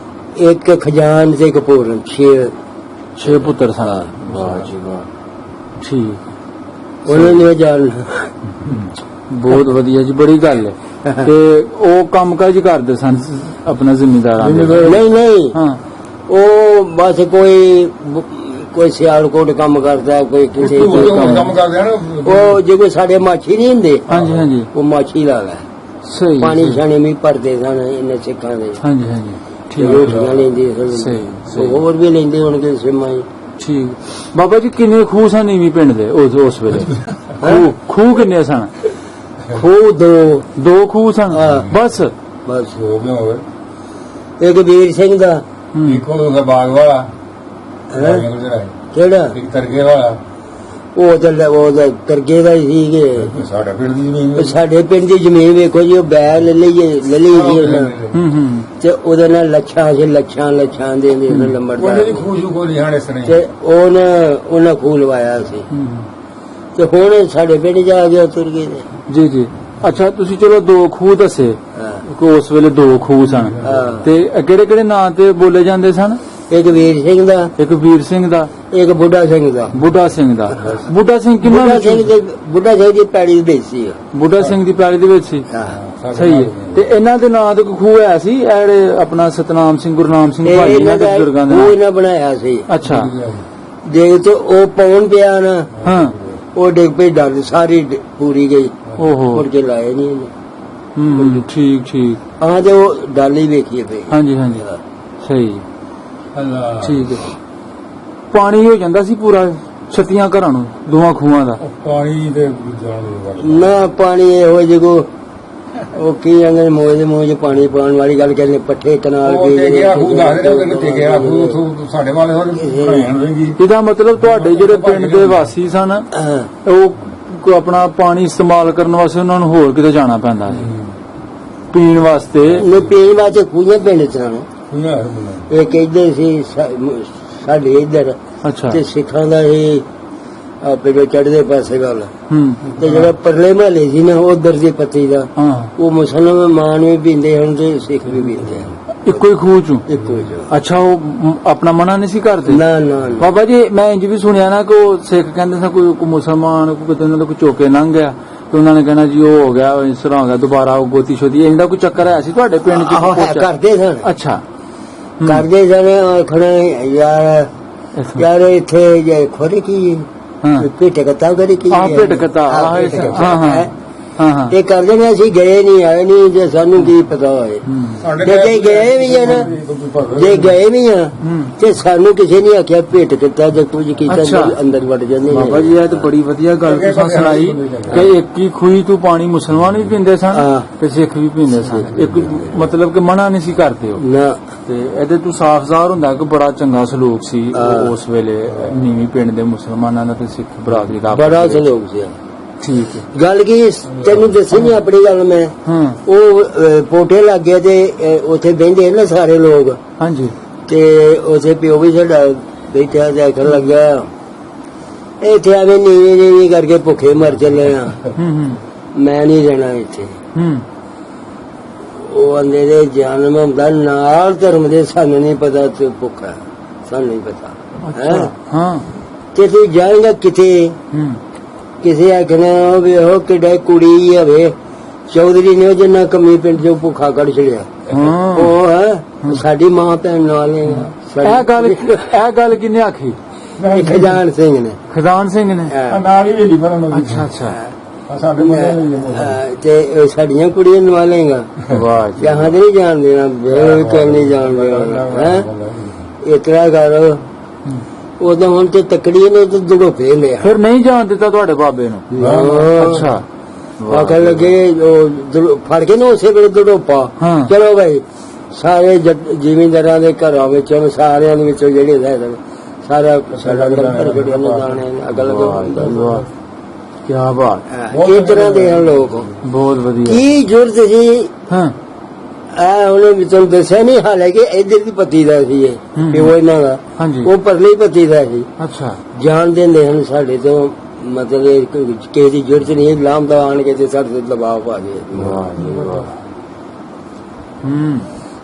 ਇੱਕ ਖਜ਼ਾਨ ਤੇ ਇੱਕ ਪੂਰਨ ਛੇ ਪੁੱਤਰ ਸਨ ਵਾਹ ਜੀ ਵਾਹ ਠੀਕ ਉਹਨਾਂ ਨੇ ਜਾਣ ਬਹੁਤ ਵਧੀਆ ਜੀ ਬੜੀ ਗੱਲ ਹੈ ਤੇ ਉਹ ਕੰਮ ਕਾਜ ਕਰਦੇ ਸਨ ਆਪਣਾ ਜ਼ਿੰਮੇਦਾਰਾਂ ਦੇ ਨਹੀਂ ਹਾਂ ਉਹ ਬਸ ਕੋਈ ਸਿਆਲਕੋਟ ਕੰਮ ਕਰਦਾ ਕੋਈ ਕਿਸੇ ਕੋਈ ਕੰਮ ਕਰਦੇ ਹਨ ਉਹ ਜੇ ਕੋਈ ਸਾਡੇ ਮਾਛੀ ਨਹੀਂ ਹੁੰਦੇ ਹਾਂਜੀ ਉਹ ਮਾਛੀ ਲਾ ਲੈ ਸਹੀ ਪਾਣੀ ਛਾਣੇ ਵੀ ਭਰਦੇ ਸਨ ਇਹਨਾਂ ਸਿੱਖਾਂ ਦੇ ਹਾਂਜੀ ਠੀਕ ਰੋਟੀਆਂ ਲੈਂਦੇ ਸਹੀ, ਸਨ ਸਹੀ। ਹੋਰ ਵੀ ਲੈਂਦੇ ਹੋਣਗੇ ਸਿਮਾਂ ਠੀਕ ਬਾਬਾ ਜੀ ਕਿੰਨੇ ਖੂਹ ਸਨ ਨੀਵੀਂ ਪਿੰਡ ਦੇ ਉਸ ਵੇਲੇ ਖੂਹ ਕਿੰਨੇ ਸਨ ਖੂਹ ਦੋ ਖੂਹ ਸਨ ਹਾਂ। ਬਸ ਬਸ ਹੋ ਗਏ ਹੋਵੇ ਇੱਕ ਵੀਰ ਸਿੰਘ ਦਾ ਹੂੰ। ਇੱਕ ਉਹ ਬਾਗ ਵਾਲਾ ਹੈਂ? ਕਿਹੜਾ ਇੱਕ ਤਰਗੇ ਵਾਲਾ ਉਹ ਤਾਂ ਕਰਗੇ ਦਾ ਹੀ ਸੀਗੇ ਸਾਡਾ ਪਿੰਡ ਦੀ ਜ਼ਮੀਨ ਸਾਡੇ ਪਿੰਡ ਦੀ ਜ਼ਮੀਨ ਵੇਖੋ ਜੀ ਉਹ ਬੈਲ ਲੈ ਲਈ ਸੀ ਉਹਨਾਂ ਹੂੰ ਤੇ ਉਹਦੇ ਨਾਲ ਲੱਛਾਂ ਦੇ ਦਿੰਦੇ ਸੀ ਉਹਨੇ ਲੰਬੜਦਾਰ ਦੀ ਖੂਜੂ ਕੋਈ ਨਹੀਂ ਹਾਣੇ ਸਨੇ ਤੇ ਉਹਨਾਂ ਖੂਹ ਲਵਾਇਆ ਸੀ ਤੇ ਹੁਣ ਸਾਡੇ ਪਿੰਡ ਜਾ ਕੇ ਤੁਰ ਗਏ ਨੇ ਜੀ ਅੱਛਾ ਤੁਸੀਂ ਚਲੋ ਦੋ ਖੂਹ ਦੱਸੇ ਹਾਂ। ਕਿ ਉਸ ਵੇਲੇ ਦੋ ਖੂਹ ਸਨ ਹਾਂ। ਤੇ ਕਿਹੜੇ ਨਾਂ ਤੇ ਬੋਲੇ ਜਾਂਦੇ ਸਨ ਇੱਕ ਵੀਰ ਸਿੰਘ ਦਾ ਇੱਕ ਵੀਰ ਸਿੰਘ ਦਾ ਇੱਕ ਬੁੱਢਾ ਸਿੰਘ ਦਾ ਬੁੱਢਾ ਸਿੰਘ ਦਾ ਬੁੱਢਾ ਸਿੰਘ ਕਿੰਨਾ ਬੁੱਢਾ ਸਿੰਘ ਦੀ ਪੈੜੀ ਦੇ ਸੀ ਬੁੱਢਾ ਸਿੰਘ ਦੀ ਪੈਲੀ ਦੇ ਵਿੱਚ ਸੀ ਸਹੀ ਹੈ ਤੇ ਇਹਨਾਂ ਦੇ ਨਾਂ ਤੇ ਕੋਈ ਖੂਹ ਹੈ ਸੀ ਇਹ ਜਿਹੜੇ ਆਪਣਾ ਸਤਨਾਮ ਸਿੰਘ ਗੁਰਨਾਮ ਸਿੰਘ ਭਾਈ ਇਹਨਾਂ ਦੇ ਬਜ਼ੁਰਗਾਂ ਦੇ ਉਹ ਨਾਂ? ਇਹਨਾਂ ਬਣਾਇਆ ਸੀ ਅੱਛਾ ਦੇਖ ਤੇ ਉਹ ਪੌਣ ਪਿਆ ਨਾ ਹਾਂ ਉਹ ਡਿੱਗ ਪਈ ਡਰ ਸਾਰੀ ਪੂਰੀ ਗਈ ਓਹੋ ਮੁੜ ਕੇ ਲਾਏ ਨਹੀਂ ਇਹਨੇ ਠੀਕ ਹਾਂ ਤੇ ਉਹ ਡਾਲੀ ਵੇਖੀਏ ਪਈ ਹਾਂਜੀ ਸਹੀ ਅੱਲਾ ਠੀਕ ਹੈ ਪਾਣੀ ਹੋ ਜਾਂਦਾ ਸੀ ਪੂਰਾ ਛੱਤੀਆਂ ਘਰਾਂ ਨੂੰ ਦੋਵਾਂ ਖੂਹਾਂ ਦਾ ਪਾਣੀ ਤੇ ਜਾਣ ਦੀ ਨਾ ਪਾਣੀ ਇਹੋ ਜਿਹਾ ਉਹ ਕੀ ਆਂਗੇ ਮੋਹ ਦੇ ਪਾਣੀ ਪਾਉਣ ਵਾਲੀ ਗੱਲ ਕਹਿੰਦੇ ਪੱਠੇ ਕਨਾਲ ਉਹ ਤੇ ਗਿਆ ਖੂਹ ਦੱਸਦੇ ਨੇ ਉਹਦੇ ਕਿੱਥੇ ਗਿਆ ਖੂਹ ਉੱਥੋਂ ਸਾਡੇ ਵਾਲੇ ਹੋਣ ਰਹੇਗੀ ਇਹਦਾ ਮਤਲਬ ਤੁਹਾਡੇ ਜਿਹੜੇ ਪਿੰਡ ਦੇ ਵਾਸੀ ਸਨ ਹਾਂ ਉਹ ਆਪਣਾ ਪਾਣੀ ਇਸਤੇਮਾਲ ਕਰਨ ਵਾਸਤੇ ਉਹਨਾਂ ਨੂੰ ਹੋਰ ਕਿਤੇ ਜਾਣਾ ਪੈਂਦਾ ਸੀ ਪੀਣ ਵਾਸਤੇ ਨੇ ਪੀਣ ਵਾਸਤੇ ਖੂਹਾਂ ਪਿੰਡ ਚ ਹਨ ਖੂਹ ਇੱਕ ਇੱਧਰ ਸੀ ਸਾਡੇ ਇੱਧਰ ਅੱਛਾ ਤੇ ਸਿੱਖਾਂ ਦਾ ਇਹ ਆਪੇ ਚੜ੍ਹਦੇ ਪਾਸੇ ਵੱਲ ਤੇ ਹੂੰ ਜਿਹੜਾ ਪਰਲੇ ਮਹੱਲੇ ਸੀ ਨਾ ਉਧਰ ਦੀ ਪੱਤੀ ਦਾ ਹਾਂ ਉਹ ਮੁਸਲਮਾਨ ਵੀ ਪੀਂਦੇ ਹਨ ਤੇ ਸਿੱਖ ਵੀ ਪੀਂਦੇ ਹਨ ਇੱਕੋ ਹੀ ਖੂਹ ਚੋਂ ਇੱਕੋ ਜਿਹਾ ਅੱਛਾ ਉਹ ਆਪਣਾ ਮਨਾ ਨਹੀਂ ਸੀ ਕਰਦੇ ਨਾ ਨਾ ਬਾਬਾ ਜੀ ਮੈਂ ਇੰਜ ਵੀ ਸੁਣਿਆ ਨਾ ਕਿ ਉਹ ਸਿੱਖ ਕਹਿੰਦੇ ਸੀ ਕੋਈ ਮੁਸਲਮਾਨ ਕੋਈ ਕਿਤੇ ਉਹਨਾਂ ਦਾ ਕੋਈ ਚੋਕੇ ਲੰਘ ਗਿਆ ਤੇ ਉਹਨਾਂ ਨੇ ਕਹਿਣਾ ਜੀ ਉਹ ਹੋ ਗਿਆ ਇਸ ਤਰ੍ਹਾਂ ਹੋ ਗਿਆ ਦੁਬਾਰਾ ਉਹ ਗੋਤੀ ਸ਼ੋਦੀ ਇਹਦਾ ਕੋਈ ਚੱਕਰ ਹੈ ਸੀ ਤੁਹਾਡੇ ਪਿੰਡ ਚ ਆਹੋ ਹੈ, ਕਰਦੇ ਸਨ ਅੱਛਾ ਕਰਦੇ ਸਨ ਖੜੇ ਯਾਰ ਇੱਥੇ ਜੇ ਖੋਰੇ ਕੀ ਹਾਂ ਪਿੱਟ ਕਤਾ ਕਰੀ ਕੀ ਆਹ ਪਿੱਟ ਕਤਾ ਹਾਂ ਤੇ ਕਰਦੇ ਨੇ ਅਸੀਂ ਗਏ ਨਹੀਂ ਆਏ ਨਹੀਂ ਜੇ ਸਾਨੂੰ ਕੀ ਪਤਾ ਹੋਏ ਜੇ ਗਏ ਵੀ ਆ ਨਾ ਜੇ ਗਏ ਵੀ ਆ ਤੇ ਸਾਨੂੰ ਕਿਸੇ ਨੇ ਆਖਿਆ ਭੇਟ ਕੀਤਾ ਜੇ ਕੁਝ ਕੀਤਾ ਅੰਦਰ ਵੜ ਜਾਂਦੇ ਬਾਬਾ ਜੀ ਇਹ ਤਾਂ ਬੜੀ ਵਧੀਆ ਗੱਲ ਤੁਸੀਂ ਸੁਣਾਈ ਕਿ ਇੱਕ ਹੀ ਖੂਹੀ ਤੋਂ ਪਾਣੀ ਮੁਸਲਮਾਨ ਵੀ ਪੀਂਦੇ ਸਨ ਤੇ ਸਿੱਖ ਵੀ ਪੀਂਦੇ ਸਨ ਇੱਕ ਮਤਲਬ ਕਿ ਮਨਾ ਨਹੀਂ ਸੀ ਕਰਦੇ ਉਹ ਨਾ ਤੇ ਇਹਦੇ ਤੋਂ ਸਾਫ਼ ਜ਼ਾਹਰ ਹੁੰਦਾ ਕਿ ਬੜਾ ਚੰਗਾ ਸਲੂਕ ਸੀ ਉਸ ਵੇਲੇ ਨੀਵੀਂ ਪਿੰਡ ਦੇ ਮੁਸਲਮਾਨਾਂ ਦਾ ਤੇ ਸਿੱਖ ਬਰਾਦਰੀ ਦਾ ਬੜਾ ਸਲੋਕ ਸੀ ਠੀਕ ਹੈ ਗੱਲ ਕੀ ਤੈਨੂੰ ਦੱਸੀ ਨਹੀਂ ਆਪਣੀ ਗੱਲ ਮੈਂ ਹਾਂ ਉਹ ਪੋਟੇ ਲੱਗ ਗਏ ਤੇ ਉੱਥੇ ਬਹਿੰਦੇ ਨਾ ਸਾਰੇ ਲੋਕ ਹਾਂਜੀ ਤੇ ਉੱਥੇ ਪਿਓ ਵੀ ਸਾਡਾ ਬੈਠਾ ਦੇਖਣ ਲੱਗਾ ਇੱਥੇ ਆਵੇਂ ਨੀਵੀਂ ਕਰਕੇ ਭੁੱਖੇ ਮਰ ਚੱਲੇ ਆ ਮੈਂ ਨਹੀਂ ਰਹਿਣਾ ਇੱਥੇ ਉਹ ਆਂਦੇ ਦੇ ਜਨਮ ਹੁੰਦਾ ਨਾਲ ਧਰਮ ਦੇ ਸਾਨੂੰ ਨਹੀਂ ਪਤਾ ਤੂੰ ਭੁੱਖਾ ਸਾਨੂੰ ਨਹੀਂ ਪਤਾ ਅੱਛਾ ਹਾਂ ਤੇ ਤੂੰ ਜਾਏਗਾ ਕਿਤੇ ਕਿਸੇ ਆਖਣਾ ਵੀ ਉਹ ਕਿੱਡਾ ਕੁੜੀ ਹੋਵੇ ਚੌਧਰੀ ਨੇ ਜਿੰਨਾ ਕਮੀ ਪਿੰਡ ਚੋਂ ਭੁੱਖਾ ਕੱਢ ਛੜਿਆ ਹਾਂ ਉਹ ਹੈ ਸਾਡੀ ਮਾਂ ਭੈਣ ਨਾਲ ਇਹ ਗੱਲ ਕਿਹਨੇ ਆਖੀ ਖਜਾਨ ਸਿੰਘ ਨੇ ਖਜ਼ਾਨ ਸਿੰਘ ਨੇ ਨਾਲ ਹੀ ਵੇਲੀ ਫਰਨ ਅੱਛਾ ਅੱਛਾ ਸਾਡੇ ਮੁੰਡੇ ਤੇ ਸਾਡੀਆਂ ਕੁੜੀਆਂ ਨਵਾ ਲੇਗਾ ਵਾਹ ਜੀ ਜਹਾਂ ਤੇ ਨਹੀਂ ਜਾਣ ਦੇਣਾ ਬਿਲਕੁਲ ਨਹੀਂ ਜਾਣ ਦੇਣਾ ਹੈ ਇਤਰਾ ਕਰ ਉਦੋਂ ਹੁਣ ਤੇ ਤਕੜੀ ਨੇ ਤੇ ਦੁੜੋਪੇ ਲਿਆ ਫਿਰ ਨਹੀਂ ਜਾਣ ਦਿੱਤਾ ਤੁਹਾਡੇ ਬਾਬੇ ਨੂੰ ਅੱਛਾ ਆਖਣ ਲੱਗੇ ਉਹ ਫੜ ਕੇ ਨਾ ਉਸੇ ਵੇਲੇ ਦੁੜੋਪਾ ਹਾਂ। ਚਲੋ ਭਾਈ ਸਾਰੇ ਜ਼ਿਮੀਂਦਾਰਾਂ ਦੇ ਘਰਾਂ ਵਿੱਚੋਂ ਸਾਰਿਆਂ ਦੇ ਵਿੱਚੋਂ ਜਿਹੜੇ ਰਹਿ ਸਾਰਾ ਸਾਡਾ ਘਰ ਗੱਡੀਆਂ ਨੂੰ ਜਾਣੇ ਅਗਲ ਵਾਹ ਕੀ ਬਾਤ ਇਸ ਤਰ੍ਹਾਂ ਦੇ ਹਨ ਲੋਕ ਬਹੁਤ ਵਧੀਆ ਕੀ ਜ਼ਰੂਰਤ ਸੀ ਹਾਂ ਉਹਨੇ ਵੀ ਤੁਹਾਨੂੰ ਦੱਸਿਆ ਨਹੀਂ ਹਾਲਾਂਕਿ ਇੱਧਰ ਦੀ ਪੱਤੀ ਦਾ ਸੀ ਇਹ ਪਿਓ ਇਹਨਾਂ ਦਾ ਹਾਂਜੀ ਉਹ ਪਰਲੀ ਪੱਤੀ ਦਾ ਸੀ ਅੱਛਾ ਜਾਣ ਦਿੰਦੇ ਹਨ ਸਾਡੇ ਤੋਂ ਮਤਲਬ ਕਿਸੇ ਦੀ ਜ਼ਰੂਰਤ ਨਹੀਂ ਲਾਮ ਦਾ ਆਣ ਕੇ ਤੇ ਸਾਡੇ ਤੇ ਦਬਾਅ ਪਾ ਦੇ ਵਾਹ ਜੀ ਵਾਹ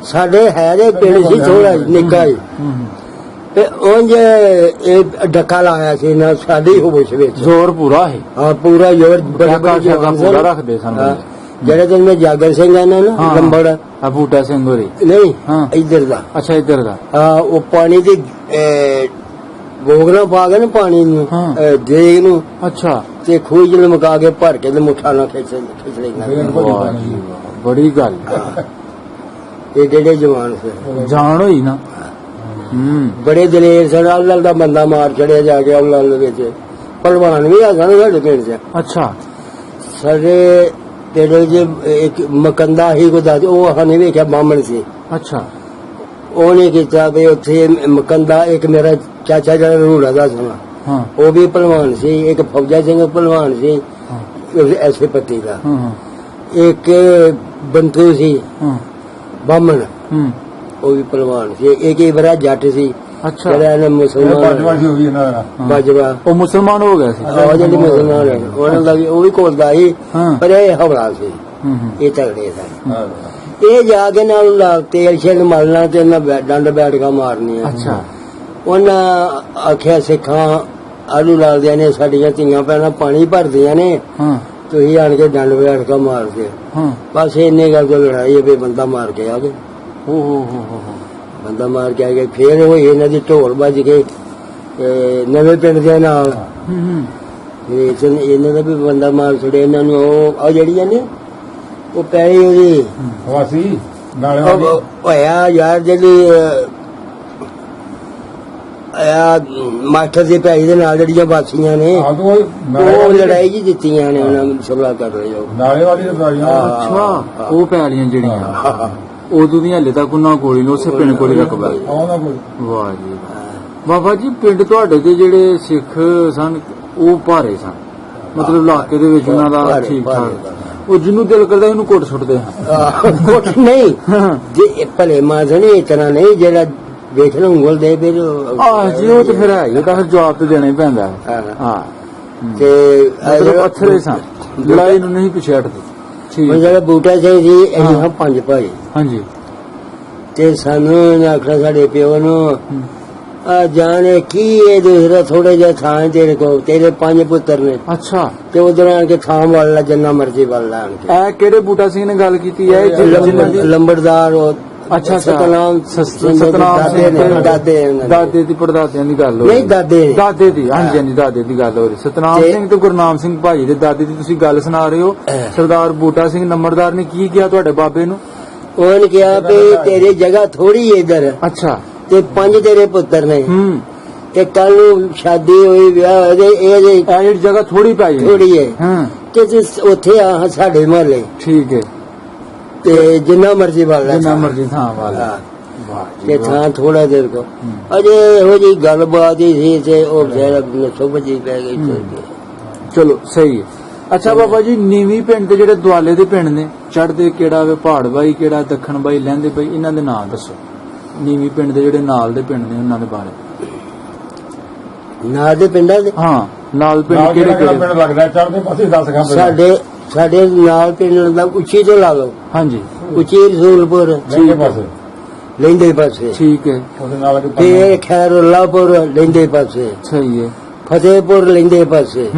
ਸਾਡੇ ਹੈ ਦੇ ਪਿੰਡ ਸੀ ਥੋੜਾ ਨਿੱਕਾ ਜੀ ਤੇ ਉਂਝ ਇਹ ਡੱਕਾ ਲਾਇਆ ਸੀ ਨਾ ਸਾਡੀ ਹੋਸ਼ ਵਿੱਚ ਜ਼ੋਰ ਪੂਰਾ ਹੈ ਹਾਂ ਪੂਰਾ ਜ਼ੋਰ ਬੜਾ ਪੂਰਾ ਰੱਖਦੇ ਸਨ ਜਿਹੜੇ ਦਿਨ ਮੈਂ ਜਾਗਰ ਸਿੰਘ ਆਨਾ ਨਾ ਲੰਬੜ ਆ ਬੂਟਾ ਸਿੰਘ ਹੋਰੀ ਨਹੀਂ ਹਾਂ ਇੱਧਰ ਦਾ ਅੱਛਾ ਇੱਧਰ ਦਾ ਹਾਂ ਉਹ ਪਾਣੀ ਦੀ ਬੋਗਣਾ ਪਾ ਕੇ ਨਾ ਪਾਣੀ ਨੂੰ ਦੇਗ ਨੂੰ ਅੱਛਾ ਤੇ ਖੂਹ ਜਿਹਨੂੰ ਮੁਕਾ ਕੇ ਭਰ ਕੇ ਤੇ ਮੁੱਠਾ ਨਾਲ ਖਿੱਚ ਲੈਂਦਾ ਵਾਹ ਜੀ ਵਾਹ ਬੜੀ ਗੱਲ ਇਹ ਜਿਹੜੇ ਜਵਾਨ ਸੀ ਜਾਣ ਹੋਈ ਨਾ ਬੜੇ ਦਲੇਰ ਸਨ ਅੱਲ ਦਾ ਬੰਦਾ ਮਾਰ ਚੜਿਆ ਜਾ ਕੇ ਅੱਲ ਦੇ ਵਿੱਚ ਪਹਿਲਵਾਨ ਵੀ ਹੈਗਾ ਨਾ ਸਾਡੇ ਪਿੰਡ 'ਚ ਅੱਛਾ ਸਾਡੇ ਪਿੰਡ 'ਚ ਇੱਕ ਮਕੰਦਾ ਹੀ ਕੋ ਦੱਸ ਉਹ ਹਾਨੇ ਵੇਖਿਆ ਬਾਹਮਣ ਸੀ ਅੱਛਾ ਉਹਨੇ ਕੀਤਾ ਵੀ ਉੱਥੇ ਮਕੰਦਾ ਇੱਕ ਮੇਰਾ ਚਾਚਾ ਜਿਹੜਾ ਰੂੜਾ ਦਾ ਸੋਨਾ ਹਾਂ ਉਹ ਵੀ ਪਹਿਲਵਾਨ ਸੀ ਇੱਕ ਫੌਜਾ ਸਿੰਘ ਪਹਿਲਵਾਨ ਸੀ ਐਸੇ ਪੱਤੀ ਦਾ ਇੱਕ ਬੰਤੂ ਸੀ ਬਾਹਮਣ ਉਹ ਵੀ ਪਹਿਲਵਾਨ ਸੀ ਇੱਕ ਹੀ ਬੜਾ ਜੱਟ ਸੀ ਅੱਛਾ ਜਿਹੜਾ ਇਹਨੇ ਮੁਸਲਮਾਨ ਬਾਜਵਾ ਉਹ ਮੁਸਲਮਾਨ ਹੋ ਗਿਆ ਸੀ ਉਹ ਜਿਹੜੀ ਮੁਸਲਮਾਨ ਹੈ ਉਹਨਾਂ ਦਾ ਉਹ ਵੀ ਕੋਲਦਾ ਸੀ ਪਰ ਇਹ ਹਵਲਾ ਸੀ ਇਹ ਤਗੜੇ ਸਨ ਇਹ ਜਾ ਕੇ ਨਾਲ ਤੇਲ ਛੇਲ ਮਲਣਾ ਤੇ ਇਹਨਾਂ ਡੰਡ ਬੈਠਕਾਂ ਮਾਰਨੀਆਂ ਅੱਛਾ ਉਹਨਾਂ ਆਖਿਆ ਸਿੱਖਾਂ ਆਲੂ ਲਾਲਦਿਆਂ ਨੇ ਸਾਡੀਆਂ ਧੀਆਂ ਭੈਣਾਂ ਪਾਣੀ ਭਰਦੀਆਂ ਨੇ ਤੁਸੀਂ ਆਣ ਕੇ ਡੰਡ ਬੈਠਕਾਂ ਮਾਰਦੇ ਬਸ ਇੰਨੇ ਗੱਲ ਤੋਂ ਲੜਾਈ ਹੈ ਬੰਦਾ ਮਾਰ ਕੇ ਆ ਗਏ ਬੰਦਾ ਮਾਰ ਕੇ ਆ ਗਏ ਫੇਰ ਹੋਈ ਇਹਨਾਂ ਦੀ ਢੋਲ ਵੱਜ ਕੇ ਨਵੇਂ ਪਿੰਡ ਦੇ ਨਾਲ ਇਹਨਾਂ ਦਾ ਵੀ ਬੰਦਾ ਮਾਰ ਛੜਿਆ ਇਹਨਾਂ ਨੂੰ ਉਹ ਜਿਹੜੀਆਂ ਨੇ ਉਹ ਪੈਰੀ ਉਹਦੀ ਵਾਸੀ ਨਾਲੇ ਹੋਇਆ ਯਾਰ ਜਿਹੜੀ ਮਾਸਟਰ ਦੇ ਪੈਰੀ ਦੇ ਨਾਲ ਜਿਹੜੀਆਂ ਵਾਸੀਆਂ ਨੇ ਉਹ ਲੜਾਈ ਜੀ ਦਿੱਤੀਆਂ ਨੇ ਉਹਨਾਂ ਨੂੰ ਸਭਲਾ ਕਰ ਰਹੇ ਨਾਲੇ ਵਾਲੀ ਅੱਛਾ ਉਹ ਪੈਲੀਆਂ ਜਿਹੜੀਆਂ ਉਦੋਂ ਦੀਆਂ ਹਲੇ ਤੱਕ ਉਹਨਾਂ ਕੋਲ ਹੀ ਉਸੇ ਪਿੰਡ ਕੋਲ ਹੀ ਰਕਬਾ ਵਾਹ ਜੀ ਬਾਬਾ ਜੀ ਪਿੰਡ ਤੁਹਾਡੇ ਦੇ ਜਿਹੜੇ ਸਿੱਖ ਸਨ ਉਹ ਭਾਰੇ ਸਨ ਮਤਲਬ ਇਲਾਕੇ ਦੇ ਵਿੱਚ ਉਹਨਾਂ ਦਾ ਠੀਕ ਠਾਕ ਉਹ ਜਿਹਨੂੰ ਦਿਲ ਕਰਦਾ ਇਹਨੂੰ ਕੁੱਟ ਸੁੱਟਦੇ ਹਨ ਕੁੱਟ ਨਹੀਂ ਜੇ ਭਲੇ ਮਾਜ਼ਣੀ ਇਤਨਾ ਨਹੀਂ ਜਿਹੜਾ ਵੇਖ ਲਓ ਉਂਗਲ ਦੇ ਫਿਰ ਜੀ ਉਹ ਤੇ ਫਿਰ ਹੈ ਉਹ ਤਾਂ ਫਿਰ ਜਵਾਬ ਤੇ ਦੇਣਾ ਹੀ ਪੈਂਦਾ ਹਾਂ ਤੇ ਪੱਥਰੇ ਸਨ ਲੜਾਈ ਨੂੰ ਨਹੀਂ ਪਿਛੇ ਹਟਦੇ ਜਿਹੜਾ ਬੂਟਾ ਸਿੰਘ ਸੀ ਅਸੀਂ ਪੰਜ ਭਾਈ ਹਾਂਜੀ ਤੇ ਸਾਨੂੰ ਆਖਣਾ ਸਾਡੇ ਪਿਓ ਨੂੰ ਆ ਜਾਣੇ ਕੀ ਇਹ ਦੂਸਰਾ ਥੋੜੇ ਜਿਹਾ ਥਾਂ ਤੇਰੇ ਕੋਲ ਤੇਰੇ ਪੰਜ ਪੁੱਤਰ ਨੇ ਅੱਛਾ ਤੇ ਉਧਰ ਆਣ ਕੇ ਥਾਂ ਵੱਲ ਲਾ ਜਿੰਨਾ ਮਰਜ਼ੀ ਵੱਲ ਲਾ ਆਣ ਕੇ ਇਹ ਕਿਹੜੇ ਬੂਟਾ ਸਿੰਘ ਨੇ ਗੱਲ ਕੀਤੀ ਹੈ ਲੰਬੜਦਾਰ ਅੱਛਾ ਸਤਨਾਮ ਸਿੰਘ ਦਾਦੇ ਦੀ ਪੜਦਾਦਿਆਂ ਦੀ ਗੱਲ ਹੋ ਨਹੀਂ ਦਾਦੇ ਦੀ ਹਾਂਜੀ ਹਾਂਜੀ ਦਾਦੇ ਦੀ ਗੱਲ ਹੋ ਰਹੀ ਸਤਨਾਮ ਸਿੰਘ ਤੇ ਗੁਰਨਾਮ ਸਿੰਘ ਭਾਈ ਦੇ ਦਾਦੇ ਦੀ ਤੁਸੀਂ ਗੱਲ ਸੁਣਾ ਰਹੇ ਹੋ ਸਰਦਾਰ ਬੂਟਾ ਸਿੰਘ ਨੰਬਰਦਾਰ ਨੇ ਕੀ ਕਿਹਾ ਤੁਹਾਡੇ ਬਾਬੇ ਨੂੰ ਉਹਨੇ ਕਿਹਾ ਵੀ ਤੇਰੀ ਜਗ੍ਹਾ ਥੋੜੀ ਇੱਧਰ ਅੱਛਾ ਤੇ ਪੰਜ ਤੇਰੇ ਪੁੱਤਰ ਨੇ ਤੇ ਕੱਲ ਨੂੰ ਸ਼ਾਦੀ ਹੋਈ ਵਿਆਹ ਇਹ ਜਿਹੜੀ ਜਗ੍ਹਾ ਥੋੜੀ ਪਾਈ ਥੋੜੀ ਹੈ ਤੇ ਉੱਥੇ ਆ ਸਾਡੇ ਮਹੱਲੇ ਠੀਕ ਹੈ ਤੇ ਜਿੰਨਾ ਮਰਜ਼ੀ ਵਾਲਾ ਜਿੰਨਾ ਮਰਜ਼ੀ ਥਾਂ ਵਾਲਾ ਤੇ ਥਾਂ ਥੋੜਾ ਦੇਰ ਕੋ ਅਜੇ ਇਹੋ ਜੀ ਗੱਲਬਾਤ ਹੀ ਸੀ ਤੇ ਉਹ ਬੇਚਾਰਾ ਸੁਭ ਜੀ ਪੈ ਗਈ ਚਲੋ ਸਹੀ ਹੈ ਅੱਛਾ ਬਾਬਾ ਜੀ, ਨੀਵੀਂ ਪਿੰਡ ਦੇ ਜਿਹੜੇ ਦੁਆਲੇ ਦੇ ਪਿੰਡ ਨੇ, ਚੜ੍ਹਦੇ ਕਿਹੜਾ ਵੇ, ਪਹਾੜ ਬਾਈ ਕਿਹੜਾ, ਦੱਖਣ ਬਾਈ, ਲਹਿੰਦੇ ਬਾਈ, ਇਹਨਾਂ ਦੇ ਨਾਂ ਦੱਸੋ। ਨੀਵੀਂ ਪਿੰਡ ਦੇ ਜਿਹੜੇ ਨਾਲ ਦੇ ਪਿੰਡ ਨੇ ਉਹਨਾਂ ਦੇ ਬਾਰੇ। ਨਾਲ ਦੇ ਪਿੰਡਾਂ ਦੇ ਹਾਂ, ਨਾਲ ਪਿੰਡ ਨਾਲ ਕਿਹੜੇ ਕਿਹੜਾ ਕਿਹੜੇ? ਪਿੰਡ ਲੱਗਦਾ ਚੜ੍ਹਦੇ ਪਾਸੇ 10 ਗਾਂ ਸਾਡੇ ਨਾਲ ਪਿੰਡ ਦਾ ਉੱਚੀ ਤੋਂ ਲਾ ਲਓ, ਹਾਂਜੀ, ਉੱਚੀ ਰਸੂਲਪੁਰ ਲਹਿੰਦੇ ਪਾਸੇ ਲੈਂਦੇ ਪਾਸੇ, ਠੀਕ ਹੈ, ਉਹਦੇ ਨਾਲ ਕਿ ਫਿਰ ਖੈਰੁੱਲਾਪੁਰ ਲੈਂਦੇ ਪਾਸੇ, ਸਹੀ ਹੈ, ਫਤਿਹਪੁਰ ਲੈਂਦੇ ਪਾਸੇ,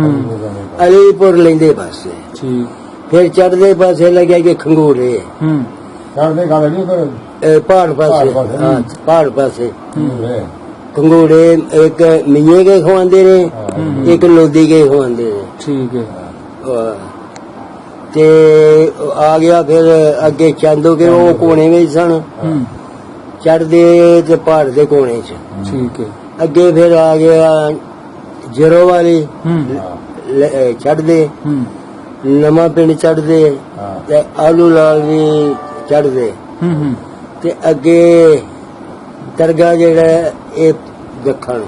ਅਲੀਪੁਰ ਲੈਂਦੇ ਪਾਸੇ, ਠੀਕ, ਫਿਰ ਚੜ੍ਹਦੇ ਪਾਸੇ ਲੱਗਿਆ ਕਿ ਖੰਗੂਰੇ ਚੜ੍ਹਦੇ ਗੱਲ ਨਹੀਂ ਉਧਰ ਪਹਾੜ ਪਾਸੇ, ਪਹਾੜ ਪਾਸੇ। ਹਾਂ ਪਹਾੜ ਪਾਸੇ ਵੇ ਖੰਗੂਰੇ ਇੱਕ ਮੀਏ ਕੇ ਖਵਾਉਂਦੇ ਨੇ, ਇੱਕ ਲੋਦੀ ਕੇ ਖਵਾਉਂਦੇ ਨੇ। ਠੀਕ ਹੈ, ਤੇ ਆ ਗਿਆ ਫਿਰ ਅੱਗੇ ਚਾਂਦੋ ਕੇ ਉਹ ਕੋਨੇ ਵਿੱਚ ਸਨ, ਚੜਦੇ ਤੇ ਪਹਾੜ ਦੇ ਕੋਨੇ ਚ। ਠੀਕ ਹੈ, ਅੱਗੇ ਫਿਰ ਆ ਗਿਆ ਜਰੋ ਵਾਲੀ ਚੜਦੇ, ਨਵਾਂ ਪਿੰਡ ਚੜਦੇ, ਤੇ ਆਲੂ ਲਾਲ ਵੀ ਚੜਦੇ, ਤੇ ਅੱਗੇ ਦਰਗਾ ਜਿਹੜਾ ਇਹ ਦੱਖਣ,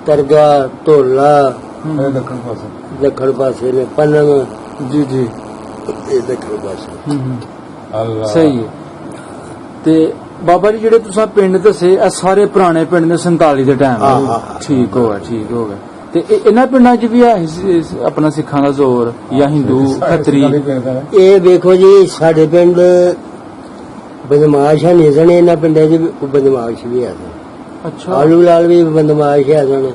ਦਰਗਾ ਢੋਲਾ ਦੱਖਣ ਪਾਸੇ ਦੱਖਣ ਪਾਸੇ ਨੇ, ਪਨਮ ਜੀ ਜੀ, ਇਹ ਦੱਖਣ ਪਾਸੇ। ਅੱਲਾ ਸਹੀ ਹੈ। ਤੇ ਬਾਬਾ ਜੀ ਜਿਹੜੇ ਤੁਸੀਂ ਪਿੰਡ ਦੱਸੇ, ਇਹ ਸਾਰੇ ਪੁਰਾਣੇ ਪਿੰਡ ਨੇ 47 ਦੇ ਟਾਈਮ। ਹਾਂ। ਠੀਕ ਹੋ ਗਿਆ, ਠੀਕ ਹੋ ਗਿਆ। ਤੇ ਇਹਨਾਂ ਪਿੰਡਾਂ 'ਚ ਵੀ ਹੈ ਆਪਣਾ ਸਿੱਖਾਂ ਦਾ ਜ਼ੋਰ, ਜਾਂ ਹਿੰਦੂ ਖੱਤਰੀ? ਇਹ ਵੇਖੋ ਜੀ, ਸਾਡੇ ਪਿੰਡ ਬਦਮਾਸ਼ ਨਹੀਂ ਸਨ, ਇਹਨਾਂ ਪਿੰਡਾਂ 'ਚ ਵੀ ਬਦਮਾਸ਼ ਵੀ ਆ ਸਨ। ਅੱਛਾ, ਆਲੂ ਲਾਲ ਵੀ ਬਦਮਾਸ਼ ਆ ਸਨ।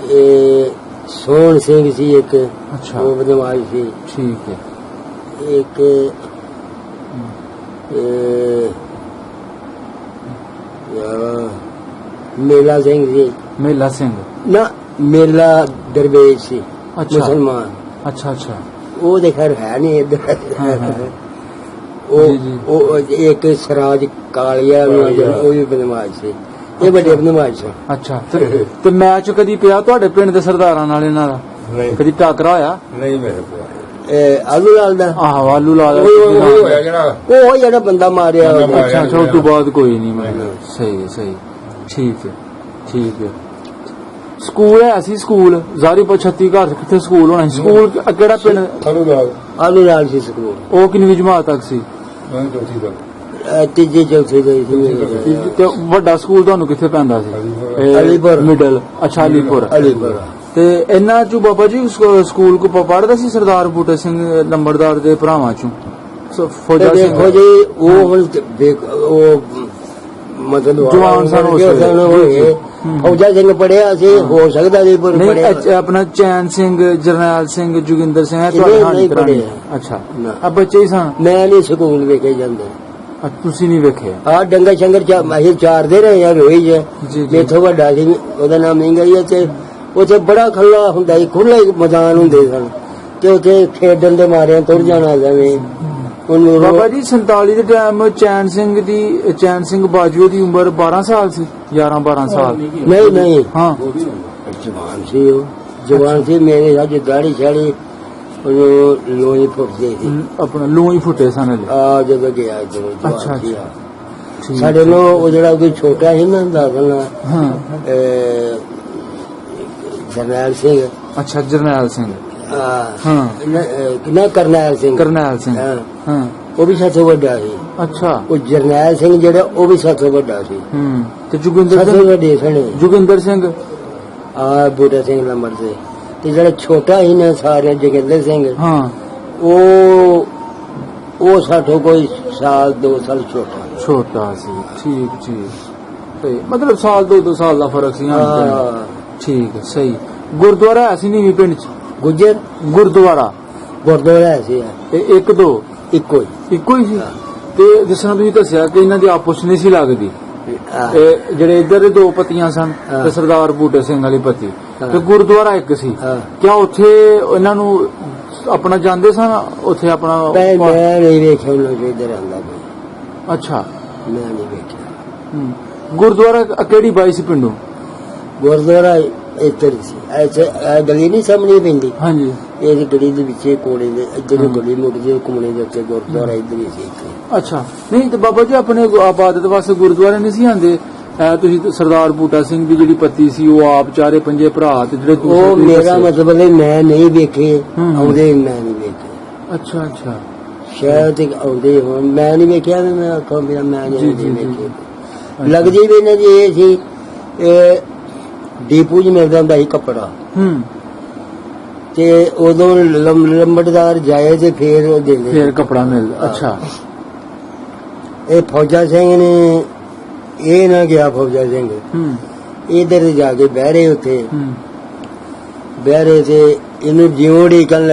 ਇਹ ਸੋਹਣ ਸਿੰਘ ਸੀ ਇੱਕ, ਅੱਛਾ, ਉਹ ਬਦਮਾਸ਼ ਸੀ। ਠੀਕ ਹੈ, ਇੱਕ ਮੇਲਾ ਸਿੰਘ ਸੀ, ਮੇਲਾ ਸਿੰਘ, ਨਾ ਮੇਲਾ ਦਰਵੇਸ਼ ਸੀ, ਅੱਛਾ, ਮੁਸਲਮਾਨ। ਅੱਛਾ ਅੱਛਾ, ਉਹ ਦੇ ਖੈਰ ਹੈ ਨਹੀਂ ਇੱਧਰ। ਹਾਂ, ਹਾਂ। ਜੀ, ਜੀ। ਉਹ ਇੱਕ ਸਰਾਜ ਕਾਲੀਆ, ਉਹ ਵੀ ਬਦਮਾਸ਼ ਸੀ। ਇਹ ਵੱਡੇ ਬਦਮਾਸ਼ ਸਨ। ਅੱਛਾ। ਤੇ ਮੈਚ ਕਦੀ ਪਿਆ ਤੁਹਾਡੇ ਪਿੰਡ ਦੇ ਸਰਦਾਰਾਂ ਨਾਲ ਇਹਨਾਂ ਦਾ? ਕਦੀ ਟਾਕਰਾ ਹੋਇਆ? ਨਹੀਂ ਮੇਰੇ ਕੋਲ ਆਲੂ ਲਾਲ ਦਾ, ਆਹੋ, ਆਲੂ ਲਾ ਲਿਆ। ਉਹ ਹੋਇਆ ਜਿਹੜਾ ਉਹ ਜਿਹੜਾ ਬੰਦਾ ਮਾਰਿਆ ਉਹਨੇ। ਅੱਛਾ ਅੱਛਾ, ਉਸ ਤੋਂ ਬਾਅਦ ਕੋਈ ਨਹੀਂ ਮਤਲਬ। ਸਹੀ ਹੈ, ਸਹੀ, ਠੀਕ ਹੈ, ਠੀਕ ਹੈ। ਸਕੂਲ ਹੈ ਸੀ, ਸਕੂਲ ਜ਼ਾਰੀਪੁਰ 36 ਘਰ ਕਿੱਥੇ ਸਕੂਲ ਹੋਣਾ ਸੀ? ਸਕੂਲ ਕਿਹੜਾ ਪਿੰਡ? ਥਰੂ ਦਾ ਆਲੂ ਲਾਲ ਸੀ ਸਕੂਲ। ਉਹ ਕਿੰਨੀ ਜਮਾਤ ਤੱਕ ਸੀ? ਮੈਂ ਚੌਥੀ ਦਾ ਤੀਜੀ ਚੌਥੀ ਦੇ ਸੀ। ਤੇ ਵੱਡਾ ਸਕੂਲ ਤੁਹਾਨੂੰ ਕਿੱਥੇ ਪੈਂਦਾ ਸੀ? ਅਲੀਪੁਰ। ਮਿਡਲ, ਅੱਛਾ, ਅਲੀਪੁਰ। ਅਲੀਪੁਰ। ਤੇ ਇਹਨਾਂ ਚੋਂ ਬਾਬਾ ਜੀ ਸਕੂਲ ਕੋ ਪੜ੍ਹਦਾ ਸੀ ਸਰਦਾਰ ਬੂਟੇ ਸਿੰਘ ਲੰਬੜਦਾਰ ਦੇ ਭਰਾਵਾਂ ਚੋਂ ਫੌਜਾ ਸਿੰਘ? ਦੇਖੋ ਜੀ, ਉਹ ਹੁਣ ਉਹ ਮਤਲਬ ਜਵਾਨ ਸਨ ਉਸ ਵੇਲੇ। ਫੌਜਾ ਸਿੰਘ ਪੜਿਆ ਸੀ, ਹੋ ਸਕਦਾ ਜੀ ਪਰ ਨਹੀਂ, ਪੜਿਆ ਆਪਣਾ ਚੈਨ ਸਿੰਘ, ਜਰਨੈਲ ਸਿੰਘ, ਜੋਗਿੰਦਰ ਸਿੰਘ, ਨਹੀਂ ਤੁਹਾਡੇ ਪੜ੍ਹੇ। ਅੱਛਾ, ਨਾ। ਆ ਬੱਚੇ ਹੀ ਸਨ? ਮੈਂ ਨਹੀਂ ਸਕੂਲ ਵੇਖੇ ਜਾਂਦੇ। ਤੁਸੀਂ ਨਹੀਂ ਵੇਖਿਆ? ਆ ਡੰਗਾ ਸ਼ੰਗਰ ਅਸੀਂ ਚਾਰਦੇ ਰਹੇ ਆ ਰੋਈ ਜੀ, ਜੇ ਜੀ। ਇੱਥੋਂ ਵੱਡਾ ਸੀ, ਉਹਦਾ ਨਾਮ ਮਹਿੰਗਾ ਹੀ ਹੈ। ਤੇ ਉੱਥੇ ਬੜਾ ਖੁੱਲਾ ਹੁੰਦਾ ਸੀ, ਖੁੱਲੇ ਮੈਦਾਨ ਹੁੰਦੇ ਸਨ, ਤੇ ਉੱਥੇ ਖੇਡਣ ਦੇ ਮਾਰਿਆਂ ਤੁਰ ਜਾਣਾ ਜਾਵੇ। ਬਾਬਾ ਜੀ 47 ਦੇ ਟਾਈਮ ਚੈਨ ਸਿੰਘ ਬਾਜੂ ਦੀ ਉਮਰ 12 ਸਾਲ ਸੀ, 11-12 ਸਾਲ? ਨਹੀਂ ਨਹੀਂ, ਹਾਂ, ਜਵਾਨ ਸੀ, ਉਹ ਜਵਾਨ ਸੀ। ਮੇਰੇ ਸਾਡੀ ਦਾੜੀ ਛਾੜੀ ਉਹਨੂੰ ਲੋਈ ਫੁੱਟ ਗਈ ਸੀ। ਆਪਣਾ ਲੂੰ ਹੀ ਫੁੱਟੇ ਸਨ ਹਲੇ। ਆ ਜਦੋਂ ਗਿਆ ਜਦੋਂ ਅੱਛਾ, ਜਵਾਨ ਸੀ। ਅੱਛਾ, ਠੀਕ। ਸਾਡੇ ਨੂੰ ਉਹ ਜਿਹੜਾ ਕੋਈ ਛੋਟਾ ਸੀ ਨਾ ਦਾਦਨਾ, ਹਾਂ, ਜਰਨੈਲ ਸਿੰਘ। ਅੱਛਾ, ਜਰਨੈਲ ਸਿੰਘ, ਹਾਂ, ਨਾ ਕਰਨੈਲ ਸਿੰਘ। ਕਰਨੈਲ ਸਿੰਘ, ਹਾਂ, ਹਾਂ, ਉਹ ਵੀ ਸਾਥੋਂ ਵੱਡਾ ਸੀ। ਅੱਛਾ, ਉਹ ਜਰਨੈਲ ਸਿੰਘ ਜਿਹੜਾ, ਉਹ ਵੀ ਸਾਥੋਂ ਵੱਡਾ ਸੀ। ਤੇ ਜੋਗਿੰਦਰ ਸਾਥੋਂ ਸਿੰਘ? ਵੱਡੇ ਸਨ। ਜੋਗਿੰਦਰ ਸਿੰਘ, ਆ ਬੂਟਾ ਸਿੰਘ ਨੰਬਰ ਤੇ। ਤੇ ਜਿਹੜਾ ਛੋਟਾ ਸੀ ਨਾ ਸਾਰੇ, ਜੋਗਿੰਦਰ ਸਿੰਘ, ਹਾਂ, ਉਹ ਸਾਥੋਂ ਕੋਈ ਸਾਲ 2 ਸਾਲ ਛੋਟਾ ਸੀ। ਠੀਕ ਠੀਕ, ਤੇ ਮਤਲਬ ਸਾਲ 2 ਸਾਲ ਦਾ ਫਰਕ ਸੀ। ਹਾਂ। ਠੀਕ ਹੈ, ਸਹੀ। ਗੁਰਦੁਆਰਾ ਹੈ ਸੀ ਨੀਵੀਂ ਪਿੰਡ ਚ? ਗੁੱਜਰ ਗੁਰਦੁਆਰਾ ਗੁਰਦੁਆਰਾ ਸੀ ਇਹ 1-2 ਇੱਕੋ ਹੀ ਸੀ? ਤੇ ਜਿਸ ਤਰ੍ਹਾਂ ਤੁਸੀਂ ਦੱਸਿਆ ਕਿ ਇਹਨਾਂ ਦੀ ਆਪਸ ਨਹੀਂ ਸੀ ਲੱਗਦੀ, ਹਾਂ। ਇਹ ਜਿਹੜੇ ਇੱਧਰ ਦੇ 2 ਪਤੀਆਂ ਸਨ ਹਾਂ। ਤੇ ਸਰਦਾਰ ਬੂਟੇ ਸਿੰਘ ਵਾਲੀ ਪਤੀ, ਹਾਂ। ਤੇ ਗੁਰਦੁਆਰਾ ਇੱਕ ਸੀ। ਹਾਂ। ਕਿਆ ਉੱਥੇ ਇਹਨਾਂ ਨੂੰ ਆਪਣਾ ਜਾਂਦੇ ਸਨ ਉੱਥੇ ਆਪਣਾ? ਮੈਂ ਨਹੀਂ ਵੇਖਿਆ ਉਹਨਾਂ ਨੂੰ ਇੱਧਰ ਆਉਂਦਾ ਕੋਈ। ਅੱਛਾ, ਮੈਂ ਨਹੀਂ ਵੇਖਿਆ। ਗੁਰਦੁਆਰਾ ਕਿਹੜੀ ਬਾਈ ਸੀ ਪਿੰਡੋਂ? ਗੁਰਦੁਆਰਾ ਇੱਧਰ ਸੀ, ਐਸੇ ਗਲੀ ਨਹੀਂ ਸਾਹਮਣੇ ਪੈਂਦੀ, ਹਾਂਜੀ, ਇਹ ਗਲੀ ਦੇ ਵਿੱਚ ਕੋਲੇ ਦੇ ਇੱਧਰ ਗਲੀ ਮੁੱਕਦੀ, ਘੁੰਮਣੇ ਦੇ ਉੱਤੇ ਗੁਰਦੁਆਰਾ ਇੱਧਰ ਹੀ ਸੀ। ਅੱਛਾ। ਨਹੀਂ ਤੇ ਬਾਬਾ ਜੀ ਆਪਣੇ ਆਬਾਦਤ ਵਾਸਤੇ ਗੁਰਦੁਆਰੇ ਨਹੀਂ ਸੀ ਆਉਂਦੇ? ਤੁਸੀਂ ਸਰਦਾਰ ਬੂਟਾ ਸਿੰਘ ਦੀ ਜਿਹੜੀ ਪਤੀ ਸੀ ਉਹ ਆਪ ਚਾਰੇ ਪੰਜੇ ਭਰਾ ਤੇ ਜਿਹੜੇ ਉਹ ਤੁਸੀਂ ਮੇਰਾ ਦੱਸੇ। ਮਤਲਬ ਹੈ ਮੈਂ ਨਹੀਂ ਵੇਖੇ ਹੂੰ। ਆਉਂਦੇ ਮੈਂ ਨਹੀਂ ਵੇਖੇ ਅੱਛਾ ਅੱਛਾ ਸ਼ਾਇਦ ਇੱਕ ਆਉਂਦੇ ਹੋਣ ਮੈਂ ਨਹੀਂ ਵੇਖਿਆ ਤੇ ਮੈਂ ਆਖਾਂ ਵੀ ਮੈਂ ਜੀ, ਨਹੀਂ ਜੀ, ਜੀ। ਵੇਖੇ ਲੱਗਦੀ ਵੀ ਇਹਨਾਂ ਦੀ ਇਹ ਸੀ ਇਹ ਡੀਪੂ 'ਚ ਮਿਲਦਾ ਹੁੰਦਾ ਸੀ ਕੱਪੜਾ ਹੂੰ ਤੇ ਉਦੋਂ ਲੰਬੜਦਾਰ ਜਾਏ ਤੇ ਫੇਰ ਉਹ ਦਿੰਦੇ ਫੇਰ ਕਪੜਾ ਮਿਲਦਾ ਅੱਛਾ ਇਹ ਫੌਜਾ ਸਿੰਘ ਨੇ ਇਹ ਨਾ ਗਿਆ ਫੌਜਾ ਸਿੰਘ ਹੂੰ ਇਧਰ ਜਾ ਕੇ ਬਹਿ ਰਹੇ ਉੱਥੇ ਹੂੰ ਬਹਿ ਰਹੇ ਤੇ ਇਹਨੂੰ ਜਿਉਂ ਢੀਕਣ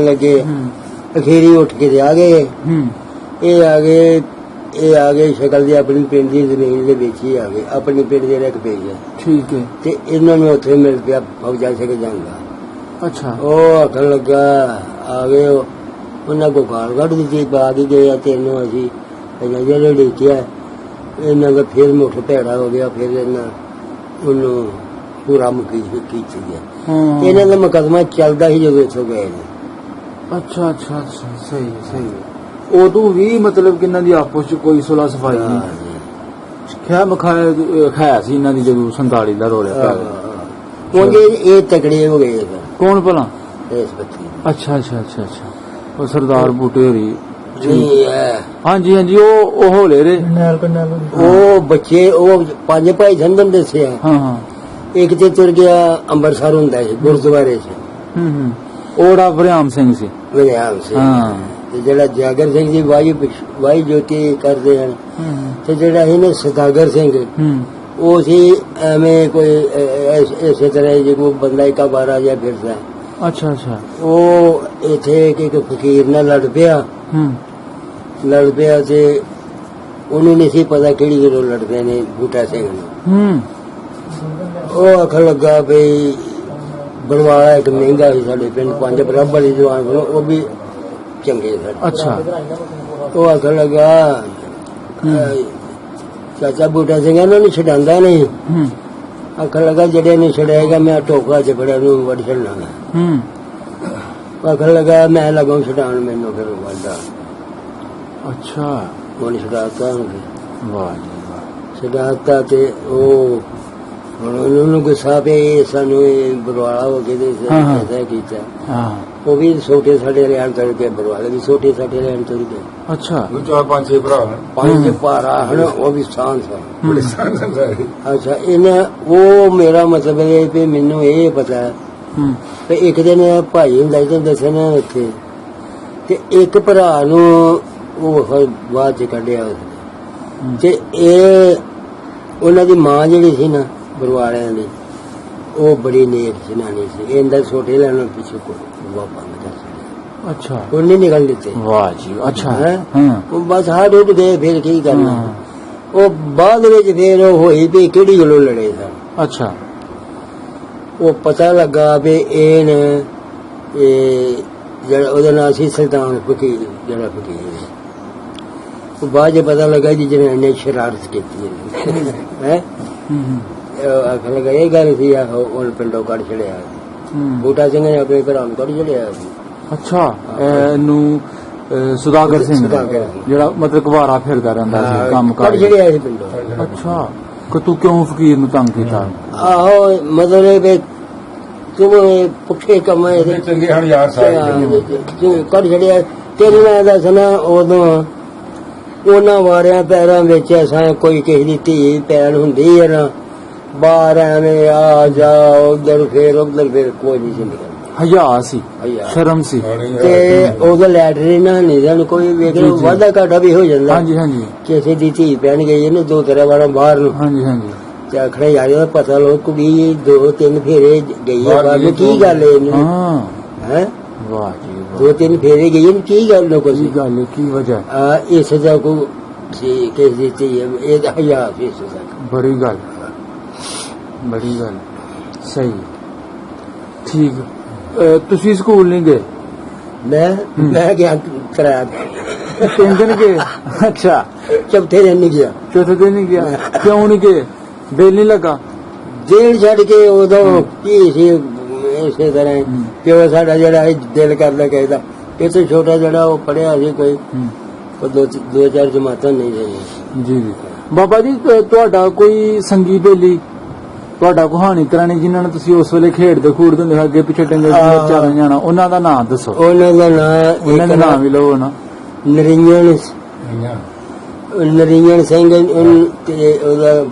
ਲੱਗੇ ਹੂੰ ਅਖੀਰੀ ਉੱਠ ਕੇ ਤੇ ਆ ਗਏ ਹੂੰ ਇਹ ਆ ਗਏ ਸ਼ਕਲ ਦੀ ਆਪਣੀ ਪਿੰਡ ਦੀ ਜ਼ਮੀਨ ਦੇ ਵਿੱਚ ਹੀ ਆ ਗਏ ਆਪਣੀ ਪਿੰਡ ਦੇ ਇੱਕ ਪੇਜ ਠੀਕ ਹੈ ਤੇ ਇਹਨਾਂ ਨੂੰ ਉੱਥੇ ਮਿਲ ਪਿਆ ਫੌਜਾ ਸਿੰਘ ਜਾਂਦਾ ਅੱਛਾ ਉਹ ਆਖਣ ਲੱਗਾ ਆ ਗਏ ਉਹਨਾਂ ਕੋ ਗਾਲ ਕੱਢ ਦਿੱਤੀ ਬਾਗ ਹੀ ਗਏ ਤੈਨੂੰ ਅਸੀਂ ਜਿਹੜੇ ਦੇਖਿਆ ਇਹਨਾਂ ਦਾ ਫਿਰ ਮੁੱਠ ਭੈੜਾ ਹੋ ਗਿਆ ਫਿਰ ਇਹਨਾਂ ਉਹਨੂੰ ਪੂਰਾ ਮੁਕੀ ਕੀਤੀ ਗਿਆ ਹਾਂ ਇਹਨਾਂ ਦਾ ਮੁਕੱਦਮਾ ਚੱਲਦਾ ਸੀ ਜਦੋਂ ਇੱਥੋਂ ਗਏ ਨੇ ਅੱਛਾ ਅੱਛਾ ਅੱਛਾ ਸਹੀ ਸਹੀ ਉਦੋਂ ਵੀ ਮਤਲਬ ਕਿ ਇਹਨਾਂ ਦੀ ਆਪਸ ਚ ਕੋਈ ਸੁਲਾ ਸਫਾਈ ਨਹੀਂ ਖਿਆ ਖਾਇਆ ਸੀ ਇਹਨਾਂ ਦੀ ਜਦੋਂ 47 ਦਾ ਰੋਲਿਆ ਪਿਆ ਉਹ ਇਹ ਤਕੜੇ ਹੋ ਗਏ ਕੌਣ ਭਲਾ ਇਸ ਬੱਤੀ ਅੱਛਾ ਅੱਛਾ ਅੱਛਾ ਅੱਛਾ ਉਹ ਸਰਦਾਰ ਬੂਟੇ ਹੋਰੀ ਨਹੀਂ ਹੈ ਹਾਂਜੀ ਹਾਂਜੀ ਉਹ ਹੋਲੇ ਰੇ ਉਹ ਬੱਚੇ ਉਹ ਪੰਜ ਭਾਈ ਸੰਦਨ ਦੱਸਿਆ ਹਾਂ ਹਾਂ ਇੱਕ ਤੇ ਤੁਰ ਗਿਆ ਅੰਮ੍ਰਿਤਸਰ ਹੁੰਦਾ ਸੀ ਗੁਰਦੁਆਰੇ 'ਚ ਹੂੰ ਉਹੜਾ ਵਰਿਆਮ ਸਿੰਘ ਸੀ ਵਿਲਿਆਮ ਸਿੰਘ ਹਾਂ ਤੇ ਜਿਹੜਾ ਜਾਗਰ ਸਿੰਘ ਜੀ ਵਾਈ ਜੋਤੀ ਕਰਦੇ ਹਨ ਹੂੰ ਤੇ ਜਿਹੜਾ ਇਹਨੇ ਸਦਾਗਰ ਸਿੰਘ ਹੂੰ ਉਹ ਸੀ ਐਵੇਂ ਕੋਈ ਇਸੇ ਤਰ੍ਹਾਂ ਜੇ ਕੋਈ ਬੰਦਾ ਇੱਕ ਵਾਰ ਆ ਜਾ ਫਿਰਦਾ ਅੱਛਾ ਅੱਛਾ ਉਹ ਇੱਥੇ ਇੱਕ ਫਕੀਰ ਨਾਲ ਲੜ ਪਿਆ ਤੇ ਉਹਨੂੰ ਨਹੀਂ ਸੀ ਪਤਾ ਕਿਹੜੀ ਗੱਲੋਂ ਲੜਦੇ ਨੇ ਬੂਟਾ ਸਿੰਘ ਨੂੰ ਉਹ ਆਖਣ ਲੱਗਾ ਵੀ ਬਣਵਾਲਾ ਇੱਕ ਮਹਿੰਗਾ ਸੀ ਸਾਡੇ ਪਿੰਡ ਪੰਜ ਬਰਾਬਰ ਦੀ ਜਵਾਨ ਕੋਲ ਉਹ ਵੀ ਚੰਗੇ ਸਨ ਅੱਛਾ ਉਹ ਆਖਣ ਲੱਗਾ ਚਾਚਾ ਬੂਟਾ ਸਿੰਘ ਇਹਨਾਂ ਨੂੰ ਛਡਾਉਂਦਾ ਨਹੀਂ ਆਖਣ ਲੱਗਾ ਜਿਹੜੇ ਨੇ ਛੜਾਏਗਾ ਮੈਂ ਟੋਕਾ ਚ ਫੜਿਆ ਨੂੰ ਵੱਢ ਛੱਡਾਂਗਾ ਆਖਣ ਲੱਗਾ ਮੈਂ ਲਗਾਉਂ ਛਡਾਉਣ ਮੈਨੂੰ ਫਿਰ ਵੱਢਾ ਅੱਛਾ ਉਹਨੇ ਛਡਾਤਾ ਵਾਹ ਜੀ ਵਾਹ ਛਡਾਤਾ ਤੇ ਉਹ ਹੁਣ ਉਹਨੂੰ ਗੁੱਸਾ ਪਿਆ ਸਾਨੂੰ ਇਹ ਬਰਵਾਲਾ ਹੋ ਕੇ ਤੇ ਐਸਾ ਕੀਤਾ ਹਾਂ ਉਹ ਵੀ ਛੋਟੇ ਸਾਡੇ ਰਹਿਣ ਤੁਰ ਕੇ ਬਰਵਾਲੇ ਵੀ ਛੋਟੇ ਸਾਡੇ ਰਹਿਣ ਤੁਰ ਗਏ ਅੱਛਾ ਉਹ ਚਾਰ ਪੰਜ ਛੇ ਭਰਾ ਹਨ ਪੰਜ ਭਾਰਾ ਹਨ ਉਹ ਵੀ ਸਾਂਝ ਸਨ ਬੜੇ ਸਾਂਝੇ ਸਾਰੇ ਅੱਛਾ ਇਹਨਾਂ ਉਹ ਮੇਰਾ ਮਤਲਬ ਇਹ ਵੀ ਮੈਨੂੰ ਇਹ ਪਤਾ ਹੈ ਤੇ ਇੱਕ ਦਿਨ ਭਾਈ ਹੁੰਦਾ ਸੀ ਦੱਸਣਾ ਉੱਥੇ ਤੇ ਇੱਕ ਭਰਾ ਨੂੰ ਉਹ ਬਾਅਦ ਚ ਕੱਢਿਆ ਤੇ ਇਹ ਉਹਨਾਂ ਦੀ ਮਾਂ ਜਿਹੜੀ ਸੀ ਨਾ ਬਰਵਾਲਿਆਂ ਦੀ ਉਹ ਬੜੀ ਨੇਕ ਜਨਾਨੀ ਸੀ ਇਹਦਾ ਛੋਟੇ ਲੈਣ ਪਿੱਛੇ ਕੋਈ ਬੰਦ ਕਰ ਸੀ ਅੱਛਾ ਉਹ ਨਹੀਂ ਨਿਕਲ ਦਿੱਤੇ ਵਾਹ ਜੀ ਅੱਛਾ ਹਾਂ ਉਹ ਬਸ ਹਾਰ ਉੱਡ ਗਏ ਫਿਰ ਕੀ ਕਰਨਾ ਉਹ ਬਾਅਦ ਵਿੱਚ ਫਿਰ ਉਹ ਹੋਈ ਵੀ ਕਿਹੜੀ ਗੱਲੋਂ ਲੜੇ ਸਨ ਅੱਛਾ ਉਹ ਪਤਾ ਲੱਗਾ ਵੀ ਇਹ ਜਿਹੜਾ ਉਹਦਾ ਨਾਂ ਸੀ ਸੁਲਤਾਨ ਫਕੀਰ ਜਿਹੜਾ ਫਕੀਰ ਉਹ ਬਾਅਦ ਚ ਪਤਾ ਲੱਗਾ ਜੀ ਜਿਹਨੇ ਇਹਨੇ ਸ਼ਰਾਰਤ ਕੀਤੀ ਹੈ ਆਖਣ ਲੱਗਾ ਇਹ ਗੱਲ ਸੀ ਉਹ ਪਿੰਡੋਂ ਕੱਢ ਛੜਿਆ ਬੂਟਾ ਸਿੰਘ ਨੇ ਆਪਣੇ ਘਰਾਂ ਨੂੰ ਕੱਢ ਛੜਿਆ ਅੱਛਾ ਇਹਨੂੰ ਸੁਦਾਗਰ ਸਿੰਘ ਜਿਹੜਾ ਮਤਲਬ ਕੁਵਾਰਾ ਫਿਰਦਾ ਰਹਿੰਦਾ ਸੀ ਕੰਮ ਕੱਢ ਛੜਿਆ ਸੀ ਪਿੰਡੋਂ ਅੱਛਾ ਕਿ ਤੂੰ ਕਿਉਂ ਫਕੀਰ ਨੂੰ ਤੰਗ ਕੀਤਾ ਆਹੋ ਮਤਲਬ ਇਹ ਤੂੰ ਪੁੱਠੇ ਕੰਮ ਚੰਗੇ ਹਨ ਯਾਰ ਸਾਰੇ ਕੱਢ ਛੜਿਆ ਤੇਰੀ ਮੈਂ ਦੱਸਣਾ ਉਦੋਂ ਉਹਨਾਂ ਵਾਰਿਆਂ ਪੈਰਾਂ ਵਿੱਚ ਐਸਾ ਕੋਈ ਕਿਸੇ ਦੀ ਧੀ ਪੈਣ ਹੁੰਦੀ ਹੈ ਨਾ ਬਾਹਰ ਐਵੇਂ ਆ ਜਾ ਉਧਰ ਫੇਰ ਕੋਈ ਨਹੀਂ ਸੀ ਨਿਕਲਦਾ ਹਯਾ ਸੀ ਸ਼ਰਮ ਸੀ ਤੇ ਉਹਦਾ ਲੈਟਰਿਨ ਨਹੀਂ ਜਾਣ ਕੋਈ ਵੇਖ ਲੋ ਵਾਧਾ ਘਾਟਾ ਵੀ ਹੋ ਜਾਂਦਾ ਹਾਂਜੀ ਹਾਂਜੀ ਕਿਸੇ ਦੀ ਧੀ ਪੈਣ ਗਈ ਇਹਨੇ ਦੋ ਤਰ੍ਹਾਂ ਵਾਰਾਂ ਬਾਹਰ ਨੂੰ ਹਾਂਜੀ ਹਾਂਜੀ ਤੇ ਆਖਣਾ ਯਾਰ ਇਹਦਾ ਪਤਾ ਲੋ ਕੁੜੀ ਦੋ ਤਿੰਨ ਫੇਰੇ ਗਈ ਹੈ ਬਾਹਰ ਨੂੰ ਕੀ ਗੱਲ ਹੈ ਇਹਨੂੰ ਹਾਂ ਹੈ ਵਾਹ ਜੀ ਦੋ ਤਿੰਨ ਫੇਰੇ ਗਈ ਇਹਨੂੰ ਕੀ ਗੱਲ ਨੂੰ ਕੋਈ ਗੱਲ ਹੈ, ਕੀ ਵਜ੍ਹਾ ਆ ਇਸ ਦਾ ਕੋ ਕਿਸ ਦੀ ਧੀ ਹੈ ਇਹ ਹਯਾ ਸੀ ਇਸ ਦਾ ਬੜੀ ਗੱਲ ਸਹੀ ਠੀਕ ਤੁਸੀਂ ਸਕੂਲ ਨਹੀਂ ਗਏ ਮੈਂ ਗਿਆ ਕਰਾਇਆ 3 ਦਿਨ ਗਏ ਅੱਛਾ ਚੌਥੇ ਦਿਨ ਨਹੀਂ ਗਿਆ ਚੌਥੇ ਦਿਨ ਨਹੀਂ ਗਿਆ ਕਿਉਂ ਨਹੀਂ ਗਏ ਦਿਲ ਨਹੀਂ ਲੱਗਾ ਜੇਲ੍ਹ ਛੱਡ ਕੇ ਉਦੋਂ ਕੀ ਸੀ ਇਸੇ ਤਰ੍ਹਾਂ ਪਿਓ ਸਾਡਾ ਜਿਹੜਾ ਦਿਲ ਕਰਦਾ ਕਹਿੰਦਾ ਇਹ ਤੋਂ ਛੋਟਾ ਜਿਹੜਾ ਉਹ ਪੜਿਆ ਸੀ ਕੋਈ ਦੋ ਚਾਰ ਜਮਾਤਾਂ ਨਹੀਂ ਸੀ ਜੀ ਜੀ ਬਾਬਾ ਜੀ ਤੁਹਾਡਾ ਕੋਈ ਸੰਗੀ ਬੇਲੀ ਤੁਹਾਡਾ ਕਹਾਣੀ ਕਰਾਣੀ ਜਿਨ੍ਹਾਂ ਨੂੰ ਤੁਸੀਂ ਉਸ ਵੇਲੇ ਖੇਡਦੇ ਖੂਡਦੇ ਹੁੰਦੇ ਅੱਗੇ ਪਿੱਛੇ ਟੰਗੇ ਚਾਰਨ ਜਾਣਾ ਉਹਨਾਂ ਦਾ ਨਾਮ ਦੱਸੋ। ਉਹਨਾਂ ਦਾ ਨਾਂ ਉਹਨਾਂ ਦੇ ਨਾਮ ਵੀ ਲਓ ਨਾ। ਨਰਿੰਜਨ ਸਿੰਘ ਤੇ ਉਹਦਾ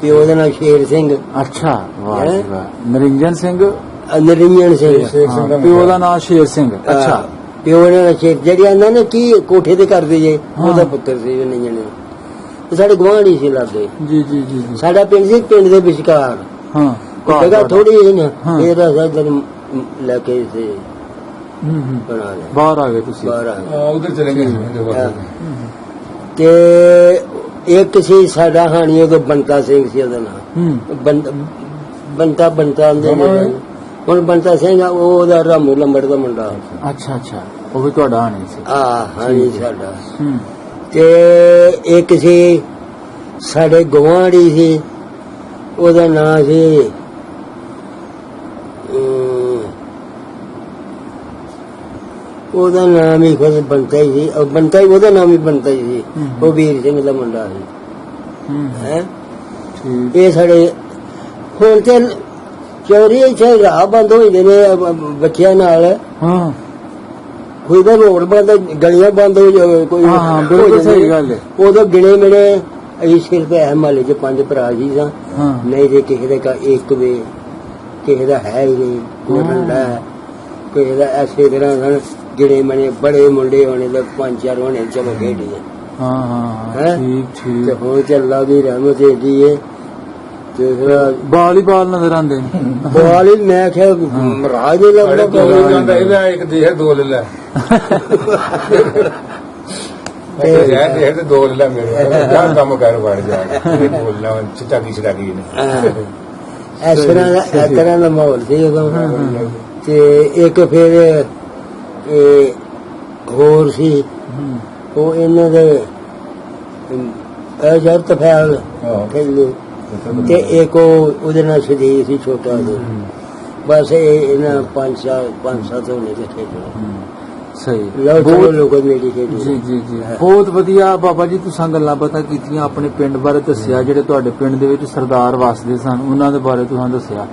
ਪਿਓ ਦਾ ਨਾਂ ਸ਼ੇਰ ਸਿੰਘ। ਅੱਛਾ ਵਾਹ ਜੀ ਵਾਹ। ਨਰਿੰਜਨ ਸਿੰਘ ਨਰਿੰਜਨ ਸਿੰਘ ਹਾਂ, ਪਿਓ ਦਾ ਨਾਮ ਸ਼ੇਰ ਸਿੰਘ। ਅੱਛਾ ਪਿਓ ਨੇ ਸ਼ੇਰ ਜਿਹੜੀ ਆਂਦਾ ਨਾ ਕੀ ਕੋਠੇ ਤੇ ਕਰਦੇ ਜੇ ਉਹਦਾ ਪੁੱਤਰ ਸੀ ਨਰਿੰਜਨ। ਸਾਡੇ ਗੁਆਂਢੀ ਸੀ ਲਾਗੇ। ਜੀ ਜੀ ਜੀ ਜੀ। ਸਾਡਾ ਪਿੰਡ ਸੀ, ਪਿੰਡ ਦੇ ਵਿਚਕਾਰ ਹਾਂ ਜਗ੍ਹਾ ਥੋੜੀ ਹੈ ਨਾ ਹਾਂ। ਇਹਦਾ ਸਾਧਨ ਲੈ ਕੇ ਸੀ ਬਣਾ ਲਿਆ। ਬਾਹਰ ਆ ਗਏ ਤੁਸੀਂ। ਬਾਹਰ ਆ ਗਏ। ਉਧਰ ਚਲੇ ਗਏ ਤੇ ਇੱਕ ਸੀ ਸਾਡਾ ਹਾਣੀ ਉਹਦਾ ਬੰਤਾ ਸਿੰਘ ਸੀ ਉਹਦਾ ਨਾਮ। ਬੰਤਾ ਆਂਦੇ ਨੇ ਹੁਣ ਬੰਤਾ ਸਿੰਘ ਆ, ਉਹ ਉਹਦਾ ਰਾਮੂ ਲੰਬੜ ਦਾ ਮੁੰਡਾ। ਅੱਛਾ ਅੱਛਾ ਉਹ ਵੀ ਤੁਹਾਡਾ ਆਣੀ ਸੀ। ਹਾਣੀ ਸਾਡਾ। ਹੂੰ ਤੇ ਇੱਕ ਸੀ ਸਾਡੇ ਗੁਆਂਢੀ ਸੀ ਉਹਦਾ ਨਾਂ ਸੀ ਉਹਦਾ ਨਾਮ ਹੀ ਖੁਦ ਬੰਤਾ ਹੀ ਸੀ। ਬੰਤਾ ਹੀ ਉਹਦਾ ਨਾਮ ਹੀ ਬੰਤਾ ਹੀ ਸੀ। ਉਹ ਵੀਰ ਸਿੰਘ ਦਾ ਮੁੰਡਾ ਸੀ। ਹੈ ਠੀਕ। ਇਹ ਸਾਡੇ ਹੁਣ ਤੇ ਚੋਰੀ ਇੱਥੇ ਰਾਹ ਬੰਦ ਹੋ ਜਾਂਦੇ ਨੇ ਬੱਚਿਆਂ ਨਾਲ। ਹਾਂ ਕੋਈ ਤਾਂ ਰੋਡ ਬੰਦ, ਗਲੀਆਂ ਬੰਦ ਹੋ ਜਾਵੇ ਕੋਈ। ਹਾਂ ਬਿਲਕੁਲ ਸਹੀ ਗੱਲ ਹੈ। ਉਦੋਂ ਗਿਣੇ ਮਿਲੇ ਅਸੀਂ ਸਿਰਫ ਇਹ ਮਹੱਲੇ 'ਚ 5 ਭਰਾ ਜੀ ਸਾਂ। ਹਾਂ ਨਹੀਂ ਤੇ ਕਿਸੇ ਦੇ ਕਾ ਇੱਕ ਵੇ, ਕਿਸੇ ਦਾ ਹੈ ਹੀ ਨਹੀਂ, ਕੋਈ ਮੁੰਡਾ ਹੈ, ਕਿਸੇ ਦਾ ਐਸੇ ਤਰ੍ਹਾਂ ਸਨ ਗਿਣੇ ਮਣੇ ਬੜੇ ਮੁੰਡੇ ਹੋਣੇ ਤੇ 5-4 ਹੋਣੇ ਚਲੋ ਖੇਡੀਏ। ਹਾਂ ਹਾਂ ਹੈਂ? ਠੀਕ ਤੇ ਠੀਕ। ਹੁਣ ਚੱਲਾ ਦੀ ਰਹਿਮਤ ਏਡੀ ਹੈ ਤੇ ਫਿਰ ਬਾਲ ਹੀ ਬਾਲ ਨਜ਼ਰ ਆਉਂਦੇ ਨੇ। ਬਵਾਲੀ ਮੈਂ ਕਿਹਾ ਮਹਾਰਾਜ ਦੇ ਲੱਗਦਾ ਜਾਂਦਾ ਇਹਦਾ ਇੱਕ ਦੇਹ ਦੋ ਲੈ ਲੈ ਦੇਹ ਤੇ ਦੋ ਲੈ ਲੈ ਮੇਰੇ ਜਾਂ ਕੰਮ ਕਰ ਵੜ ਜਾ ਬੋਲਣਾ ਚਿੱਟਾਕੀ ਛੜਾਕੀ ਨੇ ਇਸ ਤਰ੍ਹਾਂ ਦਾ ਮਾਹੌਲ ਸੀ ਉਦੋਂ। ਤੇ ਇੱਕ ਫਿਰ ਹੋਰ ਸੀ ਉਹ ਇਹਨਾਂ ਦੇ ਜਰਤ ਫੈਲ ਤੇ ਇੱਕ ਉਹਦੇ ਨਾਲ ਸਦੀਕ ਸੀ ਛੋਟਾ ਜਿਹਾ। ਬਸ ਇਹਨਾਂ 5-7 ਹੋਣੇ ਤੇ ਖੇਡਣਾ ਸਹੀ। ਲਓ ਲੋਕਾਂ ਮੇਰੀ ਖੇਡੀ। ਜੀ ਜੀ ਜੀ ਬਹੁਤ ਵਧੀਆ ਬਾਬਾ ਜੀ ਤੁਸੀਂ ਗੱਲਾਂ ਪਤਾ ਕੀਤੀਆਂ ਆਪਣੇ ਪਿੰਡ ਬਾਰੇ ਦੱਸਿਆ ਜਿਹੜੇ ਤੁਹਾਡੇ ਪਿੰਡ ਦੇ ਵਿੱਚ ਸਰਦਾਰ ਵਸਦੇ ਸਨ ਉਹਨਾਂ ਦੇ ਬਾਰੇ ਤੁਸੀਂ ਦੱਸਿਆ।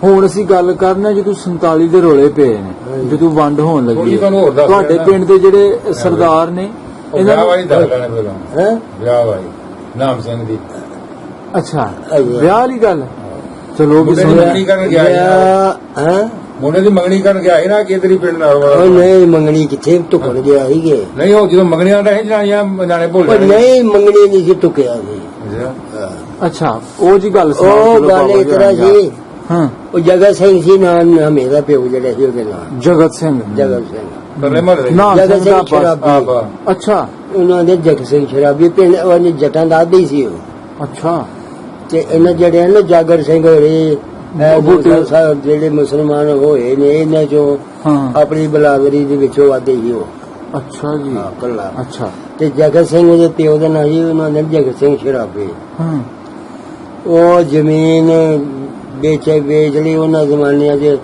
ਹੁਣ ਅਸੀਂ ਗੱਲ ਕਰਨਾ ਜਦੋਂ 47 ਦੇ ਰੋਲੇ ਪਏ ਨੇ ਜਦੋਂ ਵੰਡ ਹੋਣ ਲੱਗੀ ਤੁਹਾਡੇ ਪਿੰਡ ਦੇ ਜਿਹੜੇ ਸਰਦਾਰ ਨੇ ਇਹਨਾਂ ਨੂੰ ਦੱਸ ਲੈਣਾ ਪਹਿਲਾਂ। ਹੈ ਵਿਆਹ ਵਾਲੀ ਨਾਮ ਸਿੰਘ ਦੀ। ਅੱਛਾ ਵਿਆਹ ਵਾਲੀ ਗੱਲ ਚਲੋ ਵੀ ਮੰਗਣੀ ਕਰਨ ਗਿਆ ਹੈ ਮੁੰਡੇ ਦੀ ਮੰਗਣੀ ਕਰਨ ਗਿਆ ਸੀ ਨਾ ਕਿ ਤੇਰੀ ਪਿੰਡ ਨਾਲ ਵਾਲਾ ਨਹੀਂ ਮੰਗਣੀ ਕਿੱਥੇ ਟੁਕਣ ਗਿਆ ਸੀਗੇ। ਨਹੀਂ ਉਹ ਜਦੋਂ ਮੰਗਣੀਆਂ ਰਹੇ ਜਾਣੀਆਂ ਜਾਣੇ ਭੁੱਲ ਉਹ ਨਹੀਂ ਮੰਗਣੀ ਨਹੀਂ ਸੀ ਟੁਕਿਆ ਸੀ। ਅੱਛਾ ਉਹ ਜੀ ਗੱਲ ਉਹ ਗੱਲ ਇਸ ਤਰ੍ਹਾਂ ਸੀ। ਹਾਂ ਉਹ ਜਗਤ ਸਿੰਘ ਸੀ ਨਾਮ ਮੇਰਾ ਪਿਓ ਜਿਹੜਾ ਸੀ ਉਹਦੇ ਨਾਲ ਜਗਤ ਸਿੰਘ। ਜਗਤ ਸਿੰਘ ਪਰਲੇ ਮਹੱਲੇ ਨਾਮ ਜਗਤ ਸਿੰਘ ਸਿੰਘ ਦਾ ਸ਼ਰਾਬੀ। ਅੱਛਾ ਉਹਨਾਂ ਦੇ ਜਗਤ ਸਿੰਘ ਸ਼ਰਾਬੀ ਪਿੰਡ ਉਹਨੇ ਜਟਾਂ ਦਾ ਆਦੀ ਸੀ ਉਹ। ਅੱਛਾ ਤੇ ਇਹਨਾਂ ਜਿਹੜੇ ਨਾ ਜਾਗਰ ਸਿੰਘ ਹੋਏ ਸਾਹਿਬ ਜਿਹੜੇ ਮੁਸਲਮਾਨ ਹੋਏ ਨੇ ਇਹਨਾਂ ਚੋਂ ਹਾਂ ਆਪਣੀ ਬਲਾਦਰੀ ਦੇ ਵਿੱਚੋਂ ਆਦੇ ਸੀ ਉਹ। ਅੱਛਾ ਜੀ ਕੱਲਾ। ਅੱਛਾ ਤੇ ਜਗਤ ਸਿੰਘ ਦੇ ਪਿਓ ਦਾ ਨਾਂ ਸੀ ਉਹਨਾਂ ਨੇ ਜਗਤ ਸਿੰਘ ਸ਼ਰਾਬੀ। ਹਾਂ ਉਹ ਜ਼ਮੀਨ ਵੇਚ ਲਈ ਉਹਨਾਂ ਜ਼ਮਾਨਿਆਂ 'ਚ ਇਸ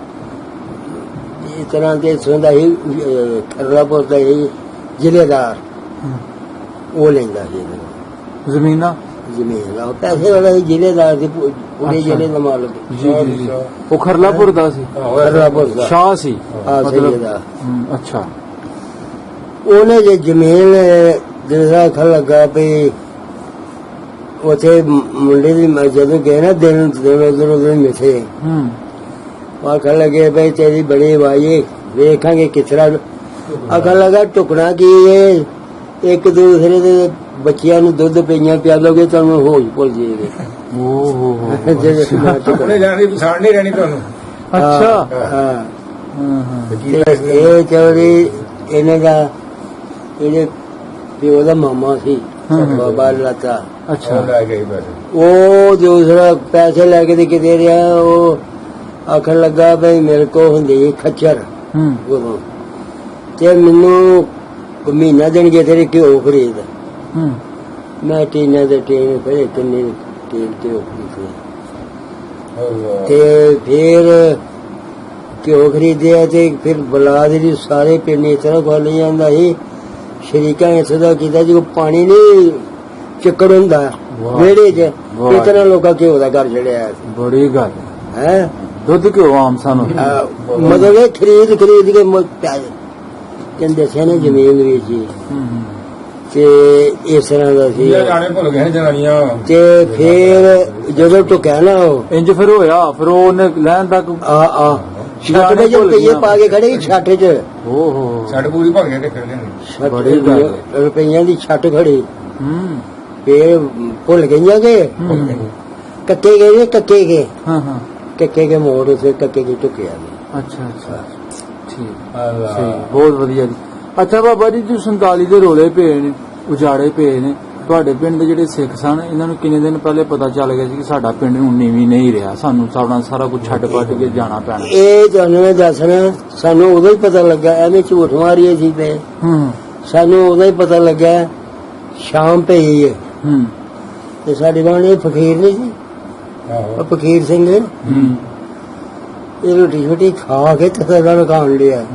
ਤਰ੍ਹਾਂ ਦੇ ਸੁਣਦਾ ਸੀ ਖਰਲਾਪੁਰ ਦਾ ਹੀ ਜ਼ਿਲ੍ਹੇਦਾਰ ਉਹ ਲੈਂਦਾ ਸੀ ਜ਼ਮੀਨਾਂ ਜ਼ਮੀਨ ਦਾ ਪੈਸੇ ਵਾਲਾ ਜ਼ਿਲ੍ਹੇਦਾਰ ਦੇ ਪੂਰੇ ਜ਼ਿਲ੍ਹੇ ਦਾ ਮਾਲਕ। ਜੀ ਜੀ ਜੀ ਉਹ ਖਰਲਾਪੁਰ ਦਾ ਸੀ ਖਰਲਾਪੁਰ ਦਾ ਸ਼ਾਹ ਸੀ ਮਤਲਬ। ਅੱਛਾ ਉਹਨੇ ਜੇ ਜ਼ਮੀਨ ਜਿਹੜਾ ਖਾ ਲੱਗਾ ਵੀ ਉੱਥੇ ਮੁੰਡੇ ਦੀ ਜਦੋਂ ਗਏ ਨਾ ਦਿਨ ਉਧਰ ਮਿੱਥੇ ਆਖਣ ਲੱਗੇ ਬਈ ਤੇਰੀ ਬੜੀ ਵਾਈ ਵੇਖਾਂਗੇ ਕਿਸ ਤਰ੍ਹਾਂ। ਆਖਣ ਲੱਗਾ ਟੁਕਣਾ ਕੀ ਇਹ ਇੱਕ ਦੂਸਰੇ ਦੇ ਬੱਚਿਆਂ ਨੂੰ ਦੁੱਧ ਪਈਆਂ ਪਿਆਲੋਗੇ ਤੁਹਾਨੂੰ ਹੋਸ਼ ਭੁੱਲ ਜਾਏਗੀ। ਆਪਣੇ ਜਾਣੀ ਪਛਾਣ ਨਹੀਂ ਰਹਿਣੀ ਤੁਹਾਨੂੰ। ਅੱਛਾ ਹਾਂ ਇਹ ਚੌਧਰੀ ਇਹਨਾਂ ਦਾ ਇਹਦੇ ਪਿਓ ਦਾ ਮਾਮਾ ਸੀ ਬਾਬਾ ਲਾਤਾ। ਅੱਛਾ ਲੈ ਗਏ ਪੈਸੇ ਉਹ ਦੂਸਰਾ ਪੈਸੇ ਲੈ ਕੇ ਤੇ ਕਿਤੇ ਰਿਹਾ ਉਹ ਆਖਣ ਲੱਗਾ ਬਈ ਮੇਰੇ ਕੋ ਹੁੰਦੀ ਖੱਚਰ ਉਦੋਂ ਤੇ ਮੈਨੂੰ ਮਹੀਨਾ ਦੇਣਗੇ ਤੇਰੇ ਘਿਓ ਖਰੀਦ। ਮੈਂ ਟੀਨਾ ਦੇ ਟੀਨ ਫਿਰ ਕਿੰਨੇ ਟੀਨ ਤੇ ਖਰੀਦੇ ਤੇ ਫਿਰ ਘਿਓ ਖਰੀਦਿਆ ਤੇ ਫਿਰ ਬਲਾਦ ਦੀ ਸਾਰੇ ਪਿੰਡ ਇਸ ਤਰ੍ਹਾਂ ਖੋਲ ਜਾਂਦਾ ਸੀ। ਸ਼ਰੀਕਾਂ ਇਸ ਦਾ ਕੀਤਾ ਜੀ ਪਾਣੀ ਨਹੀਂ ਚੱਕਰ ਹੁੰਦਾ ਵਾਹ। ਵਿਹੜੇ 'ਚ ਵਾਹ। ਇਤਨਾ ਲੋਕਾਂ ਘਿਓ ਦਾ ਘਰ ਚੜਿਆ ਬੜੀ ਗੱਲ ਹੈ ਦੁੱਧ ਘਿਓ ਆਮ ਸਾਨੂੰ ਮਤਲਬ ਇਹ ਖਰੀਦ ਕੇ ਕਹਿੰਦੇ ਸੀ ਨੇ ਜ਼ਮੀਨ ਵੇਚੀ ਤੇ ਇਸ ਤਰ੍ਹਾਂ ਦਾ ਸੀ ਇਹ ਜਾਣੇ ਭੁੱਲ ਗਏ ਨੇ ਜਨਾਨੀਆਂ ਤੇ ਫਿਰ ਜਦੋਂ ਟੁਕਿਆ ਨਾ ਉਹ ਇੰਜ ਫਿਰ ਹੋਇਆ ਫਿਰ ਉਹਨੇ ਲੈਣ ਤੱਕ ਆ ਛੱਟ ਵਿੱਚ ਰੁਪਈਏ ਪਾ ਕੇ ਖੜੇ ਛੱਟ 'ਚ ਓਹੋ ਛੱਡ ਪੂਰੀ ਭਰ ਕੇ ਰੱਖ ਲੈਣੇ ਛੱਟ ਬੜੀ ਗੱਲ। ਰੁਪਈਆਂ ਦੀ ਛੱਟ ਖੜੀ ਹੂੰ ਫੇਰ ਭੁੱਲ ਗਈਆਂ ਕਿ ਕੱਕੇ ਗਏ ਨੇ ਕੱਕੇ ਕੇ ਹਾਂ ਹਾਂ ਕੱਕੇ ਕੇ ਮੋੜ ਉਸੇ ਕੱਕੇ ਕੇ ਟੁਕਿਆ ਨੇ ਅੱਛਾ ਅੱਛਾ ਠੀਕ ਸਹੀ ਬਹੁਤ ਵਧੀਆ ਜੀ ਅੱਛਾ ਬਾਬਾ ਜੀ ਜੀ 47 ਦੇ ਰੋਲੇ ਪਏ ਨੇ ਉਜਾੜੇ ਪਏ ਨੇ ਤੁਹਾਡੇ ਪਿੰਡ ਦੇ ਜਿਹੜੇ ਸਿੱਖ ਸਨ ਇਹਨਾਂ ਨੂੰ ਕਿੰਨੇ ਦਿਨ ਪਹਿਲੇ ਪਤਾ ਚੱਲ ਗਿਆ ਸੀ ਕਿ ਸਾਡਾ ਪਿੰਡ ਹੁਣ ਨੀਵੀਂ ਨਹੀਂ ਰਿਹਾ ਸਾਨੂੰ ਸਾਰਾ ਕੁਝ ਛੱਡ ਪੱਟ ਕੇ ਜਾਣਾ ਪੈਣਾ ਇਹ ਤੁਹਾਨੂੰ ਮੈਂ ਦੱਸਣਾ ਸਾਨੂੰ ਉਦੋਂ ਹੀ ਪਤਾ ਲੱਗਾ ਐਵੇਂ ਝੂਠ ਮਾਰੀਏ ਸੀ ਤੇ ਸਾਨੂੰ ਉਦੋਂ ਹੀ ਪਤਾ ਲੱਗਾ ਸ਼ਾਮ ਪਈ ਹੈ ਹੂੰ ਤੇ ਸਾਡੇ ਬਾਣੇ ਫਕੀਰ ਨਹੀਂ ਸੀ ਉਹ ਫਕੀਰ ਸਿੰਘ ਇਹ ਰੋਟੀ ਛੋਟੀ ਖਾ ਕੇ ਤੇ ਫਿਰ ਖਾਣ ਲਿਆ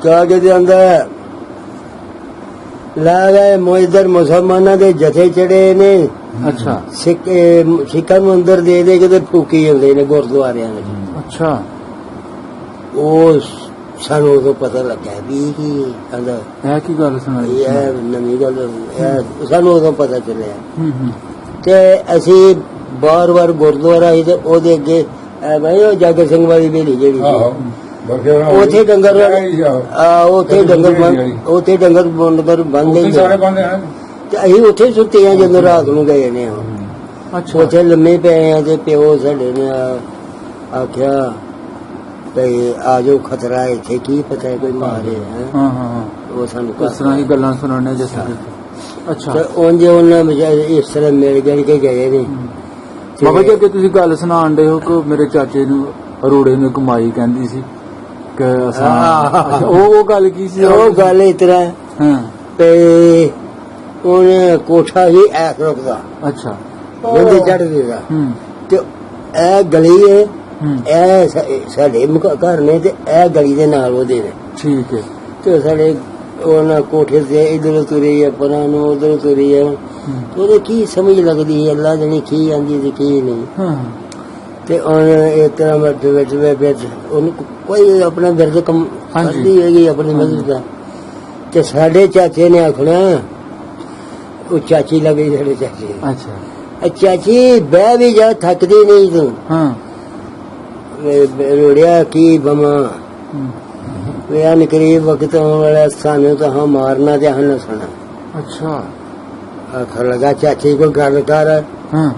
ਕਾ ਕੇ ਦੇ ਅੰਦਰ ਲਾ ਗਏ ਮੋਇਦਰ ਮੁਸਲਮਾਨਾਂ ਦੇ ਜਥੇ ਚੜੇ ਨੇ ਅੱਛਾ ਸਿੱਖਾਂ ਨੂੰ ਅੰਦਰ ਦੇ ਕੇ ਤੇ ਫੂਕੀ ਜਾਂਦੇ ਨੇ ਗੁਰਦੁਆਰਿਆਂ ਵਿੱਚ ਅੱਛਾ ਉਹ ਸਾਨੂੰ ਉਦੋਂ ਪਤਾ ਲੱਗਾ ਵੀ ਕੀ ਕਹਿੰਦਾ ਇਹ ਕੀ ਗੱਲ ਸੁਣਾਈ ਇਹ ਨਵੀਂ ਗੱਲ ਇਹ ਸਾਨੂੰ ਉਦੋਂ ਪਤਾ ਚੱਲਿਆ ਹੂੰ ਤੇ ਅਸੀਂ ਬਾਰ-ਬਾਰ ਗੁਰਦੁਆਰਾ ਸੀ ਤੇ ਉਹਦੇ ਅੱਗੇ ਭਾਈ ਉਹ ਜਾਗਰ ਸਿੰਘ ਵਾਲੀ ਬੇਲੀ ਜਿਹੜੀ ਉੱਥੇ ਡੰਗਰ ਉੱਥੇ ਡੰਗਰ ਬੰਦੇ ਸਾਰੇ ਬੰਦੇ ਹਨ ਤੇ ਅਸੀਂ ਉੱਥੇ ਸੁੱਤੇ ਆ ਜਦੋਂ ਰਾਤ ਨੂੰ ਗਏ ਨੇ ਅੱਛਾ ਉੱਥੇ ਲੰਮੇ ਪਏ ਆ ਤੇ ਪਿਓ ਸਾਡੇ ਨੇ ਆਖਿਆ ਤੇ ਆ ਜਾਓ ਖਤਰਾ ਇੱਥੇ ਕੀ ਪਤਾ ਹੈ ਕੋਈ ਮਾਰੇ ਹਾਂ ਹਾਂ ਉਹ ਸਾਨੂੰ ਇਸ ਤਰ੍ਹਾਂ ਦੀ ਗੱਲਾਂ ਸੁਣਾਉਣੇ ਜਿਸ ਅੱਛਾ ਤੇ ਉਂਝ ਉਹਨਾਂ ਵਿਚਾਰੇ ਇਸ ਤਰ੍ਹਾਂ ਮਿਲ ਕੇ ਗਏ ਨੇ ਬਾਬਾ ਜੀ ਅੱਗੇ ਤੁਸੀਂ ਗੱਲ ਸੁਣਾਉਣ ਦੇ ਹੋ ਕਿ ਮੇਰੇ ਚਾਚੇ ਨੂੰ ਅਰੋੜੇ ਨੂੰ ਕਮਾਈ ਕਹਿੰਦੀ ਸੀ ਕਿ ਅਸਾਂ ਉਹ ਗੱਲ ਕੀ ਸੀ ਉਹ ਗੱਲ ਇਸ ਤਰ੍ਹਾਂ ਹਾਂ ਤੇ ਉਹਨੇ ਕੋਠਾ ਹੀ ਐਸ ਰੁਕਦਾ ਅੱਛਾ ਉਹਦੇ ਚੜ ਦੇਦਾ ਤੇ ਇਹ ਗਲੀ ਹੈ ਇਹ ਸਾਡੇ ਘਰ ਨੇ ਤੇ ਇਹ ਗਲੀ ਦੇ ਨਾਲ ਉਹਦੇ ਨੇ ਠੀਕ ਹੈ ਤੇ ਸਾਡੇ ਉਹਨਾਂ ਕੋਠੇ ਤੇ ਇਧਰ ਤੁਰੀ ਆਪਣਾ ਨੂੰ ਉਧਰ ਤੁਰੀ ਹੈ ਉਹਦੇ ਕੀ ਸਮਝ ਲੱਗਦੀ ਹੈ ਅੱਲਾ ਜਾਣੇ ਕੀ ਆਂਦੀ ਤੇ ਕੀ ਨਹੀਂ ਤੇ ਉਹਨੇ ਇਸ ਤਰ੍ਹਾਂ ਵਿੱਚ ਉਹਨੂੰ ਕੋਈ ਆਪਣਾ ਦਰਦ ਕੰਮ ਕਰਦੀ ਹੈਗੀ ਆਪਣੀ ਮਦਦ ਦਾ ਤੇ ਸਾਡੇ ਚਾਚੇ ਨੇ ਆਖਣਾ ਉਹ ਚਾਚੀ ਲੱਗੀ ਸਾਡੇ ਚਾਚੀ ਅੱਛਾ ਚਾਚੀ ਬਹਿ ਵੀ ਜਾ ਥੱਕਦੀ ਨਹੀਂ ਤੂੰ ਹਾਂ ਰੋੜਿਆ ਕੀ ਬਮਾ ਵੇ ਕਰੀਬ ਵਕਤ ਆਉਣ ਵਾਲਾ ਸਾਨੂੰ ਤਾਂ ਹਾਂ ਮਾਰਨਾ ਤੇ ਹਾਂ ਨਸਣਾ ਅੱਛਾ ਆਖਰ ਲਗਾ ਚਾਚੀ ਕੋਈ ਗੱਲ ਕਰ ਹਾਂ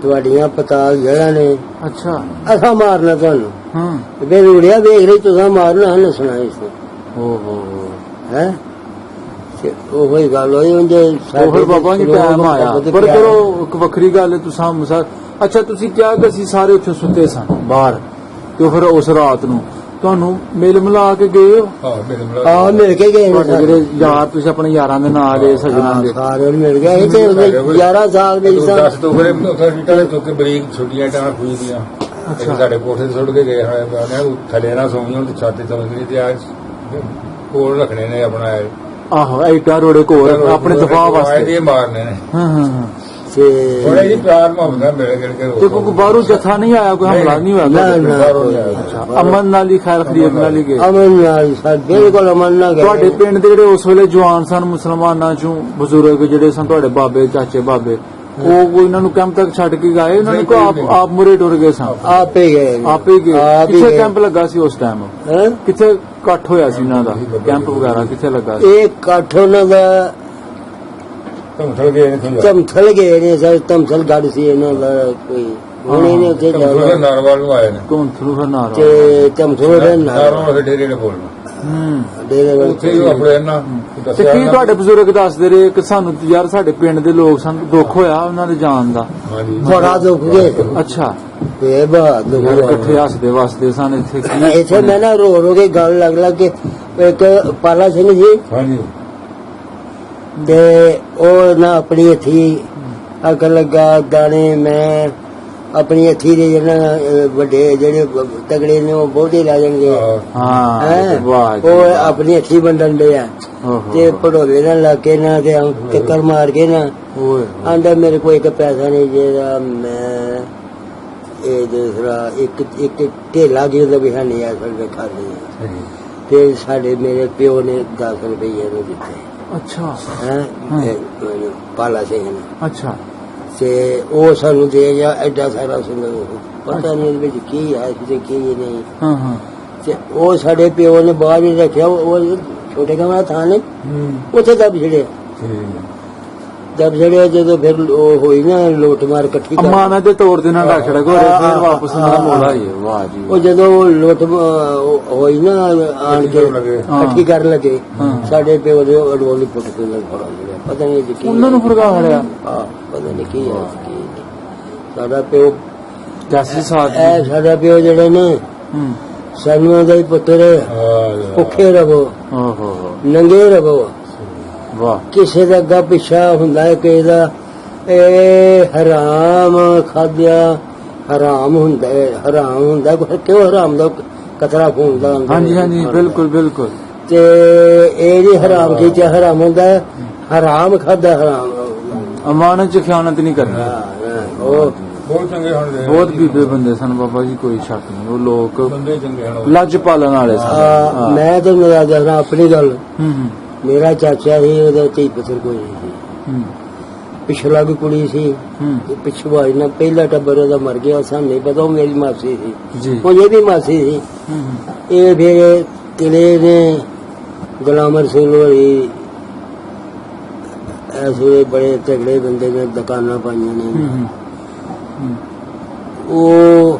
ਤੁਹਾਡੀਆਂ ਪਤਾਲ ਜਿਹੜਾ ਨੇ ਅੱਛਾ ਅਸਾਂ ਮਾਰਨਾ ਤੁਹਾਨੂੰ ਹਾਂ ਵੇ ਰੋੜਿਆ ਵੇਖ ਰਹੀ ਤੁਸੀਂ ਮਾਰਨਾ ਹਾਂ ਨਸਣਾ ਇਸ ਨੂੰ ਓਹੋ ਹੈ ਉਹ ਹੀ ਗੱਲ ਹੋਈ ਉਂਝ ਉਹ ਬਾਬਾ ਜੀ ਟਾਈਮ ਆਇਆ ਪਰ ਚਲੋ ਇੱਕ ਵੱਖਰੀ ਗੱਲ ਹੈ ਤੁਸੀਂ ਅੱਛਾ ਤੁਸੀਂ ਕਿਹਾ ਕਿ ਅਸੀਂ ਸਾਰੇ ਉੱਥੇ ਸੁੱਤੇ ਸਨ ਬਾਹਰ ਤੇ ਫਿਰ ਉਸ ਰਾਤ ਨੂੰ ਤੁਹਾਨੂੰ ਮਿਲ ਮਿਲਾ ਕੇ ਗਏ ਹੋ ਆ ਮਿਲ ਕੇ ਗਏ ਨੇ ਜਿਹੜੇ ਯਾਰ ਤੁਸੀਂ ਆਪਣੇ ਯਾਰਾਂ ਦੇ ਨਾਲ ਦੇ ਸਜਣਾ ਦੇ ਸਾਰੇ ਮਿਲ ਗਏ ਇਹ ਤੇ 11 ਸਾਲ ਦੇ ਸੀ 10 ਤੋਂ ਫਿਰ ਉੱਥੇ ਤੋਂ ਬਰੀਕ ਛੋਟੀਆਂ ਟਾਂ ਖੂਦੀਆਂ ਸਾਡੇ ਕੋਠੇ ਤੇ ਸੁੱਟ ਕੇ ਗਏ ਹੋਏ ਥੱਲੇ ਨਾ ਸੌਂੀਆਂ ਤੇ ਛੱਤ ਤੇ ਚਮਕਦੀ ਤੇ ਆ ਕੋਲ ਰੱਖਣੇ ਨੇ ਆਪਣਾ ਆਹੋ ਐਡਾ ਰੋੜੇ ਕੋਲ ਆਪਣੇ ਦਫਾ ਵਾਸਤੇ ਮਾਰਨੇ ਨੇ ਹਾਂ ਹਾਂ ਹਾਂ ਤੇ ਬੜੇ ਜੀ ਪਿਆਰ ਮੁਹੱਬਤ ਮਿਲ ਗਿਲ ਕੇ ਤੇ ਕੋਈ ਬਾਹਰੋਂ ਜਥਾ ਨਹੀਂ ਆਇਆ ਕੋਈ ਹਮਲਾ ਨਹੀਂ ਹੋਇਆ ਅੱਛਾ ਅਮਨ ਨਾਲ ਹੀ ਖੈਰ ਖਰੀਦ ਨਾਲ ਹੀ ਗਏ ਅਮਨ ਨਾਲ ਸਾਡੇ ਬਿਲਕੁਲ ਅਮਨ ਨਾਲ ਗਏ ਤੁਹਾਡੇ ਪਿੰਡ ਦੇ ਜਿਹੜੇ ਉਸ ਵੇਲੇ ਜਵਾਨ ਸਨ ਮੁਸਲਮਾਨਾਂ ਚੋਂ ਬਜ਼ੁਰਗ ਜਿਹੜੇ ਸਨ ਤੁਹਾਡੇ ਬਾਬੇ ਚਾਚੇ ਬਾਬੇ ਉਹ ਕੋਈ ਇਹਨਾਂ ਨੂੰ ਕੈਂਪ ਤੱਕ ਛੱਡ ਕੇ ਗਏ ਉਹਨਾਂ ਨੇ ਕੋ ਆਪ ਮੁਰੇ ਟੁਰ ਗਏ ਸਨ ਆਪੇ ਗਏ ਕਿੱਥੇ ਕੈਂਪ ਲੱਗਾ ਸੀ ਉਸ ਟਾਈਮ ਕਿੱਥੇ ਇਕੱਠ ਹੋਇਆ ਸੀ ਇਹਨਾਂ ਦਾ ਕੈਂਪ ਵਗੈਰਾ ਕਿੱਥੇ ਲੱਗਾ ਸੀ ਇਹ ਇਕੱਠ ਉਹਨਾਂ ਦਾ ਧਮਥਲ ਗਏ ਨੇ ਸਰ ਧਮਥਲ ਗੜ ਸੀ ਇਹਨਾਂ ਦਾ ਕੋਈ ਹੁਣ ਇਹਨੇ ਉੱਥੇ ਜਾਣਾ ਨਾਰਵਾਲ ਨੂੰ ਆਏ ਨੇ ਧਮਥਲ ਹਰਨਾਰਾ ਤੇ ਧਮਥਲ ਦੇ ਨਾਰਵਾਲ ਡੇਰੇ ਨੇ ਬੋਲਣਾ ਡੇਰੇ ਉੱਥੇ ਹੀ ਆਪਣੇ ਇਹਨਾਂ ਤੇ ਕੀ ਤੁਹਾਡੇ ਬਜ਼ੁਰਗ ਦੱਸਦੇ ਰਹੇ ਕਿ ਸਾਨੂੰ ਯਾਰ ਸਾਡੇ ਪਿੰਡ ਦੇ ਲੋਕ ਸਾਨੂੰ ਦੁੱਖ ਹੋਇਆ ਉਹਨਾਂ ਦੇ ਜਾਣ ਦਾ ਬੜਾ ਦੁੱਖ ਗਏ ਅੱਛਾ ਇਹ ਬਾਤ ਇਕੱਠੇ ਹੱਸਦੇ ਵਸਦੇ ਸਨ ਇੱਥੇ ਮੈਂ ਨਾ ਰੋ ਕੇ ਗੱਲ ਲੱਗ ਕੇ ਇੱਕ ਪਾਲਾ ਸਿੰਘ ਜੀ ਹਾਂਜੀ ਤੇ ਉਹ ਨਾ ਆਪਣੀ ਹੱਥੀ ਅੱਗ ਲੱਗਾ ਦਾਣੇ ਮੈਂ ਆਪਣੀ ਹੱਥੀ ਦੇ ਜਿਹੜਾ ਵੱਡੇ ਜਿਹੜੇ ਤਗੜੇ ਨੇ ਉਹ ਬਹੁਤੇ ਲੈ ਜਾਣਗੇ ਹਾਂ ਹੈਂ? ਵਾਹ ਜੀ, ਉਹ ਵਾਹ। ਆਪਣੀ ਹੱਥੀ ਵੰਡਣ ਦੇ ਆ ਓਹੋ। ਤੇ ਪੜੋਲੇ ਨਾਲ ਲਾ ਕੇ ਨਾ ਤੇ ਟੱਕਰ ਮਾਰ ਕੇ ਨਾ ਓਏ ਆਂਦਾ ਮੇਰੇ ਕੋਲ ਇੱਕ ਪੈਸਾ ਨਹੀਂ ਜਿਹੜਾ ਮੈਂ ਇਹ ਦੂਸਰਾ ਇੱਕ ਢੇਲਾ ਗਿਆ ਤਾਂ ਵੀ ਹੈ ਨਹੀਂ ਆ ਸਕਦੇ ਖਾਲੀ ਤੇ ਸਾਡੇ ਮੇਰੇ ਪਿਓ ਨੇ 10 ਰੁਪਏ ਨੂੰ ਦਿੱਤੇ ਅੱਛਾ ਹੈ ਹਾਂ। ਪਾਲਾ ਸਿੰਘ ਨੇ ਅੱਛਾ ਤੇ ਉਹ ਸਾਨੂੰ ਦੇ ਗਿਆ ਐਡਾ ਸਾਰਾ ਸੁਣਦਾ ਪਤਾ ਨਹੀਂ ਉਹਦੇ ਵਿੱਚ ਕੀ ਹੈ ਤੇ ਕੀ ਨਹੀਂ ਹਾਂ ਹਾਂ ਤੇ ਉਹ ਸਾਡੇ ਪਿਓ ਨੇ ਬਾਹਰ ਹੀ ਰੱਖਿਆ ਉਹ ਛੋਟੇ ਕਮਰਾ ਥਾਂ ਨੇ ਉੱਥੇ ਦੱਬ ਛੜਿਆ ਜਦੋਂ ਫਿਰ ਉਹ ਹੋਈ ਨਾ ਲੋਟ ਮਾਰ ਇਕੱਠੀ ਕਰ ਅਮਾਨਾ ਦੇ ਤੌਰ ਤੇ ਨਾ ਰੱਖ ਛੜਾ ਕੋਰੇ ਫਿਰ ਵਾਪਸ ਨਾ ਮੋੜਾ ਹੀ ਵਾਹ ਜੀ ਉਹ ਜਦੋਂ ਲੋਟ ਹੋਈ ਨਾ ਆਣ ਕੇ ਇਕੱਠੀ ਕਰਨ ਲੱਗੇ ਸਾਡੇ ਪਿਓ ਦੇ ਅਡੋਲੀ ਪੁੱਟ ਕੇ ਲੱਗ ਫੜਾ ਲਿਆ ਪਤਾ ਨਹੀਂ ਕੀ ਉਹਨਾਂ ਨੂੰ ਫਰਗਾ ਹੜਿਆ ਪਤਾ ਨਹੀਂ ਕੀ ਹੈ ਕੀ ਨਹੀਂ। ਸਾਡਾ ਪਿਓ ਜੱਸੀ ਸਾਥ ਇਹ ਸਾਡਾ ਪਿਓ ਜਿਹੜਾ ਨੇ ਸਾਨੂੰ ਦਾ ਹੀ ਪੁੱਤਰ ਭੁੱਖੇ ਰਵੋ ਓਹੋ ਨੰਗੇ ਰਵੋ ਵਾਹ ਕਿਸੇ ਦਾ ਅੱਗਾ ਪਿੱਛਾ ਹੁੰਦਾ ਹੈ ਕਿਸੇ ਦਾ ਇਹ ਹਰਾਮ ਖਾਦਿਆ ਹਰਾਮ ਹੁੰਦਾ ਹੈ ਕਿਉਂ ਹਰਾਮ ਦਾ ਕਤਰਾ ਫੂੰਦਾ ਹੁੰਦਾ ਹਾਂਜੀ ਹਾਂਜੀ ਬਿਲਕੁਲ ਬਿਲਕੁਲ ਤੇ ਇਹ ਜੀ ਹਰਾਮ ਕੀ ਚ ਹਰਾਮ ਹੁੰਦਾ ਹੈ ਹਰਾਮ ਖਾਦਾ ਹਰਾਮ ਅਮਾਨਤ ਚ ਖਿਆਨਤ ਨਹੀਂ ਕਰਨੀ ਉਹ ਬਹੁਤ ਚੰਗੇ ਹਨ ਬਹੁਤ ਬੀਬੇ ਬੰਦੇ ਸਨ ਬਾਬਾ ਜੀ ਕੋਈ ਸ਼ੱਕ ਨਹੀਂ ਉਹ ਲੋਕ ਬੰਦੇ ਚੰਗੇ ਹਨ ਲੱਜ ਪਾਲਣ ਵਾਲੇ ਸਨ ਮੈਂ ਤਾਂ ਮੇਰਾ ਦੱਸਣਾ ਆਪਣੀ ਗੱਲ ਹੂੰ ਮੇਰਾ ਚਾਚਾ ਸੀ ਉਹਦਾ ਧੀ ਪੁੱਤਰ ਕੋਈ ਨਹੀਂ ਸੀ ਹੂੰ ਪਿਛਲਾ ਵੀ ਕੁੜੀ ਸੀ ਹੂੰ ਤੇ ਪਿਛਵਾ ਨਾ ਪਹਿਲਾ ਟੱਬਰ ਉਹਦਾ ਮਰ ਗਿਆ ਸਾਨੂੰ ਨਹੀਂ ਪਤਾ ਉਹ ਮੇਰੀ ਮਾਸੀ ਸੀ ਜੀ ਉਹ ਇਹ ਵੀ ਮਾਸੀ ਸੀ ਹੂੰ ਇਹ ਫਿਰ ਕਿਲੇ ਨੇ ਗੁਲਾਮ ਰਸੂਲ ਵਾਲੀ ਐਸੇ ਬੜੇ ਤਗੜੇ ਬੰਦੇ ਨੇ ਦੁਕਾਨਾਂ ਪਾਈਆਂ ਨੇ ਹੂੰ ਉਹ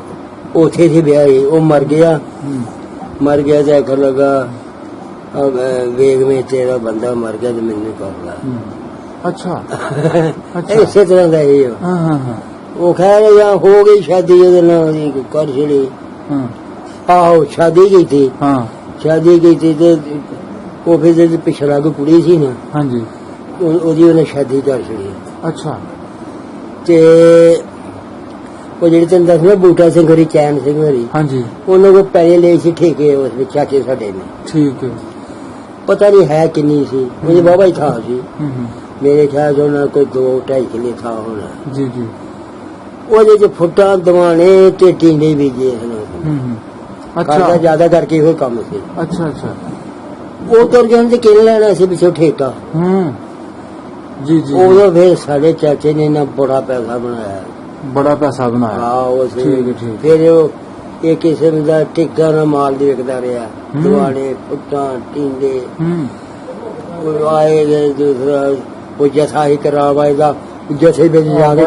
ਉੱਥੇ ਸੀ ਵਿਆਹ ਸੀ ਉਹ ਮਰ ਗਿਆ ਤੇ ਆਖਣ ਲੱਗਾ ਵੇਗ ਮੇ ਤੇਰਾ ਬੰਦਾ ਮਰ ਗਿਆ ਤੇ ਮੈਨੂੰ ਕਰ ਲਾ ਅੱਛਾ ਇਸੇ ਤਰ੍ਹਾਂ ਦਾ ਹੀ ਹਾਂ ਹਾਂ ਹਾਂ ਉਹ ਖੈਰ ਜਾਂ ਹੋ ਗਈ ਸ਼ਾਦੀ ਉਹਦੇ ਨਾਲ ਉਹਦੀ ਕਰ ਛੜੀ ਹਾਂ ਆਹੋ ਸ਼ਾਦੀ ਕੀਤੀ ਹਾਂ ਤੇ ਉਹ ਫਿਰ ਜਿਹੜੀ ਪਿਛਲਾ ਕੋਈ ਕੁੜੀ ਸੀ ਨਾ ਹਾਂਜੀ ਉਹਦੀ ਉਹਨੇ ਸ਼ਾਦੀ ਕਰ ਛੜੀ ਅੱਛਾ ਤੇ ਉਹ ਜਿਹੜੀ ਤੈਨੂੰ ਦੱਸਣਾ ਬੂਟਾ ਸਿੰਘ ਹਰੀ ਚੈਨ ਸਿੰਘ ਹਰੀ ਹਾਂਜੀ ਉਹਨਾਂ ਕੋਲ ਪੈਸੇ ਲਏ ਸੀ ਠੇਕੇ ਉਸ ਵਿੱਚ ਚਾਚੇ ਸਾਡੇ ਨੇ ਠੀਕ ਹੈ ਪਤਾ ਨਹੀਂ ਹੈ ਕਿੰਨੀ ਸੀ ਉਹਦੇ ਬਾਬਾ ਹੀ ਥਾਂ ਸੀ ਹੂੰ ਮੇਰੇ ਖਿਆਲ ਚ ਉਹਨਾਂ ਕੋਈ 2-2.5 ਕਿੱਲੇ ਥਾਂ ਹੋਣਾ ਜੀ ਜੀ ਉਹਦੇ ਚ ਫੁੱਟਾਂ ਦਵਾਣੇ ਤੇ ਟਿੰਡੇ ਬੀਜੇ ਹਨ ਅੱਛਾ ਕਰਦਾ ਜ਼ਿਆਦਾ ਕਰਕੇ ਇਹੋ ਕੰਮ ਸੀ ਅੱਛਾ ਅੱਛਾ ਉਹ ਤੁਰ ਜਾਂਦੇ ਕਿੰਨੇ ਲੈਣਾ ਸੀ ਪਿੱਛੋਂ ਠੇਕਾ ਜੀ ਜੀ ਉਦੋਂ ਫਿਰ ਸਾਡੇ ਚਾਚੇ ਨੇ ਨਾ ਬੜਾ ਪੈਸਾ ਬਣਾਇਆ ਬੜਾ ਪੈਸਾ ਬਣਾਇਆ ਉਹ ਠੀਕ ਹੈ ਠੀਕ ਫਿਰ ਉਹ ਇਹ ਕਿਸਮ ਦਾ ਟਿੱਕਾ ਨਾ ਮਾਲ ਦੀ ਵਿਕਦਾ ਰਿਹਾ ਦਵਾਣੇ ਫੁੱਟਾਂ ਟਿੰਡੇ ਉਹ ਆਏ ਗਏ ਦੂਸਰਾ ਉਹ ਜਥਾ ਹੀ ਕਰਾਵਾ ਇਹਦਾ ਜਥੇ ਵਿੱਚ ਜਾ ਕੇ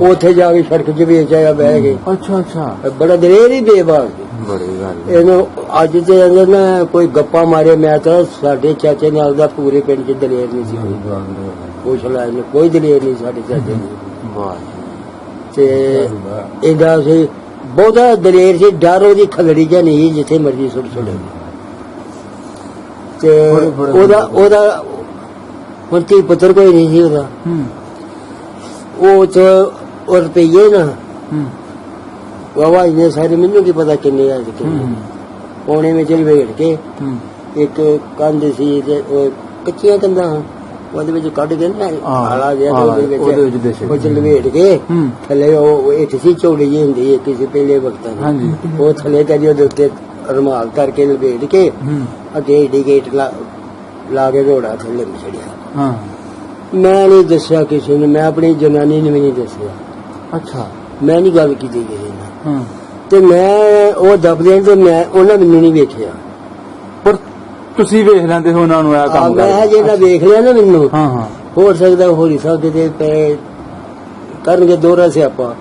ਉੱਥੇ ਜਾ ਕੇ ਸੜਕ 'ਚ ਵੇਚਿਆ ਬਹਿ ਗਏ ਅੱਛਾ ਅੱਛਾ ਬੜਾ ਦਲੇਰ ਹੀ ਬੇਬਾਕ ਬੜੀ ਗੱਲ ਇਹਨੂੰ ਅੱਜ ਤੇ ਅੰਦਰ ਨਾ ਕੋਈ ਗੱਪਾ ਮਾਰੇ ਮੈਂ ਤਾਂ ਸਾਡੇ ਚਾਚੇ ਨਾਲ ਦਾ ਪੂਰੇ ਪਿੰਡ 'ਚ ਦਲੇਰ ਨਹੀਂ ਸੀ ਪੁੱਛ ਲੈ ਇਹਨੂੰ ਕੋਈ ਦਲੇਰ ਨਹੀਂ ਸਾਡੇ ਚਾਚੇ ਨੂੰ ਵਾਹ ਤੇ ਇਹਦਾ ਸੀ ਬਹੁਤਾ ਦਲੇਰ ਸੀ ਡਰ ਉਹਦੀ ਖਲੜੀ ਜਾਂ ਨਹੀਂ ਜਿੱਥੇ ਮਰਜੀ ਸੁੱਟ ਛੋੜੇ ਤੇ ਉਹਦਾ ਹੁਣ ਧੀ ਪੁੱਤਰ ਕੋਈ ਨਹੀਂ ਸੀ ਉਹਦਾ ਉਹ ਚ ਉਹ ਰੁਪਈਏ ਨਾ ਵਾਵਾ ਇਹਨੇ ਸਾਰੇ ਮੈਨੂੰ ਕੀ ਪਤਾ ਕਿੰਨੇ ਆ ਪੌਣੇ ਵਿੱਚ ਵੇੜ ਕੇ ਇੱਕ ਕੰਧ ਸੀ ਤੇ ਉਹ ਕੱਚੀਆਂ ਕੰਧਾਂ ਉਹਦੇ ਵਿੱਚ ਕੱਢ ਕੇ ਨਾ ਆਲਾ ਜਿਹਾ ਉਹਦੇ ਵਿੱਚ ਉਹ ਚ ਲਵੇੜ ਕੇ ਥੱਲੇ ਉਹ ਇੱਕ ਸੀ ਚੌੜੀ ਜਿਹੀ ਹੁੰਦੀ ਹੈ ਕਿਸੇ ਪਹਿਲੇ ਵਕਤਾਂ ਦੀ ਉਹ ਥੱਲੇ ਕਰੀ ਉਹਦੇ ਉੱਤੇ ਰੁਮਾਲ ਕਰਕੇ ਲਵੇੜ ਕੇ ਅੱਗੇ ਇੰਡੀਕੇਟ ਲਾ ਕੇ ਘੋੜਾ ਥੱਲੇ ਛੜਿਆ ਮੈਂ ਨਹੀਂ ਦੱਸਿਆ ਕਿਸੇ ਨੂੰ ਮੈਂ ਆਪਣੀ ਜਨਾਨੀ ਨੂੰ ਵੀ ਨਹੀਂ ਦੱਸਿਆ ਅੱਛਾ ਮੈਂ ਨਹੀਂ ਗੱਲ ਕੀਤੀ ਕਿਸੇ ਨਾਲ ਤੇ ਮੈਂ ਉਹ ਦੱਬਦੇ ਤੇ ਮੈਂ ਉਹਨਾਂ ਮੈਨੂੰ ਨਹੀਂ ਵੇਖਿਆ ਪਰ ਤੁਸੀਂ ਵੇਖ ਲੈਂਦੇ ਹੋ ਉਹਨਾਂ ਨੂੰ ਇਹ ਕੰਮ ਮੈਂ ਜਿਹੜਾ ਵੇਖ ਲਿਆ ਨਾ ਮੈਨੂੰ ਹਾਂ ਹਾਂ ਹੋ ਸਕਦਾ ਹੋਰੀ ਸਾਹਿਬ ਦੇ ਪੈ ਕਰਨਗੇ ਦੋਹਰਾ ਸਿਆਪਾ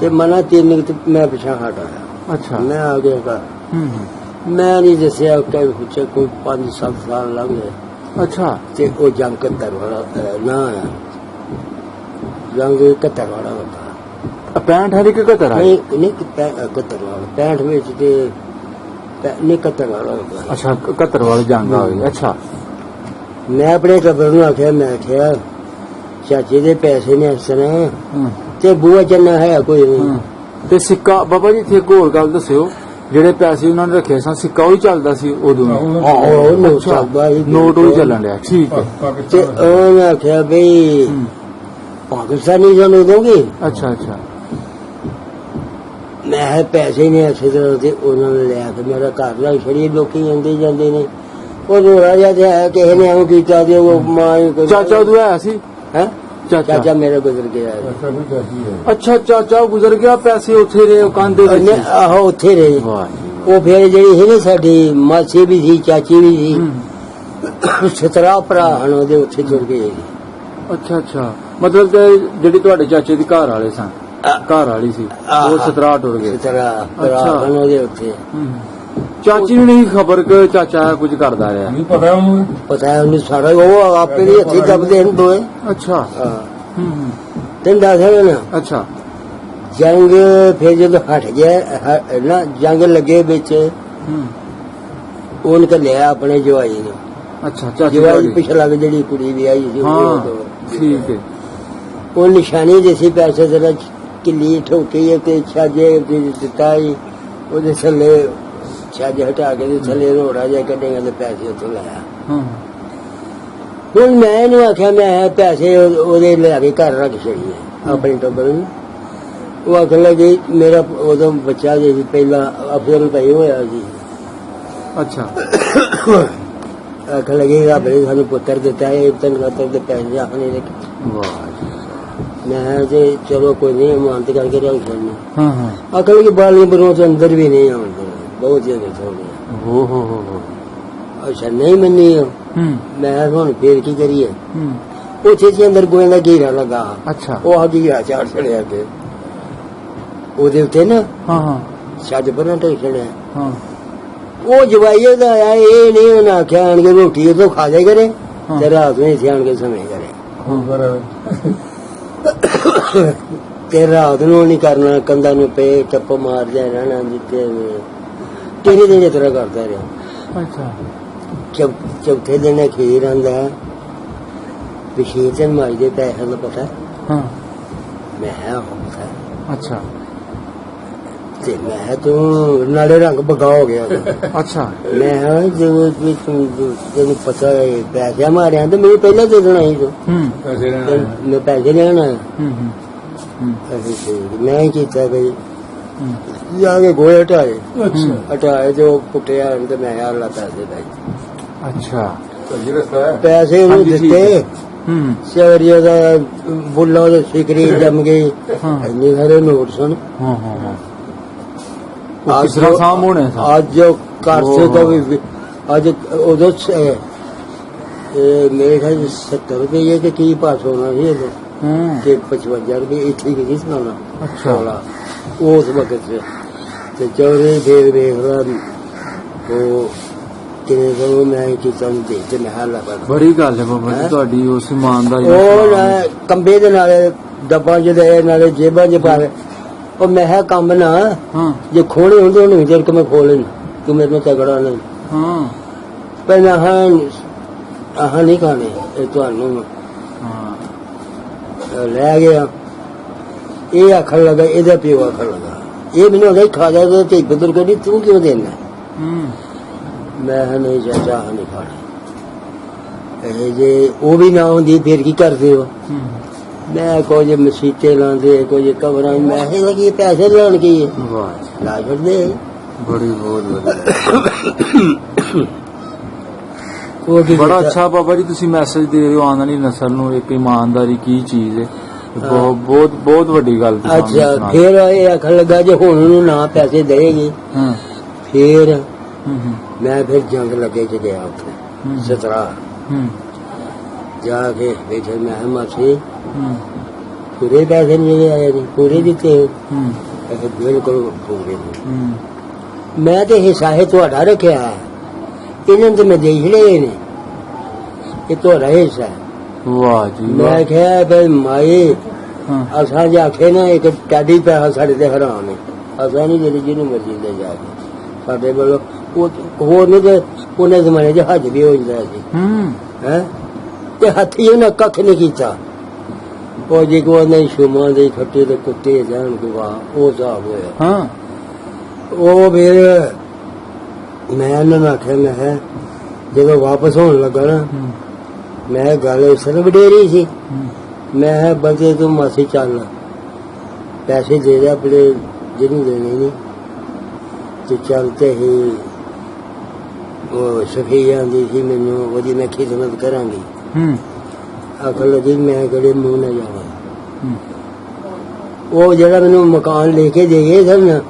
ਤੇ ਮਨਾ ਤਿੰਨ ਮੈਂ ਪਿਛਾ ਹਟ ਆਇਆ ਅੱਛਾ ਮੈਂ ਆ ਗਿਆ ਘਰ ਮੈਂ ਨਹੀਂ ਦੱਸਿਆ ਕਿ ਕੋਈ 5-7 ਸਾਲ ਲੰਘ ਗਏ ਅੱਛਾ ਤੇ ਉਹ ਜੰਗ 71 ਵਾਲਾ ਨਾ ਆਇਆ ਜੰਗ 71 ਵਾਲਾ ਹੁੰਦਾ 65 ਹਰੀ ਕਿ 71 ਆ ਨਹੀਂ 71 ਵਾਲਾ 65 ਵਿੱਚ ਤੇ ਨਹੀਂ 71 ਵਾਲਾ ਹੁੰਦਾ ਅੱਛਾ 71 ਵਾਲੀ ਜੰਗ ਆ ਗਈ ਅੱਛਾ ਮੈਂ ਆਪਣੇ ਟੱਬਰ ਨੂੰ ਆਖਿਆ ਮੈਂ ਕਿਹਾ ਚਾਚੇ ਦੇ ਪੈਸੇ ਨੇ ਇਸ ਤਰ੍ਹਾਂ ਤੇ ਬੂਆ ਚੰਨਾ ਹੈ ਕੋਈ ਨਹੀਂ। ਹਾਂ। ਤੇ ਸਿੱਕਾ ਬਾਬਾ ਜੀ ਇੱਥੇ ਇੱਕ ਹੋਰ ਗੱਲ ਦੱਸਿਓ, ਜਿਹੜੇ ਪੈਸੇ ਉਹਨਾਂ ਨੇ ਰੱਖੇ ਸਨ ਸਿੱਕਾ ਉਹੀ ਚੱਲਦਾ ਸੀ ਉਦੋਂ? ਆਹੋ ਨੋਟ ਅੱਛਾ, ਚੱਲਦਾ ਸੀ। ਨੋਟ ਉਹੀ ਚੱਲਣ ਡਿਆ, ਠੀਕ ਹੈ। ਤੇ ਪਾਕਿਸਤਾਨ ਉਹਨੇ ਆਖਿਆ ਬਈ ਹੂੰ। ਪਾਕਿਸਤਾਨੀ ਸਾਨੂੰ ਦੋਗੇ? ਅੱਛਾ ਅੱਛਾ। ਮੈਂ ਕਿਹਾ ਪੈਸੇ ਨਹੀਂ ਇਸੇ ਤਰ੍ਹਾਂ ਤੇ ਉਹਨਾਂ ਨੇ ਲਿਆ ਕੇ ਮੇਰਾ ਘਰ ਨਾਲ ਛੜੀ, ਲੋਕੀ ਆਉਂਦੇ ਜਾਂਦੇ ਨੇ। ਉਹ ਰੋੜਾ ਜਿਹਾ ਤੇ ਹੈ, ਕਿਸੇ ਨੇ ਐਵੇਂ ਕੀਤਾ ਤੇ ਉਹ ਮਾਂ ਚਾਚਾ ਉਦੋਂ ਆਇਆ ਸੀ? ਹੈ ਚਾਚਾ ਚਾਚਾ ਮੇਰਾ ਗੁਜ਼ਰ ਗਿਆ। ਅੱਛਾ ਵੀ ਚਾਹੀ ਹੈ। ਅੱਛਾ, ਚਾਚਾ ਗੁਜ਼ਰ ਗਿਆ, ਪੈਸੇ ਉੱਥੇ ਰਹੇ ਉਹ ਕੰਧ ਦੇ ਵਿੱਚ? ਆਹੋ ਉੱਥੇ ਰਹੇ। ਵਾਹ ਜੀ। ਉਹ ਫਿਰ ਜਿਹੜੀ ਸੀ ਨਾ ਸਾਡੀ ਮਾਸੀ ਵੀ ਸੀ, ਚਾਚੀ ਵੀ ਸੀ, ਹੂੰ। 17 ਭਰਾ ਹਨ ਉਹਦੇ, ਉੱਥੇ ਤੁਰ ਗਏ। ਅੱਛਾ ਅੱਛਾ, ਮਤਲਬ ਕਿ ਜਿਹੜੀ ਤੁਹਾਡੇ ਚਾਚੇ ਦੀ ਘਰ ਵਾਲੇ ਸਨ, ਘਰ ਵਾਲੀ ਸੀ, ਉਹ 17 ਟੁਰ ਗਏ। 17 ਭਰਾ ਅੱਛਾ। ਹਨ ਉਹਦੇ ਉੱਥੇ। ਹੂੰ। ਚਾਚੀ ਨੂੰ ਨਹੀਂ ਖਬਰ ਕਿ ਚਾਚਾ ਕੁਝ ਕਰਦਾ ਰਿਹਾ? ਨਹੀਂ ਪਤਾ ਉਹਨੂੰ। ਪਤਾ ਹੈ ਉਹਨੂੰ ਸਾਰਾ, ਉਹ ਆਪੇ ਵੀ ਹੱਥੀ ਦੱਬਦੇ ਹਨ ਦੋਏ। ਅੱਛਾ। ਹਾਂ ਹੂੰ। ਤੈਨੂੰ ਦੱਸ ਨਾ ਅੱਛਾ। ਜੰਗ ਫਿਰ ਜਦੋਂ ਹਟ ਗਿਆ ਨਾ, ਜੰਗ ਲੱਗੇ ਵਿੱਚ, ਹੂੰ। ਉਹਨੇ ਘੱਲਿਆ ਆਪਣੇ ਜਵਾਈ ਨੂੰ। ਅੱਛਾ, ਚਾਚੀ ਜਵਾਈ ਤੁਹਾਡੀ? ਪਿਛਲਾ ਜਿਹੜੀ ਕੁੜੀ ਵੀ ਆਈ ਸੀ ਹਾਂ, ਠੀਕ ਹੈ। ਉਹ ਨਿਸ਼ਾਨੀ ਜਿਹੀ ਪੈਸੇ ਜਰਾ ਕਿੱਲੀ ਠੋਕੀ ਤੇ ਛਾਜੇ ਦਿੱਤਾ ਹੀ, ਉਹਦੇ ਥੱਲੇ ਛਾਜੇ ਹਟਾ ਕੇ ਤੇ ਥੱਲੇ ਰੋੜਾ ਜਿਹਾ ਕੱਢੇਗਾ ਤੇ ਪੈਸੇ ਉੱਥੋਂ ਲਾਇਆ। ਹਾਂ। ਹੁਣ ਮੈਂ ਇਹਨੂੰ ਆਖਿਆ, ਮੈਂ ਪੈਸੇ ਉਹਦੇ ਲਿਆ ਕੇ ਘਰ ਰੱਖ ਛੜੀਏ ਆਪਣੇ ਟੱਬਰ ਨੂੰ। ਉਹ ਆਖਣ ਲੱਗੀ ਮੇਰਾ ਉਦੋਂ ਬੱਚਾ ਜੇ ਸੀ ਪਹਿਲਾਂ ਅਫਸਰ ਪਈ ਹੋਇਆ ਸੀ। ਅੱਛਾ। ਆਖਣ ਲੱਗੀ ਰੱਬ ਨੇ ਸਾਨੂੰ ਪੁੱਤਰ ਦਿੱਤਾ ਹੈ, ਤਨ ਖਾਤਰ ਦੇ ਪੈਸੇ ਆਖਣੇ ਨੇ। ਵਾਹ ਜੀ। ਮੈਂ ਤੇ ਚਲੋ ਕੋਈ ਨਹੀਂ, ਇਮਾਨਤ ਕਰਕੇ ਰੱਖ ਛੱਡਣਾ। ਹਾਂ ਹਾਂ। ਆਖਣ ਲੱਗੀ ਬਾਲੀਆਂ ਬਰੋਂ ਤੋਂ ਅੰਦਰ ਵੀ ਨਹੀਂ ਆਉਂਦੇ, ਬਹੁਤ ਜ਼ਿਆਦਾ ਥੋੜੇ। ਹੋ। ਅੱਛਾ ਨਹੀਂ ਮੰਨੀ। ਹੂੰ। ਮੈਂ ਹੁਣ ਫੇਰ ਕੀ ਕਰੀਏ? ਹੂੰ। ਉੱਥੇ ਸੀ ਅੰਦਰ ਗੋਇਆਂ ਦਾ ਘੇਰਾ ਲੱਗਾ। ਅੱਛਾ। ਉਹ ਆ ਘੇਰਾ ਚਾੜ ਛੜਿਆ ਕੇ ਉਹਦੇ ਉੱਤੇ ਨਾ ਹਾਂ ਹਾਂ ਛੱਜ ਪਰ ਢੇਕ ਛੜਿਆ। ਹਾਂ। ਉਹ ਜਵਾਈਏ ਦਾ ਆਇਆ, ਇਹ ਨਹੀਂ ਉਹਨਾਂ ਆਖਿਆ ਆਣ ਕੇ ਰੋਟੀ ਉਦੋਂ ਖਾ ਜਾਏ ਕਰੇ ਤੇ ਰਾਤ ਨੂੰ ਇੱਥੇ ਆਣ ਕੇ ਸਮੇਂ ਕਰੇ। ਤੇ ਰਾਤ ਨੂੰ ਨਹੀਂ ਕਰਨਾ, ਕੰਧਾਂ ਨੂੰ ਪੇ ਟੱਪ ਮਾਰਦਿਆ ਰਹਿਣਾ, ਜਿੱਤੇ ਤੇਰੇ ਦਿਨ ਇਸ ਤਰ੍ਹਾਂ ਕਰਦਾ ਰਿਹਾ। ਅੱਛਾ। ਚੌਥੇ ਦਿਨ ਖੀਰ ਆਂਦਾ ਵਿਸ਼ੇਸ਼ ਮਾਈ ਦੇ ਪੈਸੇ ਦਾ ਪਤਾ? ਹਾਂ। ਮੈਂ ਕਿਹਾ ਪਤਾ। ਅੱਛਾ। ਤੇ ਮੈਂ ਕਿਹਾ ਤੂੰ ਨਾਲੇ ਰੰਗ ਬਗਾ ਹੋ ਗਿਆ। ਅੱਛਾ। ਮੈਂ ਕਿਹਾ ਜਦੋਂ ਵੀ ਤੈਨੂੰ ਪਤਾ ਹੈ ਪੈਸੇ ਮਾਰਿਆ ਤੇ ਮੈਨੂੰ ਪਹਿਲਾਂ ਦੇ ਦੇਣਾ ਸੀ ਤੂੰ। ਹੂੰ। ਪੈਸੇ ਤੇ ਮੈਂ ਪੈਸੇ ਲੈਣ ਆਇਆ। ਹੂੰ ਹੂੰ। ਮੈਂ ਹੀ ਕੀਤਾ ਬਈ ਹੂੰ। ਜਾ ਕੇ ਗੋਏ ਹਟਾਏ। ਅੱਛਾ। ਹਟਾਏ ਤੇ ਉਹ ਪੁੱਟਿਆ ਤੇ ਮੈਂ ਯਾਰ ਲਾ ਪੈਸੇ ਲੈ ਅੱਛਾ। ਸਹੀ ਰਸਤਾ ਹੈ। ਪੈਸੇ ਉਹਨੂੰ ਹਾਂਜੀ, ਠੀਕ ਦਿੱਤੇ। ਹੂੰ। ਸਵਰੀਆ ਦਾ ਬੁੱਲਾ ਉਹਦੇ ਸਿਕਰੀ ਜੰਮ ਗਈ। ਹਾਂ। ਇੰਨੇ ਸਾਰੇ ਨੋਟ ਸਨ। ਹਾਂ ਹਾਂ। ਉਹ ਕਿਸ ਤਰ੍ਹਾਂ ਸਾਂਭ ਹੋਣੇ ਸਨ? ਅੱਜ ਕਰਸੇ ਦਾ ਵੀ ਅੱਜ ਉਦੋਂ ਮੇਰੇ ਖਿਆਲ 70 ਰੁਪਏ ਕਿ ਕੀ ਪਾਸ ਹੋਣਾ ਸੀ ਉਦੋਂ, ਹੂੰ। ਤੇ 55 ਰੁਪਏ ਇੱਥੇ ਹੀ ਨਹੀਂ ਸੁਣਾਉਣਾ। ਅੱਛਾ। ਉਸ ਵਕਤ ਤੇ ਚੌਰੇ ਫੇਰ ਵੇਖਦਾ ਉਹ ਕਿਵੇਂ ਕਰੋ, ਮੈਂ ਕੀਤਾ ਨੂੰ ਦੇਖ ਤੇ ਮੈਂ ਹਾਲ ਲਾ ਬੜੀ ਗੱਲ ਹੈ ਬਾਬਾ ਜੀ ਤੁਹਾਡੀ, ਉਸ ਇਮਾਨਦਾਰੀ ਦਾ ਉਹ ਸਲਾਮ ਹੈ। ਕੰਬੇ ਦੇ ਨਾਲੇ ਡੱਬਾਂ ਚ ਦੇ ਨਾਲੇ ਜੇਬਾਂ ਚ ਪਾ ਉਹ ਮੈਂ ਕਿਹਾ ਕੰਮ ਨਾ ਹਾਂ ਜੇ ਖੋਣੇ ਹੁੰਦੇ ਉਹਨੂੰ ਜਰ ਕੇ ਮੈਂ ਖੋਲੇ ਤੂੰ ਮੇਰੇ ਨਾਲ ਤਗੜਾ ਨਹੀਂ ਹਾਂ ਪਹਿਲਾਂ ਆਹ ਨਹੀਂ ਖਾਣੇ ਇਹ ਤੁਹਾਨੂੰ ਹਾਂ। ਲੈ ਗਿਆ। ਇਹ ਆਖਣ ਲੱਗਾ, ਇਹਦਾ ਪਿਓ ਆਖਣ ਲੱਗਾ, ਇਹ ਮੈਨੂੰ ਉਹਦਾ ਹੀ ਖਾ ਜਾਏਗਾ ਤੇ ਬਦਲ ਕੇ ਤੂੰ ਕਿਉਂ ਦੇਣਾ? ਮੈਂ ਨਹੀਂ ਚਾਚਾ ਨਹੀਂ ਖਾਣੇ। ਇਹ ਜੇ ਉਹ ਵੀ ਨਾ ਹੁੰਦੀ ਫਿਰ ਕੀ ਕਰਦੇ ਹੋ? ਮੈਂ ਕੁਝ ਮਸੀਤੇ ਲਾਉਂਦੇ ਕੁਝ ਕਬਰਾਂ ਮੈਂ ਇਹ ਲੱਗੀ ਪੈਸੇ ਲੈਣ ਕੀ ਵਾਹ ਲਾ ਛੱਡਦੇ। ਬੜੀ ਬਹੁਤ ਬੜਾ ਅੱਛਾ ਬਾਬਾ ਜੀ ਤੁਸੀਂ ਮੈਸੇਜ ਦੇ ਰਹੇ ਹੋ ਆਉਣ ਵਾਲੀ ਨਸਲ ਨੂੰ ਇੱਕ ਇਮਾਨਦਾਰੀ ਕੀ ਚੀਜ਼ ਹੈ। ਬਹੁਤ ਬਹੁਤ ਵੱਡੀ ਗੱਲ। ਅੱਛਾ ਫਿਰ ਇਹ ਆਖਣ ਲੱਗਾ ਜੇ ਹੁਣ ਉਹਨੂੰ ਨਾ ਪੈਸੇ ਦੇਗੀ ਫਿਰ ਮੈਂ ਫਿਰ ਜੰਗ ਲੱਗੇ ਚ ਗਿਆ ਉੱਥੇ 17 ਜਾ ਕੇ ਬੈਠੇ। ਮੈਂ ਮਾਸੀ ਪੂਰੇ ਪੈਸੇ ਨਹੀਂ ਆਏ ਨਹੀਂ ਪੂਰੇ ਦਿੱਤੇ ਬਿਲਕੁਲ ਪੂਰੇ। ਮੈਂ ਤੇ ਹਿੱਸਾ ਹੈ ਤੁਹਾਡਾ ਰੱਖਿਆ, ਇਹਨਾਂ ਤੇ ਮੈਂ ਦੇ ਹੀ ਲਏ ਨੇ, ਇਹ ਤੁਹਾਡਾ ਹਿੱਸਾ। ਵਾਹ ਜੀ। ਮੈਂ ਕਿਹਾ ਬਈ ਮਾਏ ਅਸਾਂ ਜੇ ਆਖੇ ਨਾ ਇੱਕ ਟਾਡੀ ਪੈਸਾ ਸਾਡੇ ਤੇ ਹਰਾਮ ਹੈ, ਅਸਾਂ ਨਹੀਂ ਜਿਹੜੀ ਜਿਹਨੂੰ ਮਰਜ਼ੀ ਲੈ ਜਾ ਕੇ ਸਾਡੇ ਵੱਲੋਂ ਹੋਰ ਨਹੀਂ ਤੇ ਉਹਨੇ ਜ਼ਮਾਨੇ ਚ ਹੱਜ ਵੀ ਹੋ ਜਾਂਦਾ ਸੀ ਹੈ ਤੇ ਹੱਥੀ ਉਹਨਾਂ ਕੱਖ ਨਹੀਂ ਕੀਤਾ। ਉਹ ਜੇ ਕੋ ਨਹੀਂ ਸ਼ੁਮਾਂ ਦੇ ਖੱਟੇ ਦੇ ਕੁੱਤੇ ਜਾਣ ਕੇ ਵਾਹ ਉਹ ਹਿਸਾਬ ਹੋਇਆ। ਹਾਂ ਉਹ ਫਿਰ ਮੈਂ ਉਹਨਾਂ ਨੂੰ ਆਖਿਆ, ਮੈਂ ਕਿਹਾ ਜਦੋਂ ਵਾਪਸ ਹੋਣ ਲੱਗਾ ਨਾ, ਮੈਂ ਗੱਲ ਸਿਰ ਵਡੇਰੀ ਸੀ, ਮੈਂ ਕਿਹਾ ਬੰਦੇ ਤੂੰ ਮਾਸੀ ਚੱਲ ਪੈਸੇ ਦੇ ਦੇ ਆਪਣੇ ਜਿਹਨੂੰ ਦੇਣੇ ਨਹੀਂ ਤੇ ਚੱਲ ਤੇ ਹੀ ਉਹ ਸਫੀ ਆਂਦੀ ਸੀ ਮੈਨੂੰ ਉਹਦੀ ਮੈਂ ਖਿਦਮਤ ਕਰਾਂਗੀ। ਆਖਣ ਲੱਗੀ ਮੈਂ ਕਿਹੜੇ ਮੂੰਹ ਨਾਲ ਜਾਵਾਂ। ਉਹ ਜਿਹੜਾ ਮੈਨੂੰ ਮਕਾਨ ਲੈ ਕੇ ਦੇ ਗਏ ਸਨ ਨਾ,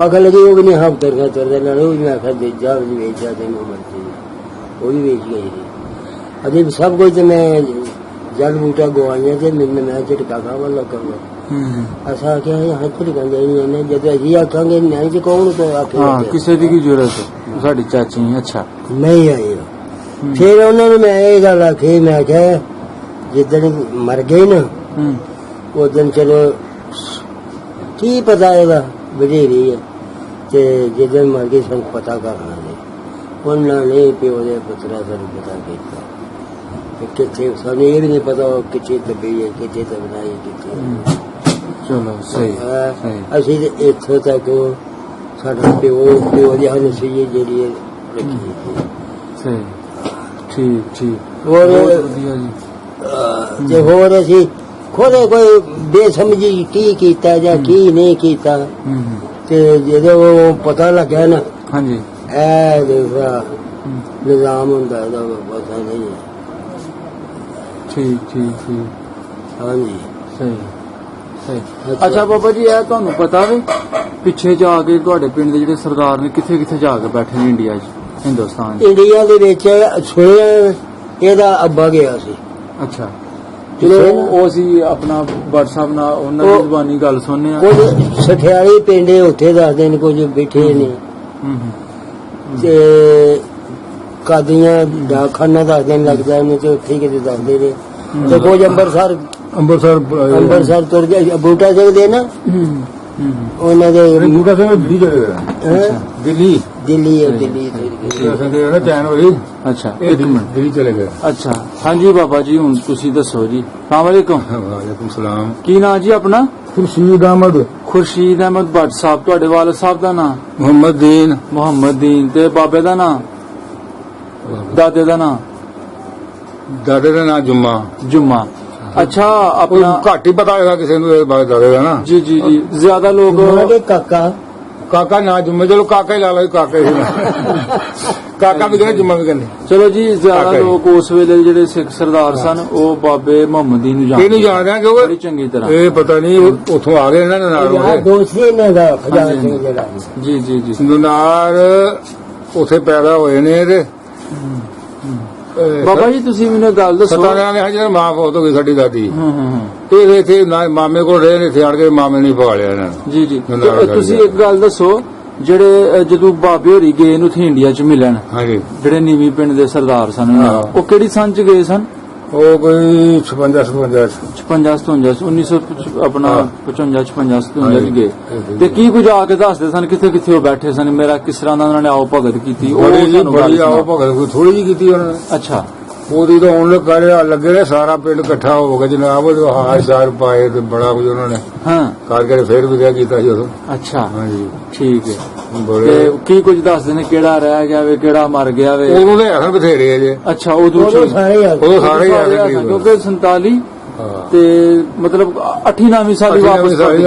ਆਖਣ ਲੱਗੀ ਉਹ ਵੀ ਨਹੀਂ ਹਫ਼ਤੇ ਦਾ ਤੁਰਦੇ ਨਾਲ, ਉਹ ਵੀ ਮੈਂ ਆਖਿਆ ਦੇ ਜਾ ਵੀ ਵੇਚ ਜਾ ਤੈਨੂੰ ਮਰਜ਼ੀ, ਉਹ ਵੀ ਵੇਚ ਗਈ ਸੀ। ਅਜੇ ਸਭ ਕੁਝ ਤੇ ਮੈਂ ਜਲ ਬੂਟਾ ਗਵਾਈਆਂ ਤੇ ਮੈਨੂੰ ਮੈਂ ਝਟਕਾ ਖਾਵਾ ਲੱਗਾ। ਅਸਾਂ ਆਖਿਆ ਹੱਥ ਝਟਕਾਂ ਜਾਈਆਂ ਨੇ, ਜਦੋਂ ਅਸੀਂ ਆਖਾਂਗੇ ਨਹੀਂ ਤੇ ਕੌਣ ਤੋਂ ਆਖੇ ਕਿਸੇ ਦੀ ਕੀ ਜ਼ਰੂਰਤ, ਸਾਡੀ ਚਾਚੀ। ਅੱਛਾ ਨਹੀਂ ਆਈ। ਫਿਰ ਉਹਨਾਂ ਨੂੰ ਮੈਂ ਇਹ ਗੱਲ ਆਖੀ, ਮੈਂ ਕਿਹਾ ਜਿੱਦਣ ਮਰ ਗਏ ਨਾ ਉਸ ਦਿਨ ਚਲੋ ਕੀ ਪਤਾ ਇਹਦਾ ਵਧੇਰੀ ਹੈ, ਤੇ ਜਿੱਦਣ ਮਰ ਗਏ ਸਾਨੂੰ ਪਤਾ ਕਰਨਾ ਜੀ। ਉਹਨਾਂ ਨੇ ਪਿਓ ਦੇ ਪੁੱਤਰਾ ਸਾਨੂੰ ਪਤਾ ਕੀਤਾ ਕਿ ਕਿੱਥੇ, ਸਾਨੂੰ ਇਹ ਵੀ ਨਹੀਂ ਪਤਾ ਉਹ ਕਿੱਥੇ ਦੱਬੀ ਹੈ, ਕਿੱਥੇ ਦਬਨਾਈ, ਕਿੱਥੇ। ਚਲੋ ਸਹੀ ਸਹੀ। ਅਸੀਂ ਤੇ ਇੱਥੋਂ ਤੱਕ ਸਾਡਾ ਪਿਓ ਦੀ ਨਸੀਹਤ ਜਿਹੜੀ ਹੈ ਰੱਖੀ ਸੀ। ਸਹੀ, ਠੀਕ ਠੀਕ, ਹੋਰ ਬਹੁਤ ਵਧੀਆ ਜੀ। ਜੇ ਹੋਰ ਅਸੀਂ ਖੁਦ ਕੋਈ ਬੇਸਮਝੀ ਕੀ ਕੀਤਾ ਜਾਂ ਕੀ ਨਹੀਂ ਕੀਤਾ, ਤੇ ਜਦੋਂ ਉਹ ਪਤਾ ਲੱਗਿਆ ਨਾ, ਹਾਂਜੀ ਇਹ ਜਿਹੜਾ ਨਿਜ਼ਾਮ ਹੁੰਦਾ ਇਹਦਾ ਪਤਾ ਨਹੀਂ ਹੈ। ਠੀਕ ਠੀਕ ਠੀਕ, ਹਾਂਜੀ ਸਹੀ ਸਹੀ। ਅੱਛਾ ਬਾਬਾ ਜੀ, ਇਹ ਤੁਹਾਨੂੰ ਪਤਾ ਵੇ ਪਿੱਛੇ ਜਾ ਕੇ ਤੁਹਾਡੇ ਪਿੰਡ ਦੇ ਜਿਹੜੇ ਸਰਦਾਰ ਨੇ ਕਿੱਥੇ ਕਿੱਥੇ ਜਾ ਕੇ ਬੈਠੇ ਨੇ ਇੰਡੀਆ 'ਚ, ਹਿੰਦੁਸਤਾਨ 'ਚ? ਇੰਡੀਆ ਦੇ ਵਿੱਚ ਸੁਣਿਆ ਇਹਦਾ ਅੱਬਾ ਗਿਆ ਸੀ। ਅੱਛਾ, ਚਲੋ ਉਹ ਸੀ ਆਪਣਾ WhatsApp ਨਾਲ ਉਹਨਾਂ ਦੀ ਜ਼ੁਬਾਨੀ ਗੱਲ ਸੁਣਨੇ ਆ। ਕੁਝ ਸਠਿਆਲੀ ਪਿੰਡ ਉੱਥੇ ਦੱਸਦੇ ਨੇ, ਕੁਝ ਬੈਠੇ ਨੇ, ਤੇ ਕਾਦੀਆਂ ਡਾਕਖਾਨਾ ਦੱਸਦੇ ਨੇ ਲੱਗਦਾ ਨੇ, ਤੇ ਉੱਥੇ ਕਿਤੇ ਦੱਸਦੇ ਨੇ, ਤੇ ਕੁਝ ਅੰਮ੍ਰਿਤਸਰ ਤੁਰ ਗਏ। ਬੂਟਾ ਸਿੰਘ ਦੇ ਨਾ ਉਹਨਾਂ ਦੇ ਬੂਟਾ ਸਿੰਘ ਦਿੱਲੀ ਚਲੇ ਗਏ, ਦਿੱਲੀ ਦਿੱਲੀ ਹੈ, ਦਿੱਲੀ ਚੈਨ ਹੋਈ। ਅੱਛਾ ਇੱਕ ਮਿੰਟ, ਦਿੱਲੀ ਚਲੇ ਗਏ। ਅੱਛਾ ਹਾਂਜੀ ਬਾਬਾ ਜੀ, ਹੁਣ ਤੁਸੀਂ ਦੱਸੋ ਜੀ। ਸਲਾਮ ਵਾਲੇਕੁਮ। ਵਾਲੇਕੁਮ ਸਲਾਮ। ਕੀ ਨਾਂ ਜੀ ਆਪਣਾ? ਖੁਰਸ਼ੀਦ ਅਹਿਮਦ। ਖੁਰਸ਼ੀਦ ਅਹਿਮਦ ਭੱਟ ਸਾਹਿਬ। ਤੁਹਾਡੇ ਵਾਲਦ ਸਾਹਿਬ ਦਾ ਨਾਂ? ਮੁਹੰਮਦ ਦੀਨ। ਮੁਹੰਮਦ ਦੀਨ। ਤੇ ਬਾਬੇ ਦਾ ਨਾਂ? ਦਾਦੇ ਦਾ ਨਾਂ? ਦਾਦੇ ਦਾ ਨਾਂ ਜੁਮਾ। ਜੁਮਾ। ਅੱਛਾ, ਆਪਣਾ ਘੱਟ ਹੀ ਪਤਾ ਹੋਏਗਾ ਕਿਸੇ ਨੂੰ ਦਾਦੇ ਦਾ ਨਾ। ਜੀ ਜੀ ਜੀ, ਜ਼ਿਆਦਾ ਲੋਕ ਕਾਕਾ ਕਾਕਾ ਨਾ ਜੁਮੇ, ਚਲੋ ਕਾਕਾ ਹੀ ਲਾ ਲਓ, ਕਾਕਾ ਹੀ ਕਾਕਾ ਵੀ ਕਹਿੰਦੇ, ਜੁਮਾ ਵੀ ਕਹਿੰਦੇ। ਚਲੋ ਜੀ, ਜ਼ਿਆਦਾ ਲੋਕ ਉਸ ਵੇਲੇ ਜਿਹੜੇ ਸਿੱਖ ਸਰਦਾਰ ਸਨ ਉਹ ਬਾਬੇ ਮੁਹੰਮਦ ਦੀਨ ਨੂੰ ਜਾਣਦੇ ਆ, ਬੜੀ ਚੰਗੀ ਤਰ੍ਹਾਂ। ਇਹ ਪਤਾ ਨਹੀਂ ਉੱਥੋਂ ਆ ਗਏ ਇਹਨਾਂ ਦੇ ਨਾਲ ਦੋਸਤੀ ਨੇ ਦਾ ਖਜ਼ਾਨਾ ਸਿੰਘ ਜਿਹੜਾ। ਜੀ ਜੀ ਜੀ, ਨਨਾਰ ਉੱਥੇ ਪੈਦਾ ਹੋਏ ਨੇ। ਤੇ ਬਾਬਾ ਜੀ ਤੁਸੀਂ ਮੈਨੂੰ ਗੱਲ ਦੱਸੋ। ਸਤਾਰਿਆਂ ਨੇ ਜਿਹੜਾ ਮਾਂ ਫੌਤ ਹੋ ਗਈ ਸਾਡੀ ਦਾਦੀ, ਇਹ ਇੱਥੇ ਮਾਮੇ ਕੋਲ ਰਹੇ ਨੇ, ਇੱਥੇ ਆੜ ਕੇ ਮਾਮੇ ਨੇ ਪਾ ਲਿਆ ਇਹਨਾਂ ਨੂੰ। ਜੀ ਜੀ, ਤੁਸੀਂ ਇੱਕ ਗੱਲ ਦੱਸੋ, ਜਿਹੜੇ ਜਦੋਂ ਬਾਬੇ ਹੋਰੀ ਗਏ ਨੂੰ ਇੱਥੇ ਇੰਡੀਆ 'ਚ ਮਿਲਣ, ਹਾਂਜੀ, ਜਿਹੜੇ ਨੀਵੀਂ ਪਿੰਡ ਦੇ ਸਰਦਾਰ ਸਨ, ਉਹ ਕਿਹੜੀ ਸੰਨ 'ਚ ਗਏ ਸਨ? ਉਹ ਕੋਈ 56 ਆਪਣਾ 55 56 ਚ ਗਏ। ਤੇ ਕੀ ਕੁਝ ਆ ਕੇ ਦੱਸਦੇ ਸਨ, ਕਿੱਥੇ ਕਿੱਥੇ ਉਹ ਬੈਠੇ ਸਨ, ਮੇਰਾ ਕਿਸ ਤਰ੍ਹਾਂ ਦਾ ਉਹਨਾਂ ਨੇ ਆਓ ਭਗਤ ਕੀਤੀ? ਬੜੀ ਆਓ ਭਗਤ ਥੋੜੀ ਜਿਹੀ ਕੀਤੀ ਉਹਨਾਂ ਨੇ। ਅੱਛਾ, ਉਹਦੀ ਤਾਂ ਹੁਣ ਲੱਗੇ ਨੇ, ਸਾਰਾ ਪਿੰਡ ਇਕੱਠਾ ਹੋ ਗਿਆ ਜਨਾਬ, ਹਾਰ ਸਾਰ ਪਾਏ ਤੇ ਬੜਾ ਕੁਝ ਉਹਨਾਂ ਨੇ ਕਰਕੇ ਫੇਰ ਵੀ ਕਿਹਾ ਕੀਤਾ ਸੀ ਉਦੋਂ। ਅੱਛਾ ਹਾਂਜੀ, ਠੀਕ ਹੈ। ਤੇ ਕੀ ਕੁਝ ਦੱਸਦੇ ਨੇ, ਕਿਹੜਾ ਰਹਿ ਗਿਆ ਵੇ, ਕਿਹੜਾ ਮਰ ਗਿਆ ਵੇ? ਉਦੋਂ ਦੇ ਆਖਰ ਬਥੇਰੇ ਜੇ। ਅੱਛਾ, ਉਦੋਂ ਸਾਰੇ ਕਿਉਂਕਿ 47 ਤੇ ਮਤਲਬ 8-9ਵੀਂ ਸਾਲ ਵਾਪਸ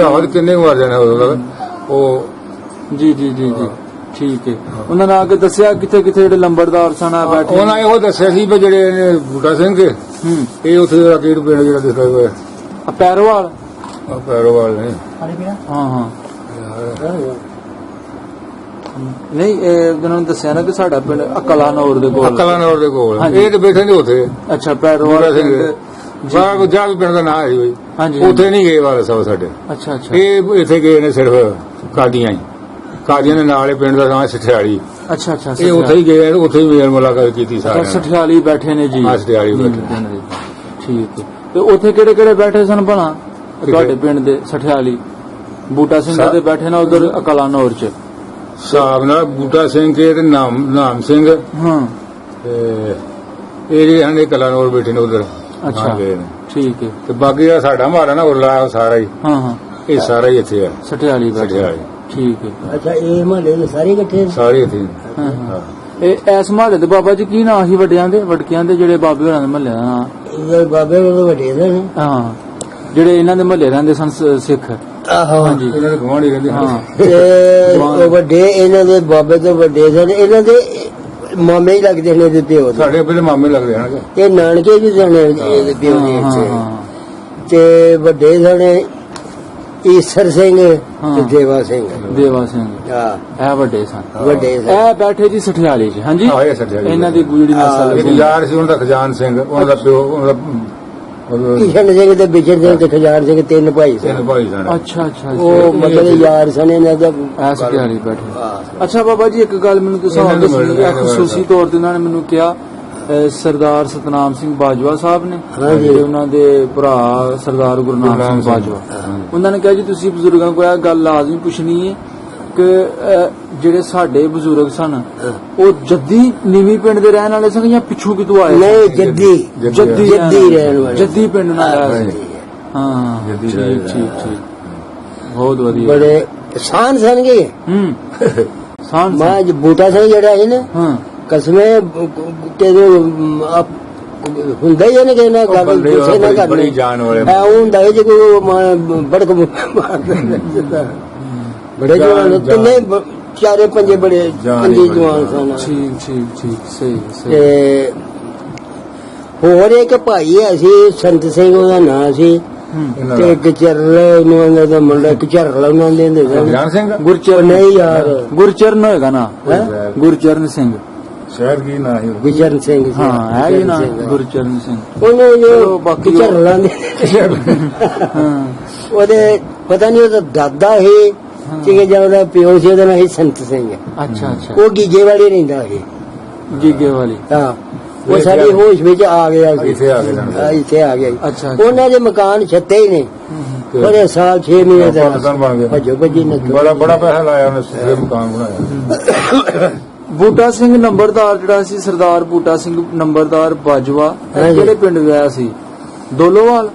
ਕਿੰਨੇ ਮਰ ਜਾਣੇ ਉਦੋਂ ਤੱਕ ਉਹ। ਜੀ ਜੀ ਜੀ ਜੀ, ਠੀਕ ਹੈ। ਉਹਨਾਂ ਨੇ ਆ ਕੇ ਦੱਸਿਆ ਕਿੱਥੇ ਕਿੱਥੇ ਜਿਹੜੇ ਲੰਬੜਦਾਰ ਸਨ ਬੈਠੇ? ਉਹਨਾਂ ਇਹੋ ਦੱਸਿਆ ਸੀ ਵੀ ਜਿਹੜੇ ਬੂਟਾ ਸਿੰਘ ਇਹ ਉੱਥੇ ਰਾਕੇਟ ਪਿੰਡ ਜਿਹੜਾ ਦਿਖਦਾ ਹੋਇਆ ਪੈਰੋਵਾਲ। ਪੈਰੋਵਾਲ ਨੇ। ਹਾਂ ਹਾਂ, ਨਹੀਂ ਉਹਨਾਂ ਨੇ ਦੱਸਿਆ ਨਾ ਕਿ ਸਾਡਾ ਪਿੰਡ ਕਲਾਨੌਰ ਦੇ ਕੋਲ। ਕਲਾਨੌਰ ਦੇ ਕੋਲ ਇਹ ਤੇ ਬੈਠੇ ਨੇ ਉੱਥੇ। ਅੱਛਾ, ਪੈਰੋਵਾਲ ਜਾ ਪਿੰਡ ਦਾ ਨਾਂ ਹੈ ਜੀ। ਹਾਂਜੀ, ਉੱਥੇ ਨਹੀਂ ਗਏ ਵਾਲੇ ਸਭ ਸਾਡੇ। ਅੱਛਾ ਅੱਛਾ, ਇਹ ਇੱਥੇ ਗਏ ਨੇ ਸਿਰਫ ਕਾਦੀਆਂ ਹੀ। ਕਾਦੀਆਂ ਦੇ ਨਾਲ ਹੀ ਪਿੰਡ ਦਾ ਨਾਂ ਸਠਿਆਲੀ। ਅੱਛਾ ਅੱਛਾ, ਇਹ ਉੱਥੇ ਹੀ ਗਏ, ਉੱਥੇ ਹੀ ਮੇਲ ਮੁਲਾਕਾਤ ਕੀਤੀ ਸਾਰੇ। ਸਠਿਆਲੀ ਬੈਠੇ ਨੇ ਜੀ? ਸਠਿਆਲੀ ਬੈਠੇ। ਠੀਕ ਹੈ। ਤੇ ਉੱਥੇ ਕਿਹੜੇ ਕਿਹੜੇ ਬੈਠੇ ਸਨ ਭਲਾ ਤੁਹਾਡੇ ਪਿੰਡ ਦੇ? ਸਠਿਆਲੀ ਬੂਟਾ ਸਿੰਘ ਦੇ ਬੈਠੇ ਨਾ ਉਧਰ ਕਲਾਨੌਰ ਚ ਹਿਸਾਬ ਨਾਲ। ਬੂਟਾ ਸਿੰਘ ਤੇ ਨਾਮ ਸਿੰਘ। ਹਾਂ, ਤੇ ਇਹ ਜਿਹੜੇ ਹਨ ਕਲਾਨੌਰ ਬੈਠੇ ਨੇ ਉਧਰ। ਅੱਛਾ, ਠੀਕ ਹੈ। ਤੇ ਬਾਕੀ ਜਿਹੜਾ ਸਾਡਾ ਮਹੱਲਾ ਨਾ ਉਰਲਾ ਉਹ ਸਾਰਾ ਹੀ ਹਾਂ ਹਾਂ ਇਹ ਸਾਰਾ ਹੀ ਇੱਥੇ ਹੈ ਸਠਿਆਲੀ ਬੈਠੇ ਸਠਿਆਲੀ ਠੀਕ ਹੈ। ਅੱਛਾ ਇਹ ਮਹੱਲੇ ਦੇ ਸਾਰੇ ਇਕੱਠੇ ਸਾਰੇ ਇੱਥੇ ਹੀ। ਹਾਂ ਹਾਂ ਇਹ ਇਸ ਮਹੱਲੇ ਦੇ ਬਾਬਾ ਜੀ ਕੀ ਨਾਂ ਸੀ ਵੱਡਿਆਂ ਦੇ ਵਡਕਿਆਂ ਦੇ ਜਿਹੜੇ ਬਾਬੇ ਹੋਰਾਂ ਦੇ ਮਹੱਲੇ ਦਾ ਨਾਂ? ਇਹ ਬਾਬੇ ਕੋਲ ਵੱਡੇ ਨੇ ਹਾਂ ਜਿਹੜੇ ਇਹਨਾਂ ਦੇ ਮਹੱਲੇ ਰਹਿੰਦੇ ਸਨ ਸਿੱਖ ਆਹੋ ਹਾਂਜੀ ਇਹਨਾਂ ਦੇ ਗਵਾਂਢੀ ਰਹਿੰਦੇ ਹਾਂ ਹਨ ਤੇ ਉਹ ਵੱਡੇ ਇਹਨਾਂ ਦੇ ਬਾਬੇ ਤੋਂ ਵੱਡੇ ਸਨ ਇਹਨਾਂ ਦੇ ਮਾਮੇ ਹੀ ਲੱਗਦੇ ਨੇ ਇਹਦੇ ਪਿਓ ਦੇ ਸਾਡੇ ਆਪਣੇ ਮਾਮੇ ਲੱਗਦੇ ਹਨ ਇਹ ਨਾਨਕੇ ਵੀ ਸਨ ਇਹਦੇ ਪਿਓ ਦੇ ਹਾਂ ਇੱਥੇ। ਹਾਂ ਤੇ ਵੱਡੇ ਸਨ ਈਸਰ ਸਿੰਘ ਹਾਂ। ਤੇ ਦੇਵਾ ਸਿੰਘ ਦੇਵਾ ਸਿੰਘ ਹਾਂ ਇਹ ਵੱਡੇ ਸਨ ਵੱਡੇ ਸਨ ਇਹ ਬੈਠੇ ਜੀ ਸਠਿਆਲੀ 'ਚ ਹਾਂਜੀ ਹਾਂ ਇਹ ਸੱਚਾ ਇਹਨਾਂ ਦੀ ਜਿਹੜੀ ਨਸਲ ਇੱਕ ਸੀ। ਯਾਰ ਸੀ ਉਹਨਾਂ ਦਾ ਖਜ਼ਾਨ ਸਿੰਘ ਉਹਨਾਂ ਦਾ ਪਿਓ ਉਹਨਾਂ ਦਾ ਕਿਸ਼ਨ ਸਿੰਘ ਤੇ ਬਿਸ਼ਨ ਸਿੰਘ ਤੇ ਖਜਾਰ ਸਿੰਘ ਤਿੰਨ ਭਾਈ ਤਿੰਨ ਸਨ ਭਾਈ ਸਨ ਅੱਛਾ ਅੱਛਾ ਉਹ ਮਤਲਬ ਯਾਰ ਸਨ ਇਹਨਾਂ ਦਾ ਐ ਸਠਿਆਲੀ ਬੈਠੇ ਹਾਂ। ਅੱਛਾ ਬਾਬਾ ਜੀ ਇੱਕ ਗੱਲ ਮੈਨੂੰ ਤੁਸੀਂ ਇਹਨਾਂ ਨੂੰ ਦੱਸਣੀ ਮਿਲ ਗਿਆ ਖਸੂਸੀ ਤੌਰ ਤੇ ਉਹਨਾਂ ਨੇ ਮੈਨੂੰ ਕਿਹਾ ਸਰਦਾਰ ਸਤਨਾਮ ਸਿੰਘ ਬਾਜਵਾ ਸਾਹਿਬ ਨੇ ਹਾਂਜੀ। ਤੇ ਉਹਨਾਂ ਦੇ ਭਰਾ ਸਰਦਾਰ ਗੁਰਨਾਮ ਸਿੰਘ ਬਾਜਵਾ ਉਹਨਾਂ ਨੇ ਕਿਹਾ ਜੀ ਤੁਸੀਂ ਬਜ਼ੁਰਗਾਂ ਕੋਲ ਇਹ ਗੱਲ ਲਾਜ਼ਮੀ ਪੁੱਛਣੀ ਹੈ ਕਿ ਜਿਹੜੇ ਸਾਡੇ ਬਜ਼ੁਰਗ ਸਨ ਉਹ ਜੱਦੀ ਨੀਵੀਂ ਪਿੰਡ ਦੇ ਰਹਿਣ ਵਾਲੇ ਸਨ ਜਾਂ ਪਿੱਛੋਂ ਕਿਤੋਂ ਆਏ ਨਹੀਂ ਸਨ? ਜੱਦੀ ਜੱਦੀ ਜੱਦੀ ਰਹਿਣ ਵਾਲੇ ਜੱਦੀ ਪਿੰਡ ਨਾਲ ਆਏ ਸੀ। ਹਾਂ। ਹਾਂ ਜੱਦੀ ਠੀਕ ਰਹਿਣ ਠੀਕ ਠੀਕ ਬਹੁਤ ਵਧੀਆ ਬੜੇ ਸਾਨ ਸਨ ਗਏ ਸਾਨ ਮਾਂ ਜੋ ਬੂਟਾ ਸਿੰਘ ਜਿਹੜਾ ਸੀ ਨਾ ਹਾਂ ਕਸਮੇ ਤੇ ਹੁੰਦਾ ਹੀ ਇਹਨੇ ਕਹਿਣਾ ਗੱਲ ਬੰਦੇ ਗੁੱਸੇ ਨਾ ਬੜੀ ਕਰਨੀ ਜਾਨ ਵਾਲੇ ਐ ਉਹ ਹੁੰਦਾ ਹੈ ਜੇ ਕੋਈ ਬੜਕ ਮਾਰਦਾ ਬੜੇ ਜਵਾਨ ਕਿੰਨੇ ਚਾਰੇ ਪੰਜੇ ਬੜੇ ਪੰਜੇ ਜਵਾਨ ਸਨ ਠੀਕ ਠੀਕ ਠੀਕ ਸਹੀ ਸਹੀ ਤੇ ਹੋਰ ਇੱਕ ਭਾਈ ਹੈ ਸੀ ਸੰਤ ਸਿੰਘ ਉਹਦਾ ਨਾਂ ਸੀ ਇਹਨਾਂ ਤੇ ਦਾ ਕਚਰਲ ਨੂੰ ਦਾ ਮੁੰਡਾ ਕਚਰਲ ਉਹਨਾਂ ਦੇ ਹੁੰਦੇ ਸਨ ਖਜ਼ਾਨ ਸਿੰਘ ਗੁਰਚਰਨ ਨਹੀਂ ਯਾਰ ਗੁਰਚਰਨ ਹੋਏਗਾ ਨਾ ਹੈਂ? ਗੁਰਚਰਨ ਸਿੰਘ ਸ਼ਹਿਰ ਕੀ ਨਾ ਹੀ ਵਿਚਰਨ ਸਿੰਘ ਸੀ ਹਾਂ ਹੈ ਜੀ ਨਾ ਵਿਚਰਨ ਸਿੰਘ। ਗੁਰਚਰਨ ਸਿੰਘ ਉਹਨੂੰ ਚਲੋ ਜੋ ਬਾਕੀ ਕਚਰਲਾਂ ਦੇ ਹਾਂ ਉਹਦੇ ਪਤਾ ਨਹੀਂ ਉਹਦਾ ਦਾਦਾ ਸੀ ਕਿ ਜਾਂ ਉਹਦਾ ਪਿਓ ਸੀ ਉਹਦਾ ਨਾਂ ਸੀ ਸੰਤ ਸਿੰਘ ਅੱਛਾ ਅੱਛਾ ਉਹ ਗੀਜੇ ਵਾਲੀ ਰਹਿੰਦਾ ਸੀ ਜੀਗੇ ਵਾਲੀ ਹਾਂ ਉਹ ਸਾਡੀ ਹੋਸ਼ ਵਿੱਚ ਆ ਗਿਆ ਸੀ ਇੱਥੇ ਆ ਗਏ ਸਨ। ਹਾਂ, ਇੱਥੇ ਆ ਗਿਆ ਸੀ। ਅੱਛਾ ਅੱਛਾ ਉਹਨਾਂ ਦੇ ਮਕਾਨ ਛੱਤੇ ਹੀ ਨੇ ਉਹਦੇ ਸਾਲ 6 ਮਹੀਨੇ ਦਾ ਪਾਕਿਸਤਾਨ ਬਣ ਗਿਆ ਭੱਜੋ ਭੱਜੀ ਨੱਠੋ ਬੜਾ ਬੜਾ ਪੈਸਾ ਲਾਇਆ ਉਹਨੇ ਸਿਰੇ ਮਕਾਨ ਬਣਾਇਆ ਬੂਟਾ ਸਿੰਘ ਨੰਬਰਦਾਰ ਜਿਹੜਾ ਸੀ ਸਰਦਾਰ ਬੂਟਾ ਸਿੰਘ ਨੰਬਰਦਾਰ ਬਾਜਵਾ ਇਹ ਹਾਂਜੀ। ਕਿਹੜੇ ਪਿੰਡ ਗਿਆ ਸੀ ਦੋਲੋਵਾਲ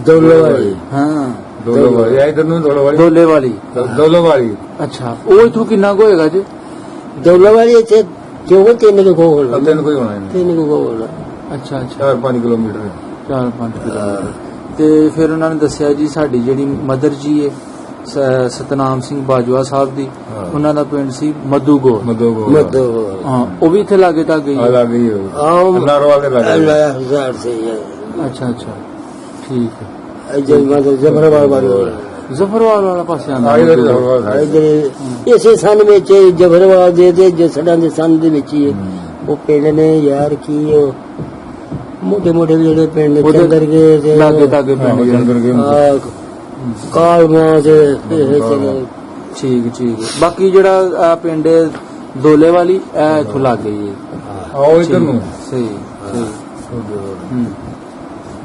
ਦੌਲੋ ਵਾਲੀ ਹਾਂ ਦੋਲੋਵਾਲੀ ਆ ਇਧਰ ਨੂੰ ਦੋਲੋਵਾਲੀ ਦੋਲੇਵਾਲੀ ਦੋਲੋਵਾਲੀ ਅੱਛਾ ਉਹ ਇਥੋਂ ਕਿੰਨਾ ਕੁ ਹੋਏਗਾ ਜੀ ਦੌਲੋ ਵਾਲੀ ਇੱਥੇ ਕਿਉਂ ਤਿੰਨ ਕੁ ਕੋਲ ਅੱਧੇ ਨੂੰ ਕੋਈ ਹੋਣਾ ਨਹੀਂ ਤਿੰਨ ਕੁ ਕੋਲ ਅੱਛਾ ਅੱਛਾ 4-5 ਕਿਲੋਮੀਟਰ 4-5 ਕਿਲੋਮੀਟਰ ਤੇ ਫਿਰ ਉਹਨਾਂ ਨੇ ਦੱਸਿਆ ਜੀ ਸਾਡੀ ਜਿਹੜੀ ਮਦਰ ਜੀ ਹੈ ਸਤਨਾਮ ਸਿੰਘ ਬਾਜਵਾ ਸਾਹਿਬ ਦੀ ਹਾਂ। ਉਹਨਾਂ ਦਾ ਪਿੰਡ ਸੀ ਮਧੂਗੋਰ ਮਦੋਗੋ ਮਦੋ ਹਾਂ ਉਹ ਵੀ ਇੱਥੇ ਲਾਗੇ ਤੱਕ ਗਈ ਆ ਲੱਗ ਗਈ ਆਮ ਨਾਰਵਾ ਕੇ ਲੱਗ ਗਈ ਅੱਲਾਹ ਹਜ਼ਾਰ ਸੇ ਅੱਛਾ ਅੱਛਾ ਠੀਕ ਹੈ ਅਜਲ ਮਦਦ ਜਬਰਵਾਲ ਵਾਲੀ ਜ਼ਫਰਵਾਲ ਵਾਲਾ ਪਾਸੇ ਆਂਦਾ ਆ ਇਧਰ ਹੋਗਾ ਇਧਰ ਇਸੇ ਸੰਨ ਵਿੱਚ ਜਬਰਵਾਲ ਦੇ ਜਸੜਾਂ ਦੇ ਸੰਨ ਦੇ ਵਿੱਚ ਹੀ ਉਹ ਪਿੰਡ ਨੇ ਯਾਰ ਕੀ ਉਹ ਮੋਟੇ ਮੋਟੇ ਜਿਹੜੇ ਪਿੰਡ ਉਹਦੇ ਚੰਦਰ ਕੇ ਤੇ ਲਾਗੇ ਤਾਗੇ ਪਿੰਡ ਜਿਹੜੇ। ਅੰਦਰ ਗਏ ਕਾਲਮਾ ਤੇ ਇਹ ਠੀਕ ਠੀਕ ਹੈ। ਬਾਕੀ ਜਿਹੜਾ ਆ ਪਿੰਡ ਦੋਲੇ ਵਾਲੀ ਇਹ ਇਥੋਂ ਲੱਗ ਗਈ ਹੈ ਆਓ ਇਧਰ ਨੂੰ ਸਹੀ ਸਹੀ ਹੂੰ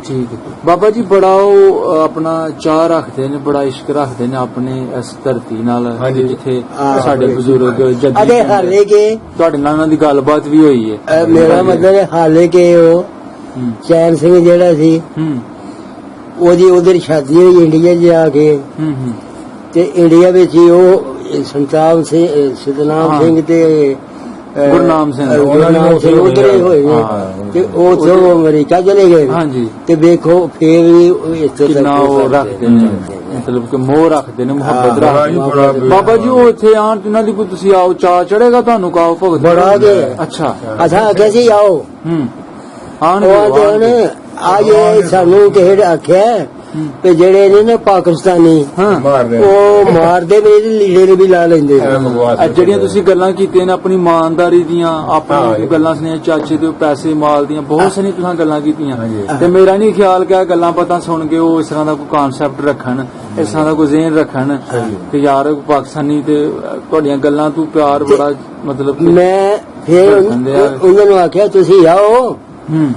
ਠੀਕ ਹੈ। ਬਾਬਾ ਜੀ ਬੜਾ ਉਹ ਆਪਣਾ ਚਾਹ ਰੱਖਦੇ ਨੇ ਬੜਾ ਇਸ਼ਕ ਰੱਖਦੇ ਨੇ ਆਪਣੇ ਇਸ ਧਰਤੀ ਨਾਲ ਹਾਂਜੀ। ਜਿੱਥੇ ਹਾਂ। ਸਾਡੇ ਬਜ਼ੁਰਗ ਜੱਦੀ ਅਗੇ ਹਾਲੇ ਕੇ ਤੁਹਾਡੇ ਨਾਲ ਉਹਨਾਂ ਦੀ ਗੱਲਬਾਤ ਵੀ ਹੋਈ ਹੈ ਮੇਰਾ ਮਤਲਬ ਹੈ ਹਾਲੇ ਕੇ ਉਹ ਹੂੰ ਚੈਨ ਸਿੰਘ ਜਿਹੜਾ ਸੀ ਹੂੰ ਉਹਦੀ ਉਧਰ ਸ਼ਾਦੀ ਹੋਈ ਇੰਡੀਆ ਜਾ ਕੇ ਹੂੰ ਹੂੰ ਤੇ ਇੰਡੀਆ ਵਿੱਚ ਹੀ ਉਹ ਸੰਤਾਮ ਸਿੰਘ ਸਤਨਾਮ ਹਾਂ। ਸਿੰਘ ਤੇ ਗੁਰਨਾਮ ਸਿੰਘ। ਗੁਰਨਾਮ ਸਿੰਘ ਉਧਰ ਹੀ ਹੋਏ ਨੇ। ਹਾਂ। ਤੇ ਉਹ ਤੋਂ ਅਮਰੀਕਾ ਚਲੇ ਗਏ ਹਾਂਜੀ ਤੇ ਵੇਖੋ ਫੇਰ ਵੀ ਉਹ ਇਸ ਤਰ੍ਹਾਂ ਕਿੰਨਾ ਉਹ ਰੱਖਦੇ ਨੇ ਮਤਲਬ ਕਿ ਮੋਹ ਰੱਖਦੇ ਨੇ ਮੁਹੱਬਤ ਰੱਖਦੇ ਨੇ। ਬਾਬਾ ਜੀ ਉਹ ਇੱਥੇ ਆਣ ਤੇ ਉਹਨਾਂ ਦੀ ਕੋਈ ਤੁਸੀਂ ਆਓ ਚਾਹ ਚੜੇਗਾ ਤੁਹਾਨੂੰ ਕਾਓ ਭਗਤ ਬੜਾ ਕੇ ਅੱਛਾ ਅਸਾਂ ਆਖਿਆ ਸੀ ਆਓ ਹੂੰ ਆਣ ਉਹ ਆਂਦੇ ਉਹਨੇ ਅੱਜ ਸਾਨੂੰ ਕਿਸੇ ਨੇ ਆਖਿਆ ਤੇ ਜਿਹੜੇ ਨੇ ਨਾ ਪਾਕਿਸਤਾਨੀ ਹਾਂ ਮਾਰਦੇ ਉਹ ਮਾਰਦੇ ਮੇਰੇ ਲੀੜੇ ਨੇ ਵੀ ਲਾ ਲੈਂਦੇ ਐ ਬਕਵਾਸ ਇਹ ਜਿਹੜੀਆਂ ਤੁਸੀਂ ਗੱਲਾਂ ਕੀਤੀਆਂ ਨੇ ਆਪਣੀ ਇਮਾਨਦਾਰੀ ਦੀਆਂ ਆਪਣੀ ਗੱਲਾਂ ਸੁਣੀਆਂ ਚਾਚੇ ਦੇ ਪੈਸੇ ਮਾਲ ਦੀਆਂ ਬਹੁਤ ਸਾਰੀਆਂ ਤੁਸੀਂ ਗੱਲਾਂ ਕੀਤੀਆਂ ਤੇ ਮੇਰਾ ਨਹੀਂ ਖਿਆਲ ਕਿ ਇਹ ਗੱਲਾਂ ਪਤਾ ਸੁਣ ਕੇ ਉਹ ਇਸ ਤਰ੍ਹਾਂ ਦਾ ਕੋਈ ਕਨਸੈਪਟ ਰੱਖਣ ਇਸ ਤਰ੍ਹਾਂ ਦਾ ਕੋਈ ਜ਼ਿਹਨ ਰੱਖਣ ਕਿ ਯਾਰ ਪਾਕਿਸਤਾਨੀ ਤੇ ਤੁਹਾਡੀਆਂ ਗੱਲਾਂ ਤੋਂ ਪਿਆਰ ਬੜਾ ਮਤਲਬ ਕਿ ਮੈਂ ਫਿਰ ਉਹਨਾਂ ਨੂੰ ਆਖਿਆ ਤੁਸੀਂ ਆਓ ਹੂੰ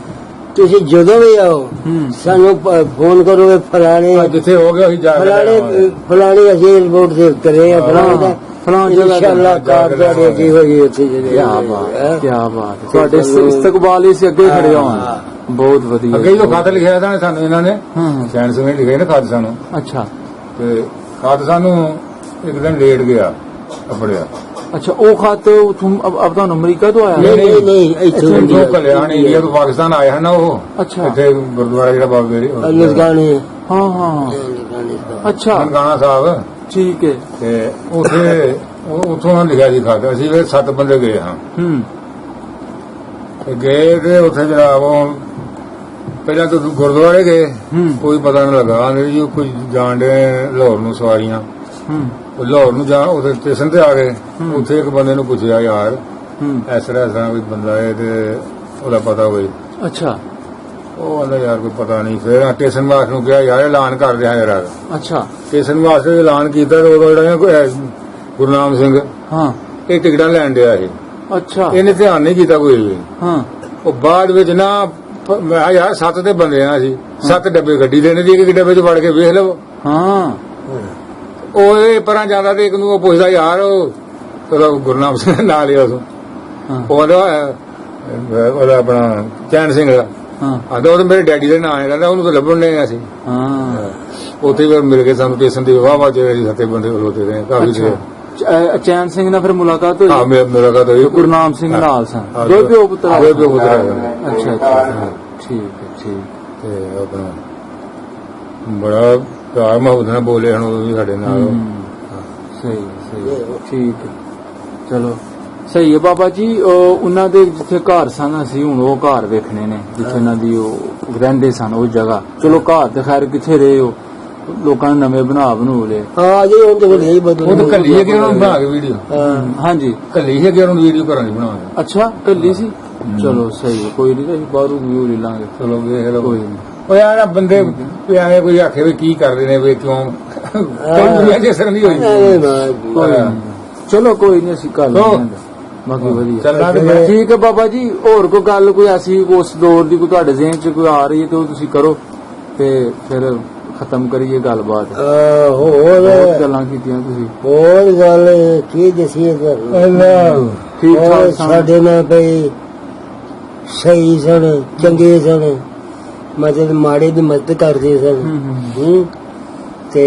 ਤੁਸੀਂ ਜਦੋਂ ਵੀ ਆਓ ਹੂੰ ਸਾਨੂੰ ਫੋਨ ਕਰੋਗੇ ਫਲਾਣੇ ਜਿੱਥੇ ਹੋ ਗਿਆ ਅਸੀਂ ਜਾ ਕੇ ਫਲਾਣੇ ਫਲਾਣੇ ਅਸੀਂ ਰਿਪੋਰਟ ਦੇ ਕਰੇ ਆ ਫਲਾਣੇ ਦਾ ਫਲਾਂ ਜਗ੍ਹਾ ਤੇ ਇਨਸ਼ਾਅੱਲਾ ਕਾਰ ਤੁਹਾਡੇ ਕੀ ਹੋਈ ਉੱਥੇ ਜਿਹੜੇ ਕੀ ਬਾਤ ਕੀ ਬਾਤ ਤੁਹਾਡੇ ਇਸਤਕਬਾਲ ਇਸ ਅੱਗੇ ਖੜੇ ਹੋਣ ਬਹੁਤ ਵਧੀਆ। ਅੱਗੇ ਜਦੋਂ ਖਤ ਲਿਖਿਆ ਤਾਂ ਸਾਨੂੰ ਇਹਨਾਂ ਨੇ ਹਾਂ ਸੈਣ ਸਿੰਘ ਨੇ ਲਿਖਿਆ ਨਾ ਖਤ ਸਾਨੂੰ, ਅੱਛਾ ਤੇ ਖਤ ਸਾਨੂੰ ਇੱਕ ਦਿਨ ਲੇਟ ਗਿਆ ਅਪੜਿਆ। ਅੱਛਾ ਉਹ ਖਤ ਅਬ ਤੁਹਾਨੂੰ ਅਮਰੀਕਾ ਤੋਂ ਆਇਆ? ਨਹੀਂ ਇੱਥੇ ਜੋ ਕਲਿਆਣ ਏਰੀਆ ਤੋਂ ਪਾਕਿਸਤਾਨ ਆਇਆ ਹੈ ਨਾ ਉਹ, ਅੱਛਾ ਇੱਥੇ ਗੁਰਦੁਆਰਾ ਜਿਹੜਾ ਬਾਬੇ ਨਸਗਾਣੇ ਹਾਂ ਹਾਂ ਅੱਛਾ ਨਨਕਾਣਾ ਸਾਹਿਬ, ਠੀਕ ਹੈ। ਤੇ ਉੱਥੇ ਉੱਥੋਂ ਲਿਖਿਆ ਸੀ ਖਤ। ਅਸੀਂ ਵੀ 7 ਬੰਦੇ ਗਏ ਹਾਂ। ਤੇ ਗਏ ਤੇ ਉੱਥੇ ਜਨਾਬ ਉਹ ਪਹਿਲਾਂ ਤਾਂ ਗੁਰਦੁਆਰੇ ਗਏ, ਕੋਈ ਪਤਾ ਨਹੀਂ ਲੱਗਾ ਜੀ ਕੋਈ ਜਾਣਦੇ ਲਾਹੌਰ ਨੂੰ ਸਵਾਰੀਆਂ, ਉਹ ਲਾਹੌਰ ਨੂੰ ਜਾਣ ਉੱਥੇ ਸਟੇਸ਼ਨ ਤੇ ਆ ਗਏ। ਉੱਥੇ ਇੱਕ ਬੰਦੇ ਨੂੰ ਪੁੱਛਿਆ ਯਾਰ ਇਸ ਤਰ੍ਹਾਂ ਕੋਈ ਬੰਦਾ ਹੈ ਤੇ ਉਹਦਾ ਪਤਾ ਹੋਵੇ। ਅੱਛਾ ਉਹ ਕਹਿੰਦਾ ਯਾਰ ਕੋਈ ਪਤਾ ਨਹੀਂ। ਫਿਰ ਸਟੇਸ਼ਨ ਮਾਸਟਰ ਨੂੰ ਕਿਹਾ ਯਾਰ ਐਲਾਨ ਕਰ ਰਿਹਾ ਯਾਰ। ਅੱਛਾ ਸਟੇਸ਼ਨ ਮਾਸਟਰ ਨੇ ਐਲਾਨ ਕੀਤਾ ਤੇ ਉਦੋਂ ਜਿਹੜਾ ਗੁਰਨਾਮ ਸਿੰਘ ਹਾਂ ਇਹ ਟਿਕਟਾਂ ਲੈਣ ਡਿਆ ਸੀ। ਅੱਛਾ ਇਹਨੇ ਧਿਆਨ ਨਹੀਂ ਕੀਤਾ ਕੋਈ ਵੀ। ਹਾਂ ਉਹ ਬਾਅਦ ਵਿੱਚ ਨਾ ਮੈਂ ਕਿਹਾ ਯਾਰ 7 ਤੇ ਬੰਦੇ ਆ ਅਸੀਂ, 7 ਡੱਬੇ ਗੱਡੀ ਦੇਣੇ ਦੀ, ਇੱਕ ਡੱਬੇ 'ਚ ਵੜ ਕੇ ਵੇਖ ਲਵੋ। ਹਾਂ ਉਹ ਇਹ ਪਰਾਂ ਜਾਂਦਾ ਤੇ ਇੱਕ ਨੂੰ ਉਹ ਪੁੱਛਦਾ ਯਾਰ ਉਹ ਗੁਰਨਾਮ ਸਿੰਘ ਦਾ ਨਾਂ ਲਿਆ ਉਹਦਾ ਆਪਣਾ ਚੈਨ ਸਿੰਘ ਦਾ। ਹਾਂ ਆਂਦਾ ਉਹ ਤਾਂ ਮੇਰੇ ਡੈਡੀ ਦੇ ਨਾਂ ਹੈ, ਕਹਿੰਦਾ ਉਹਨੂੰ ਤਾਂ ਲੱਭਣ ਨਹੀਂ ਅਸੀਂ। ਹਾਂ ਉੱਥੇ ਫਿਰ ਮਿਲ ਕੇ ਸਾਨੂੰ ਸਟੇਸ਼ਨ ਦੀ ਵਾਹ ਜੀ 7 ਬੰਦੇ ਖਲੋਤੇ ਰਹੇ ਕਾਫੀ ਦੇਰ। ਚੈਨ ਸਿੰਘ ਨਾਲ ਫਿਰ ਮੁਲਾਕਾਤ ਹੋਈ? ਹਾਂ ਮੇਰਾ ਕਹਤਾ ਹੋਈ। ਗੁਰਨਾਮ ਸਿੰਘ ਨਾਲ ਸਨ, ਦੋ ਪਿਓ ਪੁੱਤਰ? ਦੋ ਪਿਓ ਪੁੱਤਰ। ਅੱਛਾ ਅੱਛਾ ਠੀਕ ਹੈ ਠੀਕ। ਤੇ ਆਪਣਾ ਬੜਾ ਪਿਆਰ ਮੁਹੱਬਤ ਨਾਲ ਬੋਲੇ ਹਨ ਉਹ ਵੀ ਸਾਡੇ ਨਾਲ। ਸਹੀ ਸਹੀ ਠੀਕ ਹੈ ਚਲੋ ਸਹੀ ਹੈ ਬਾਬਾ ਜੀ। ਉਹਨਾਂ ਦੇ ਜਿੱਥੇ ਘਰ ਸਨ ਅਸੀਂ ਹੁਣ ਉਹ ਘਰ ਵੇਖਣੇ ਨੇ ਜਿੱਥੇ ਉਹਨਾਂ ਦੀ ਉਹ ਰਹਿੰਦੇ ਸਨ ਉਹ ਜਗ੍ਹਾ। ਚਲੋ ਘਰ ਤੇ ਖੈਰ ਕਿੱਥੇ ਰਹੇ ਹੋ, ਲੋਕਾਂ ਨੇ ਨਵੇਂ ਬਣੂ ਲਏ। ਹਾਂ ਜੀ ਹੁਣ ਤਾਂ ਨਹੀਂ ਬਦਲ। ਉਹ ਤਾਂ ਕੱਲੀ ਹੈ ਕਿ ਉਹਨਾਂ ਨੂੰ ਬਣਾ ਕੇ ਵੀਡੀਓ। ਹਾਂਜੀ ਕੱਲੀ ਹੈ ਕਿ ਉਹਨਾਂ ਨੂੰ ਵੀਡੀਓ ਘਰਾਂ ਦੀ ਬਣਾ ਕੇ। ਅੱਛਾ ਕੱਲੀ ਸੀ। ਚਲੋ ਸਹੀ ਹੈ ਕੋਈ ਨਹੀਂ, ਅਸੀਂ ਬਾਹਰੋਂ ਵੀਡੀਓ ਲੈ ਲਾਂਗੇ। ਚਲੋ ਵੇਖ ਲਓ। ਕੋਈ ਨਹੀਂ। ਉਹ ਯਾਰ ਬੰਦੇ ਐਵੇਂ ਕੋਈ ਆਖੇ ਵੀ ਕੀ ਕਰਦੇ ਨੇ ਵੀ ਕਿਉਂ ਕੋਈ ਦੁਨੀਆ ਚ ਅਸਰ ਨਹੀਂ ਹੋਈ। ਚਲੋ ਕੋਈ ਨਹੀਂ ਅਸੀਂ ਕਰ ਲਾਂਗੇ ਬਾਕੀ ਵਧੀਆ ਚੱਲਣਾ। ਠੀਕ ਹੈ ਬਾਬਾ ਜੀ। ਹੋਰ ਕੋਈ ਗੱਲ ਕੋਈ ਐਸੀ ਉਸ ਦੌਰ ਦੀ ਕੋਈ ਤੁਹਾਡੇ ਜ਼ਿਹਨ ਚ ਕੋਈ ਆ ਰਹੀ ਹੈ ਤੇ ਉਹ ਤੁਸੀਂ ਕਰੋ ਤੇ ਫਿਰ ਖਤਮ ਕਰੀਏ ਗੱਲਬਾਤ। ਹੋਰ ਗੱਲਾਂ ਕੀਤੀਆਂ ਤੁਸੀਂ, ਹੋਰ ਗੱਲ ਕੀ ਦਸੀਏ ਤੁਹਾਨੂੰ? ਠੀਕ ਠਾਕ ਸਾਡੇ ਨਾਲ ਬਈ ਸਹੀ ਸਨ, ਚੰਗੇ ਸਨ, ਮਦਦ ਮਾੜੇ ਦੀ ਮਦਦ ਕਰਦੇ ਸਨ। ਤੇ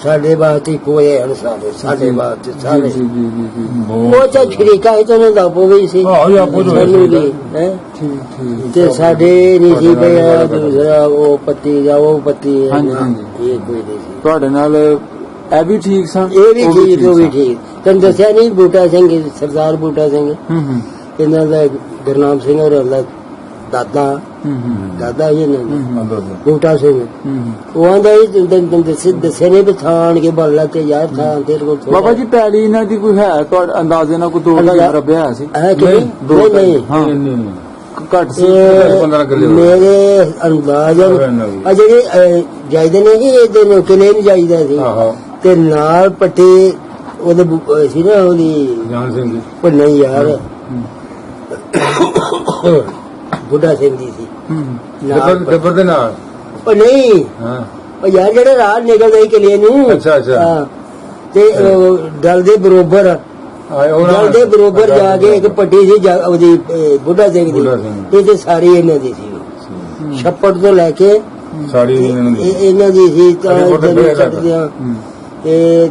ਸਾਡੇ ਵਾਸਤੇ ਕੋਈ ਹਨ ਸਾਡੇ ਵਾਸਤੇ ਸਾਰੇ। ਉਹ ਤਾਂ ਸ਼ਰੀਕਾ ਹੀ ਤਾਂ ਦਾ ਪਵੇ ਸੀ ਤੇ ਸਾਡੇ ਨਹੀਂ ਸੀ ਪਿਆ ਦੂਸਰਾ ਉਹ ਪੱਤੀ ਜਾਂ ਉਹ ਪੱਤੀ ਇਹ ਕੋਈ ਨਹੀਂ ਸੀ। ਤੁਹਾਡੇ ਨਾਲ ਇਹ ਵੀ ਠੀਕ ਸਨ? ਇਹ ਵੀ ਠੀਕ ਉਹ ਵੀ ਠੀਕ। ਤੈਨੂੰ ਦੱਸਿਆ ਨਹੀਂ ਬੂਟਾ ਸਿੰਘ ਸਰਦਾਰ ਬੂਟਾ ਸਿੰਘ ਇਹਨਾਂ ਦਾ ਗੁਰਨਾਮ ਸਿੰਘ ਔਰ ਦਾਦਾ ਹੀ ਬੂਟਾ ਸਿੰਘ। ਉਹ ਆਂਦਾ ਦੱਸੇ ਨੇ ਪਛਾਣ ਕੇ ਬੋਲਾ ਤੇ ਯਾਰ ਥਾਂ ਤੇਰੇ ਕੋਲ ਬਾਬਾ ਜੀ ਪੈਲੀ ਇਹਨਾਂ ਦੀ ਕੋਈ ਹੈ ਤੁਹਾਡੇ ਅੰਦਾਜ਼ੇ ਨਾਲ ਕੋਈ 2 ਰੱਬਿਆ ਹੈ ਸੀ? ਨਹੀਂ ਘੱਟ ਸੀ 15 ਕਿੱਲੇ ਮੇਰੇ ਅੰਦਾਜ਼ਨ ਜਿਹੜੇ ਜਾਇਦੇ ਨੇ ਜੀ ਇਹਦੇ ਕਿਲੇ ਨਹੀਂ ਜਾਈਦਾ ਸੀ ਤੇ ਨਾਲ ਪੱਟੀ ਉਹਦੇ ਸੀ ਨਾ ਉਹਦੀ ਜਾਨ ਸਿੰਘ ਦੀ। ਉਹ ਨਹੀਂ ਯਾਰ ਬੁੱਢਾ ਸਿੰਘ ਦੀ ਸੀ ਜਬਰ ਦੇ ਨਾਲ। ਉਹ ਨਹੀਂ ਉਹ ਯਾਰ ਜਿਹੜੇ ਰਾਹ ਨਿਕਲਦੇ ਕਿਲੇ ਨੂੰ। ਅੱਛਾ ਤੇ ਦਲ ਦੇ ਬਰੋਬਰ ਜਾ ਕੇ ਇੱਕ ਪੱਟੀ ਸੀ ਉਹਦੀ ਬੁੱਢਾ ਸਿੰਘ ਦੀ ਤੇ ਸਾਰੀ ਇਹਨਾਂ ਦੀ ਸੀ। ਛੱਪੜ ਤੋਂ ਲੈ ਕੇ ਸਾਰੀ ਇਹਨਾਂ ਦੀ ਸੀ ਤੇ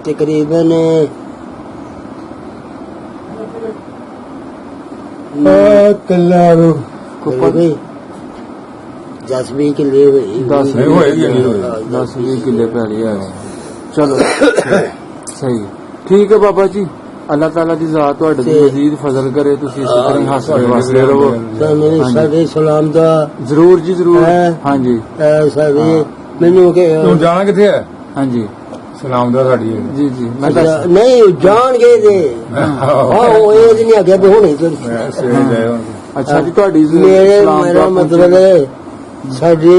ਤਕਰੀਬਨ 10-20 ਕਿੱਲੇ ਹੋਈ। 10-20 ਕਿੱਲੇ ਪੈਲੀ ਹੈ। ਚਲੋ ਸਹੀ ਠੀਕ ਹੈ ਬਾਬਾ ਜੀ। ਅੱਲਾਹ ਤਾਲਾ ਦੀ ਜ਼ਾਤ ਤੁਹਾਡੇ ਤੇ ਮਜ਼ੀਦ ਫਜ਼ਲ ਕਰੇ। ਤੁਸੀਂ ਇਸੇ ਤਰ੍ਹਾਂ ਹੀ ਹੱਸਦੇ ਵਸਦੇ ਰਹੋ। ਸਾਡੇ ਸਲਾਮ ਦਾ ਜ਼ਰੂਰ ਜੀ ਜ਼ਰੂਰ। ਹਾਂਜੀ ਸਾਡੇ ਮੈਨੂੰ ਤੂੰ ਜਾਣਾ ਕਿੱਥੇ ਹੈ? ਹਾਂਜੀ ਸਲਾਮ ਦਾ ਸਾਡੀ ਜੀ ਜੀ ਮੈਂ ਨਹੀਂ ਜਾਣ ਗਏ ਤੇ ਉਹ ਇਹ ਨਹੀਂ ਆਖਿਆ ਵੀ ਹੁਣੇ ਅੱਛਾ ਜੀ ਤੁਹਾਡੀ ਮੇਰਾ ਮਤਲਬ ਸਾਡੀ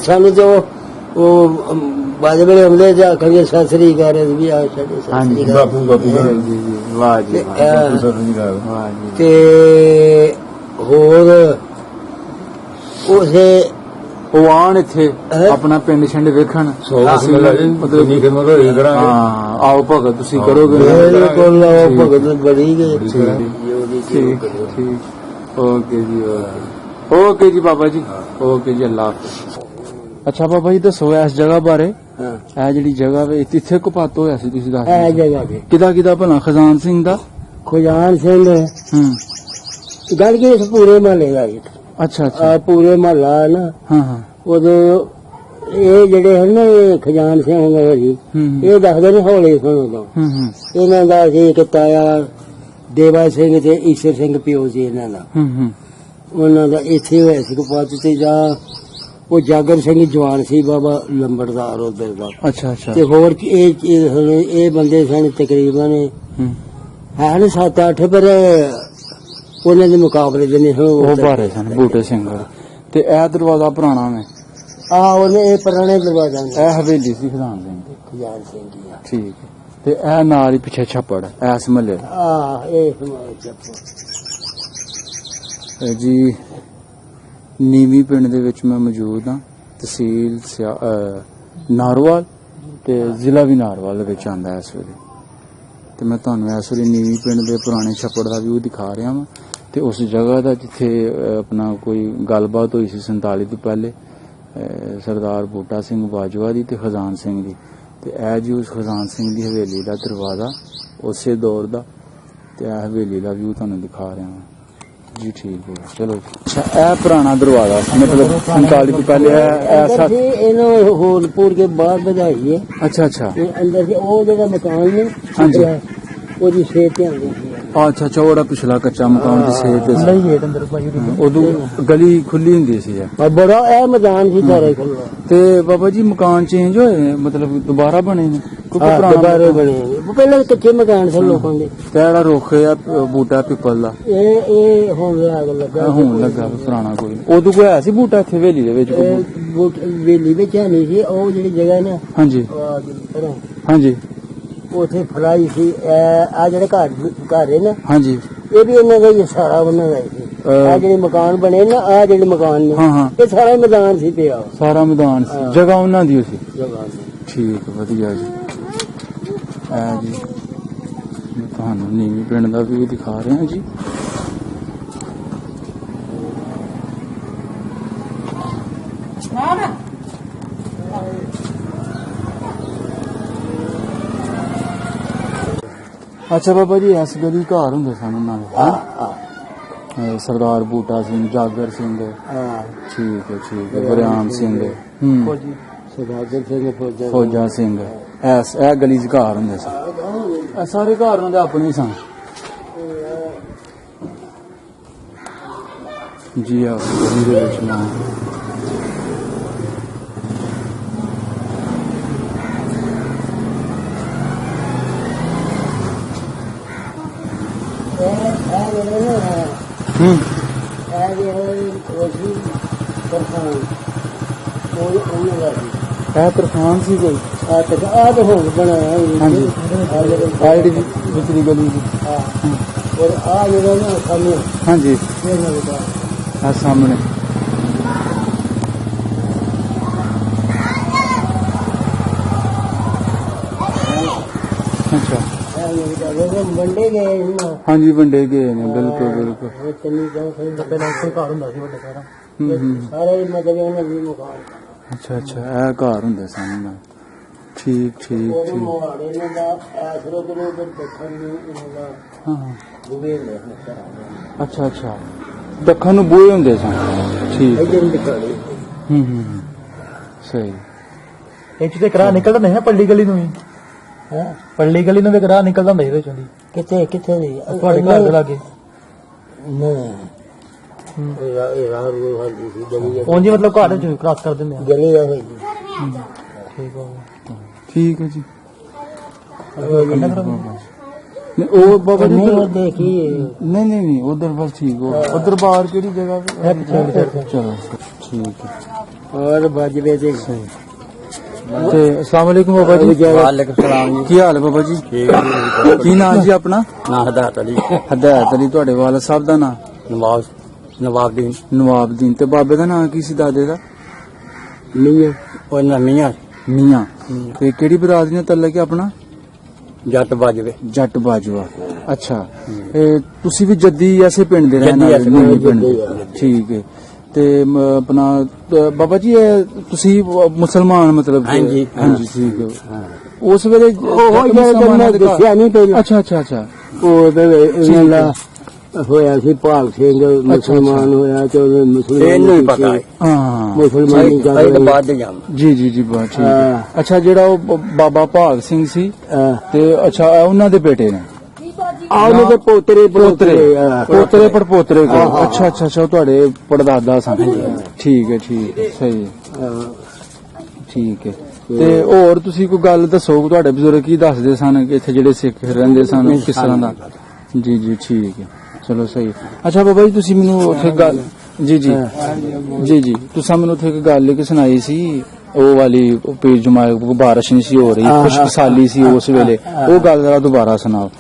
ਸਾਨੂੰ ਜੋ ਉਹ ਬਾਜ ਵੇਲੇ ਆਉਂਦੇ ਜਾਂ ਆਖਾਂਗੇ ਸਤਿ ਸ੍ਰੀ ਅਕਾਲ ਵੀ ਆ ਸਾਡੇ ਬਾਪੂ ਜੀ ਜੀ ਵਾਹ ਜੀ ਵਾਹ ਜੀ। ਤੇ ਹੋਰ ਉਸੇ ਉਹ ਆਣ ਇੱਥੇ ਆਪਣਾ ਪਿੰਡ ਛੰਡ ਵੇਖਣ ਮਤਲਬ ਹਾਂ ਆਓ ਭਗਤ ਤੁਸੀਂ ਕਰੋਗੇ ਬਿਲਕੁਲ ਭਗਤ ਬੜੀ ਗਏ। ਠੀਕ ਓਕੇ ਜੀ ਓਕੇ। ਓਕੇ ਜੀ ਬਾਬਾ ਜੀ, ਓਕੇ ਜੀ, ਅੱਲਾ ਹਾਫਿਜ਼। ਅੱਛਾ ਬਾਬਾ ਜੀ ਦੱਸੋ ਇਸ ਜਗ੍ਹਾ ਬਾਰੇ, ਹਾਂ ਇਹ ਜਿਹੜੀ ਜਗ੍ਹਾ ਵੇ ਇੱਥੇ ਕੁਪਾਤ ਹੋਇਆ ਸੀ ਤੁਸੀਂ ਦੱਸ ਇਹ ਜਗ੍ਹਾ ਤੇ ਕਿਦਾ ਭਲਾ ਖਜ਼ਾਨ ਸਿੰਘ ਦਾ? ਖੁਜਾਨ ਸਿੰਘ ਗੱਲ ਕੀ ਇਸ ਪੂਰੇ ਮਹੱਲੇ ਦਾ ਜੀ। ਅੱਛਾ ਅੱਛਾ, ਆ ਪੂਰੇ ਮਹੱਲਾ ਨਾ ਹਾਂ ਹਾਂ, ਉਦੋਂ ਇਹ ਜਿਹੜੇ ਹਨ ਨਾ ਇਹ ਖਜ਼ਾਨ ਸਿੰਘ ਹੋਏ ਜੀ, ਇਹ ਦੱਸਦੇ ਨੇ ਹੌਲੇ ਸੁਣੋ ਤੋਂ ਇਹਨਾਂ ਦਾ ਸੀ ਇੱਕ ਤਾਇਆ ਦੇਵਾ ਸਿੰਘ ਤੇ ਈਸ਼ਰ ਸਿੰਘ ਪਿਓ ਸੀ ਇਹਨਾਂ ਦਾ। ਉਹਨਾਂ ਦਾ ਇੱਥੇ ਹੋਇਆ ਸੀ ਕੁਪਾਤ ਤੇ ਜਾਂ ਉਹ ਜਾਗਰ ਸਿੰਘ ਜਵਾਨ ਸੀ ਬਾਬਾ ਲੰਬੜਦਾਰ ਉਧਰ ਦਾ। ਅੱਛਾ ਅੱਛਾ, ਤੇ ਹੋਰ ਇਹ ਬੰਦੇ ਸਨ ਤਕਰੀਬਨ ਹੈ ਨਾ 7-8 ਪਰ ਉਹਨਾਂ ਦੇ ਮੁਕਾਬਲੇ ਦੇ ਨਹੀਂ ਉਹ ਬਾਰੇ ਸਨ ਬੂਟੇ ਸਿੰਘ। ਤੇ ਇਹ ਦਰਵਾਜ਼ਾ ਪੁਰਾਣਾ ਵੇ? ਉਹਨੇ ਇਹ ਪੁਰਾਣੇ ਦਰਵਾਜ਼ਾ ਇਹ ਹਵੇਲੀ ਸੀ ਖਜ਼ਾਨ ਸਿੰਘ ਦੀ? ਖਜ਼ਾਨ ਸਿੰਘ ਦੀ ਠੀਕ ਹੈ। ਤੇ ਇਹ ਨਾਲ ਹੀ ਪਿੱਛੇ ਛੱਪੜ ਇਸ ਮਹੱਲੇ ਦਾ? ਇਹ ਜੀ ਨੀਵੀਂ ਪਿੰਡ ਦੇ ਵਿੱਚ ਮੈਂ ਮੌਜੂਦ ਹਾਂ। ਤਹਿਸੀਲ ਨਾਰਵਾਲ ਤੇ ਜ਼ਿਲ੍ਹਾ ਵੀ ਨਾਰਵਾਲ ਦੇ ਵਿੱਚ ਆਉਂਦਾ ਇਸ ਵੇਲੇ। ਤੇ ਮੈਂ ਤੁਹਾਨੂੰ ਇਸ ਵੇਲੇ ਨੀਵੀਂ ਪਿੰਡ ਦੇ ਪੁਰਾਣੇ ਛੱਪੜ ਦਾ ਵਿਊ ਦਿਖਾ ਰਿਹਾ ਹਾਂ ਤੇ ਉਸ ਜਗ੍ਹਾ ਦਾ ਜਿੱਥੇ ਆਪਣਾ ਕੋਈ ਗੱਲਬਾਤ ਹੋਈ ਸੀ 47 ਤੋਂ ਪਹਿਲੇ ਸਰਦਾਰ ਬੂਟਾ ਸਿੰਘ ਬਾਜਵਾ ਦੀ ਤੇ ਖਜ਼ਾਨ ਸਿੰਘ ਦੀ। ਤੇ ਇਹ ਜੀ ਉਸ ਖਜ਼ਾਨ ਸਿੰਘ ਦੀ ਹਵੇਲੀ ਦਾ ਦਰਵਾਜ਼ਾ ਉਸੇ ਦੌਰ ਦਾ ਤੇ ਇਹ ਹਵੇਲੀ ਦਾ ਵਿਊ ਤੁਹਾਨੂੰ ਦਿਖਾ ਰਿਹਾ ਹਾਂ ਜੀ। ਠੀਕ ਹੈ, ਚਲੋ। ਅੱਛਾ, ਇਹ ਪੁਰਾਣਾ ਦਰਵਾਜ਼ਾ ਸੀ ਮਤਲਬ 47 ਤੋਂ ਪਹਿਲੇ ਇਹਨੂੰ ਹੋਲਪੁਰ ਕੇ ਬਾਹਰ ਵਧਾਈ ਹੈ। ਅੱਛਾ ਅੱਛਾ, ਇਹ ਅੰਦਰ ਸੀ ਉਹ ਜਿਹੜਾ ਮਕਾਨ ਨੇ ਹਾਂਜੀ ਉਹਦੀ ਸੇਧ ਤੇ ਆਉਂਦੀ ਸੀ। ਅੱਛਾ ਅੱਛਾ, ਉਹਦਾ ਪਿਛਲਾ ਕੱਚਾ ਮਕਾਨ ਦੀ ਸੇਧ ਤੇ ਸੀ। ਉਦੋਂ ਗਲੀ ਖੁੱਲੀ ਹੁੰਦੀ ਸੀ ਬੜਾ ਇਹ ਮੈਦਾਨ ਸੀ ਸਾਰੇ ਖੁੱਲ੍ਹਾ। ਤੇ ਬਾਬਾ ਜੀ ਮਕਾਨ ਚੇਂਜ ਹੋਏ ਨੇ ਮਤਲਬ ਦੁਬਾਰਾ ਬਣੇ ਨੇ? ਦੁਬਾਰਾ ਬਣੇ ਪਹਿਲਾਂ ਕੱਚੇ ਮਕਾਨ ਸਨ ਲੋਕਾਂ ਦੇ। ਤੇ ਜਿਹੜਾ ਰੁੱਖ ਆ ਬੂਟਾ ਪਿੱਪਲ ਦਾ ਇਹ ਹੁਣ ਲੱਗਾ ਹੁਣ ਲੱਗਾ ਪੁਰਾਣਾ ਕੋਈ? ਉਦੋਂ ਕੋਈ ਆਇਆ ਸੀ ਬੂਟਾ ਇੱਥੇ ਹਵੇਲੀ ਦੇ ਵਿੱਚ? ਵੇਲੀ ਵਿੱਚ ਹੈ ਨਹੀਂ ਸੀ ਉਹ ਜਿਹੜੀ ਜਗ੍ਹਾ ਨਾ। ਹਾਂਜੀ ਹਾਂਜੀ, ਉੱਥੇ ਫਲਾਈ ਸੀ। ਆ ਜਿਹੜੇ ਘਰ ਹੈ ਨਾ ਹਾਂਜੀ, ਇਹ ਵੀ ਇਹਨਾਂ ਦਾ ਹੀ ਸਾਰਾ ਉਹਨਾਂ ਦਾ ਸੀ। ਆ ਜਿਹੜੇ ਮਕਾਨ ਬਣੇ ਨਾ ਆ ਜਿਹੜੇ ਮਕਾਨ ਨੇ ਹਾਂ ਹਾਂ, ਇਹ ਸਾਰਾ ਮੈਦਾਨ ਸੀ ਪਿਆ। ਸਾਰਾ ਮੈਦਾਨ ਸੀ, ਜਗ੍ਹਾ ਉਹਨਾਂ ਦੀ ਸੀ। ਜਗ੍ਹਾ ਠੀਕ, ਵਧੀਆ ਜੀ। ਜੀ ਮੈਂ ਤੁਹਾਨੂੰ ਨੀਵੀਂ ਪਿੰਡ ਦਾ ਵੀ ਦਿਖਾ ਰਿਹਾ ਜੀ। ਅੱਛਾ ਬਾਬਾ ਜੀ, ਇਸ ਗਲੀ ਘਰ ਹੁੰਦੇ ਸਨ ਉਹਨਾਂ ਦੇ? ਸਰਦਾਰ ਬੂਟਾ ਸਿੰਘ, ਜਾਗਰ ਸਿੰਘ, ਠੀਕ ਹੈ, ਬਰਿਆਮ ਸਿੰਘ, ਸਰਦਾਰ ਸਿੰਘ, ਫੌਜਾ ਸਿੰਘ, ਇਹ ਗਲੀ 'ਚ ਘਰ ਹੁੰਦੇ ਸਨ। ਸਾਰੇ ਘਰ ਉਹਨਾਂ ਦੇ ਆਪਣੇ ਹੀ ਸਨ ਜੀ। ਆ ਗਲੀ ਦੇ ਵਿੱਚ ਨਾ ਇਹ ਤਰਖਾਨ ਸੀ ਕੋਈ? ਆ ਤਾਂ ਹੁਣ ਬਣਾਇਆ। ਹਾਂਜੀ, ਆ ਜਿਹੜੀ ਵਿਚਲੀ ਗਲੀ ਸੀ। ਔਰ ਆ ਜਿਹੜਾ ਨਾ ਸਾਹਮਣੇ ਹਾਂਜੀ, ਆ ਸਾਹਮਣੇ ਅੱਛਾ, ਵੰਡੇ ਗਏ ਨਾ। ਹਾਂਜੀ ਵੰਡੇ ਗਏ ਨੇ, ਬਿਲਕੁਲ ਬਿਲਕੁਲ। ਘਰ ਹੁੰਦਾ ਸੀ ਵੱਡੇ ਸਾਰਾ ਸਾਰੇ ਮਤਲਬ ਉਹਨਾਂ ਦੀ ਮਕਾਨ। ਅੱਛਾ ਅੱਛਾ, ਇਹ ਘਰ ਹੁੰਦੇ ਸਨ ਇਹਨਾਂ ਦੇ। ਠੀਕ ਠੀਕ ਠੀਕ, ਇਹਨਾਂ ਦਾ ਐਸਰੋ ਦੇ ਉੱਪਰ ਦੇਖਣ ਨੂੰ ਇਹਨਾਂ ਦਾ ਹਾਂ। ਬੂਹੇ ਹੁੰਦੇ ਸਨ। ਅੱਛਾ ਅੱਛਾ, ਦੱਖਣ ਨੂੰ ਬੂਹੇ ਹੁੰਦੇ ਸਨ। ਠੀਕ, ਇੱਧਰ ਦਿਖਾੜੀ। ਸਹੀ। ਇਹ ਚ ਤੇ ਕਰਾ ਨਿਕਲਦਾ ਨਹੀਂ ਨਾ ਪੱਲੀ ਗਲੀ ਨੂੰ ਹੀ। ਹੈ ਪੱਲੀ ਗਲੀ ਨੂੰ ਵੀ ਕਰਾ ਨਿਕਲਦਾ ਹੁੰਦਾ ਇਹਦੇ ਚੋਂ ਦੀ। ਕਿੱਥੇ ਕਿੱਥੇ ਦੀ ਤੁਹਾਡੇ ਘਰ ਦੇ ਲਾਗੇ ਨਹੀਂ ਇਹ ਰਾਹ ਰੂਹ ਹੁੰਦੀ ਸੀ ਗਲੀ। ਉਂਝ ਮਤਲਬ ਘਰ ਚ ਕ੍ਰਾਸ ਕਰ ਦਿੰਦੇ ਆ। ਗਲੀ ਆ ਹੋਈ ਠੀਕ ਹੋ ਠੀਕ ਹੈ ਜੀ। ਗਿਆ ਨਹੀਂ ਉਹ ਬਾਬਾ ਜੀ ਨਹੀਂ ਉਹ ਦੇਖੀ ਨਹੀਂ ਨਹੀਂ ਨਹੀਂ, ਉਧਰ ਬਸ ਠੀਕ ਹੋ। ਉਧਰ ਬਾਹਰ ਕਿਹੜੀ ਜਗ੍ਹਾ ਤੇ? ਚਲੋ ਠੀਕ ਹੈ। ਔਰ ਬਾਜਵੇ ਦੇ ਤੇ ਅਸਲਾਮ ਵਾਲੇਕੁਮ ਬਾਬਾ ਜੀ। ਵਾਲੇਕੁਮ ਸਲਾਮ ਜੀ। ਕੀ ਹਾਲ ਹੈ ਬਾਬਾ ਜੀ? ਕੀ ਨਾਮ ਜੀ ਆਪਣਾ? ਨਾ ਹਦਾਇਤ ਅਲੀ। ਹਦਾਇਤ ਅਲੀ। ਤੁਹਾਡੇ ਵਾਲਦ ਸਾਹਿਬ ਦਾ ਨਾਮ? ਨਵਾਬਦੀਨ। ਨਵਾਬਦੀਨ। ਤੇ ਬਾਬੇ ਦਾ ਨਾਮ ਕੀ ਸੀ ਦਾਦੇ ਦਾ? ਮੀਆਂ। ਉਹ ਨਾ ਮੀਆਂ ਮੀਆਂ। ਤੇ ਕਿਹੜੀ ਬਰਾਦਰੀ ਨਾਲ ਤਲਕ ਹੈ ਆਪਣਾ? ਜੱਟ ਬਾਜਵੇ। ਜੱਟ ਬਾਜਵਾ। ਅੱਛਾ, ਤੁਸੀਂ ਵੀ ਜੱਦੀ ਐਸੇ ਪਿੰਡ ਦੇ ਰਹਿਣ ਜੱਦੀ ਵਾਲੇ? ਐਸੇ ਨੀਵੀਂ ਪਿੰਡ ਪਿੰਡ ਦੇ। ਦੇ। ਠੀਕ ਹੈ। ਤੇ ਆਪਣਾ ਬਾਬਾ ਜੀ ਇਹ ਤੁਸੀਂ ਮੁਸਲਮਾਨ ਮਤਲਬ ਕਿ- ਹਾਂਜੀ, ਹਾਂਜੀ ਠੀਕ ਹੈ ਹਾਂ ਉਸ ਵੇਲੇ ਉਹ ਜਿਹੜਾ ਮੈਂ ਦੱਸਿਆ ਨਹੀਂ ਪਹਿਲਾਂ ਅੱਛਾ ਅੱਛਾ ਅੱਛਾ ਉਹ ਤੇ ਇਹਨਾਂ ਦਾ ਹੋਇਆ ਸੀ ਭਾਗ ਸਿੰਘ ਮੁਸਲਮਾਨ ਹੋਇਆ ਤੇ ਉਹਦੇ ਮੁਸਲਮਾਨ ਇਹਨੂੰ ਹੀ ਪਤਾ ਹੈ ਹਾਂ ਮੁਸਲਮਾਨੀ ਤਾਂ ਬਾਅਦ ਦੇ ਜਾਮ ਜੀ ਜੀ ਜੀ ਬਾ ਠੀਕ ਹੈ। ਹਾਂ। ਅੱਛਾ ਜਿਹੜਾ ਉਹ ਬਾਬਾ ਭਾਗ ਸਿੰਘ ਸੀ ਤੇ ਅੱਛਾ ਇਹ ਉਹਨਾਂ ਦੇ ਬੇਟੇ ਨੇ ਉਹਨੇ ਦੇ ਪੋਤਰੇ ਪੋਤਰੇ ਪੜਪੋਤਰੇ ਕੋ ਅੱਛਾ ਅੱਛਾ ਅੱਛਾ ਉਹ ਤੁਹਾਡੇ ਪੜਦਾਦਾ ਸਨ ਠੀਕ ਹੈ ਸਹੀ ਹੈ ਠੀਕ ਹੈ ਤੇ ਹੋਰ ਤੁਸੀਂ ਕੋਈ ਗੱਲ ਦੱਸੋ ਤੁਹਾਡੇ ਬਜ਼ੁਰਗ ਕੀ ਦੱਸਦੇ ਸਨ ਕਿ ਇੱਥੇ ਜਿਹੜੇ ਸਿੱਖ ਰਹਿੰਦੇ ਸਨ ਕਿਸ ਤਰ੍ਹਾਂ ਦਾ ਜੀ ਜੀ ਠੀਕ ਹੈ ਚਲੋ ਸਹੀ ਅੱਛਾ ਬਾਬਾ ਜੀ ਤੁਸੀਂ ਮੈਨੂੰ ਉੱਥੇ ਗੱਲ ਜੀ ਜੀ ਜੀ ਜੀ ਤੁਸੀਂ ਮੈਨੂੰ ਉੱਥੇ ਇੱਕ ਗੱਲ ਕਿ ਸੁਣਾਈ ਸੀ ਉਹ ਵਾਲੀ ਪੀਰ ਜਮਾਏ ਬਾਰਿਸ਼ ਨਹੀਂ ਸੀ ਹੋ ਰਹੀ ਖੁਸ਼ਕਸਾਲੀ ਸੀ ਉਸ ਵੇਲੇ ਉਹ ਗੱਲ ਜ਼ਰਾ ਦੁਬਾਰਾ ਸੁਣਾਓ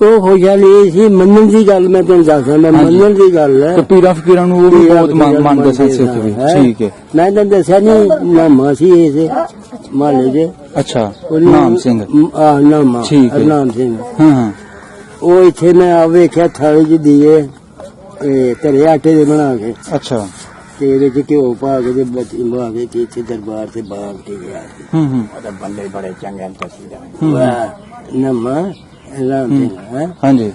ਉਹ ਹੋ ਜਾਣੀ ਸੀ ਮੰਨਣ ਦੀ ਗੱਲ ਮੈਂ ਤੁਹਾਨੂੰ ਦੱਸਦਾ ਮੈਂ ਮੰਨਣ ਦੀ ਗੱਲ ਹੈ ਤੇ ਪੀਰਾਂ ਫਕੀਰਾਂ ਨੂੰ ਉਹ ਵੀ ਬਹੁਤ ਮੰਨਦੇ ਸਨ ਸਿੱਖ ਵੀ ਠੀਕ ਹੈ ਮੈਂ ਤੁਹਾਨੂੰ ਦੱਸਿਆ ਨਹੀਂ ਨਾਮਾ ਸੀ ਇਸ ਮਾਲੇ ਦੇ ਅੱਛਾ ਨਾਮ ਸਿੰਘ ਨਾਮਾ ਠੀਕ ਹੈ। ਨਾਮ ਸਿੰਘ ਹਾਂ ਹਾਂ ਉਹ ਇੱਥੇ ਮੈਂ ਆ ਵੇਖਿਆ ਥਾਲੀ ਚ ਦੀਏ ਧਰੇ ਆਟੇ ਦੇ ਬਣਾ ਕੇ ਅੱਛਾ ਤੇ ਇਹਦੇ ਚ ਘਿਓ ਪਾ ਕੇ ਤੇ ਬੱਤੀ ਪਾ ਕੇ ਤੇ ਇੱਥੇ ਦਰਬਾਰ ਤੇ ਬਾਗ ਕੇ ਗਿਆ ਹੂੰ ਉਹਦਾ ਬੰਦੇ ਬੜੇ ਚੰਗੇ ਤਸਵੀਰਾਂ ਨਾਮਾ ਰਾਮ ਸਿੰਘ ਹੈ ਹਾਂਜੀ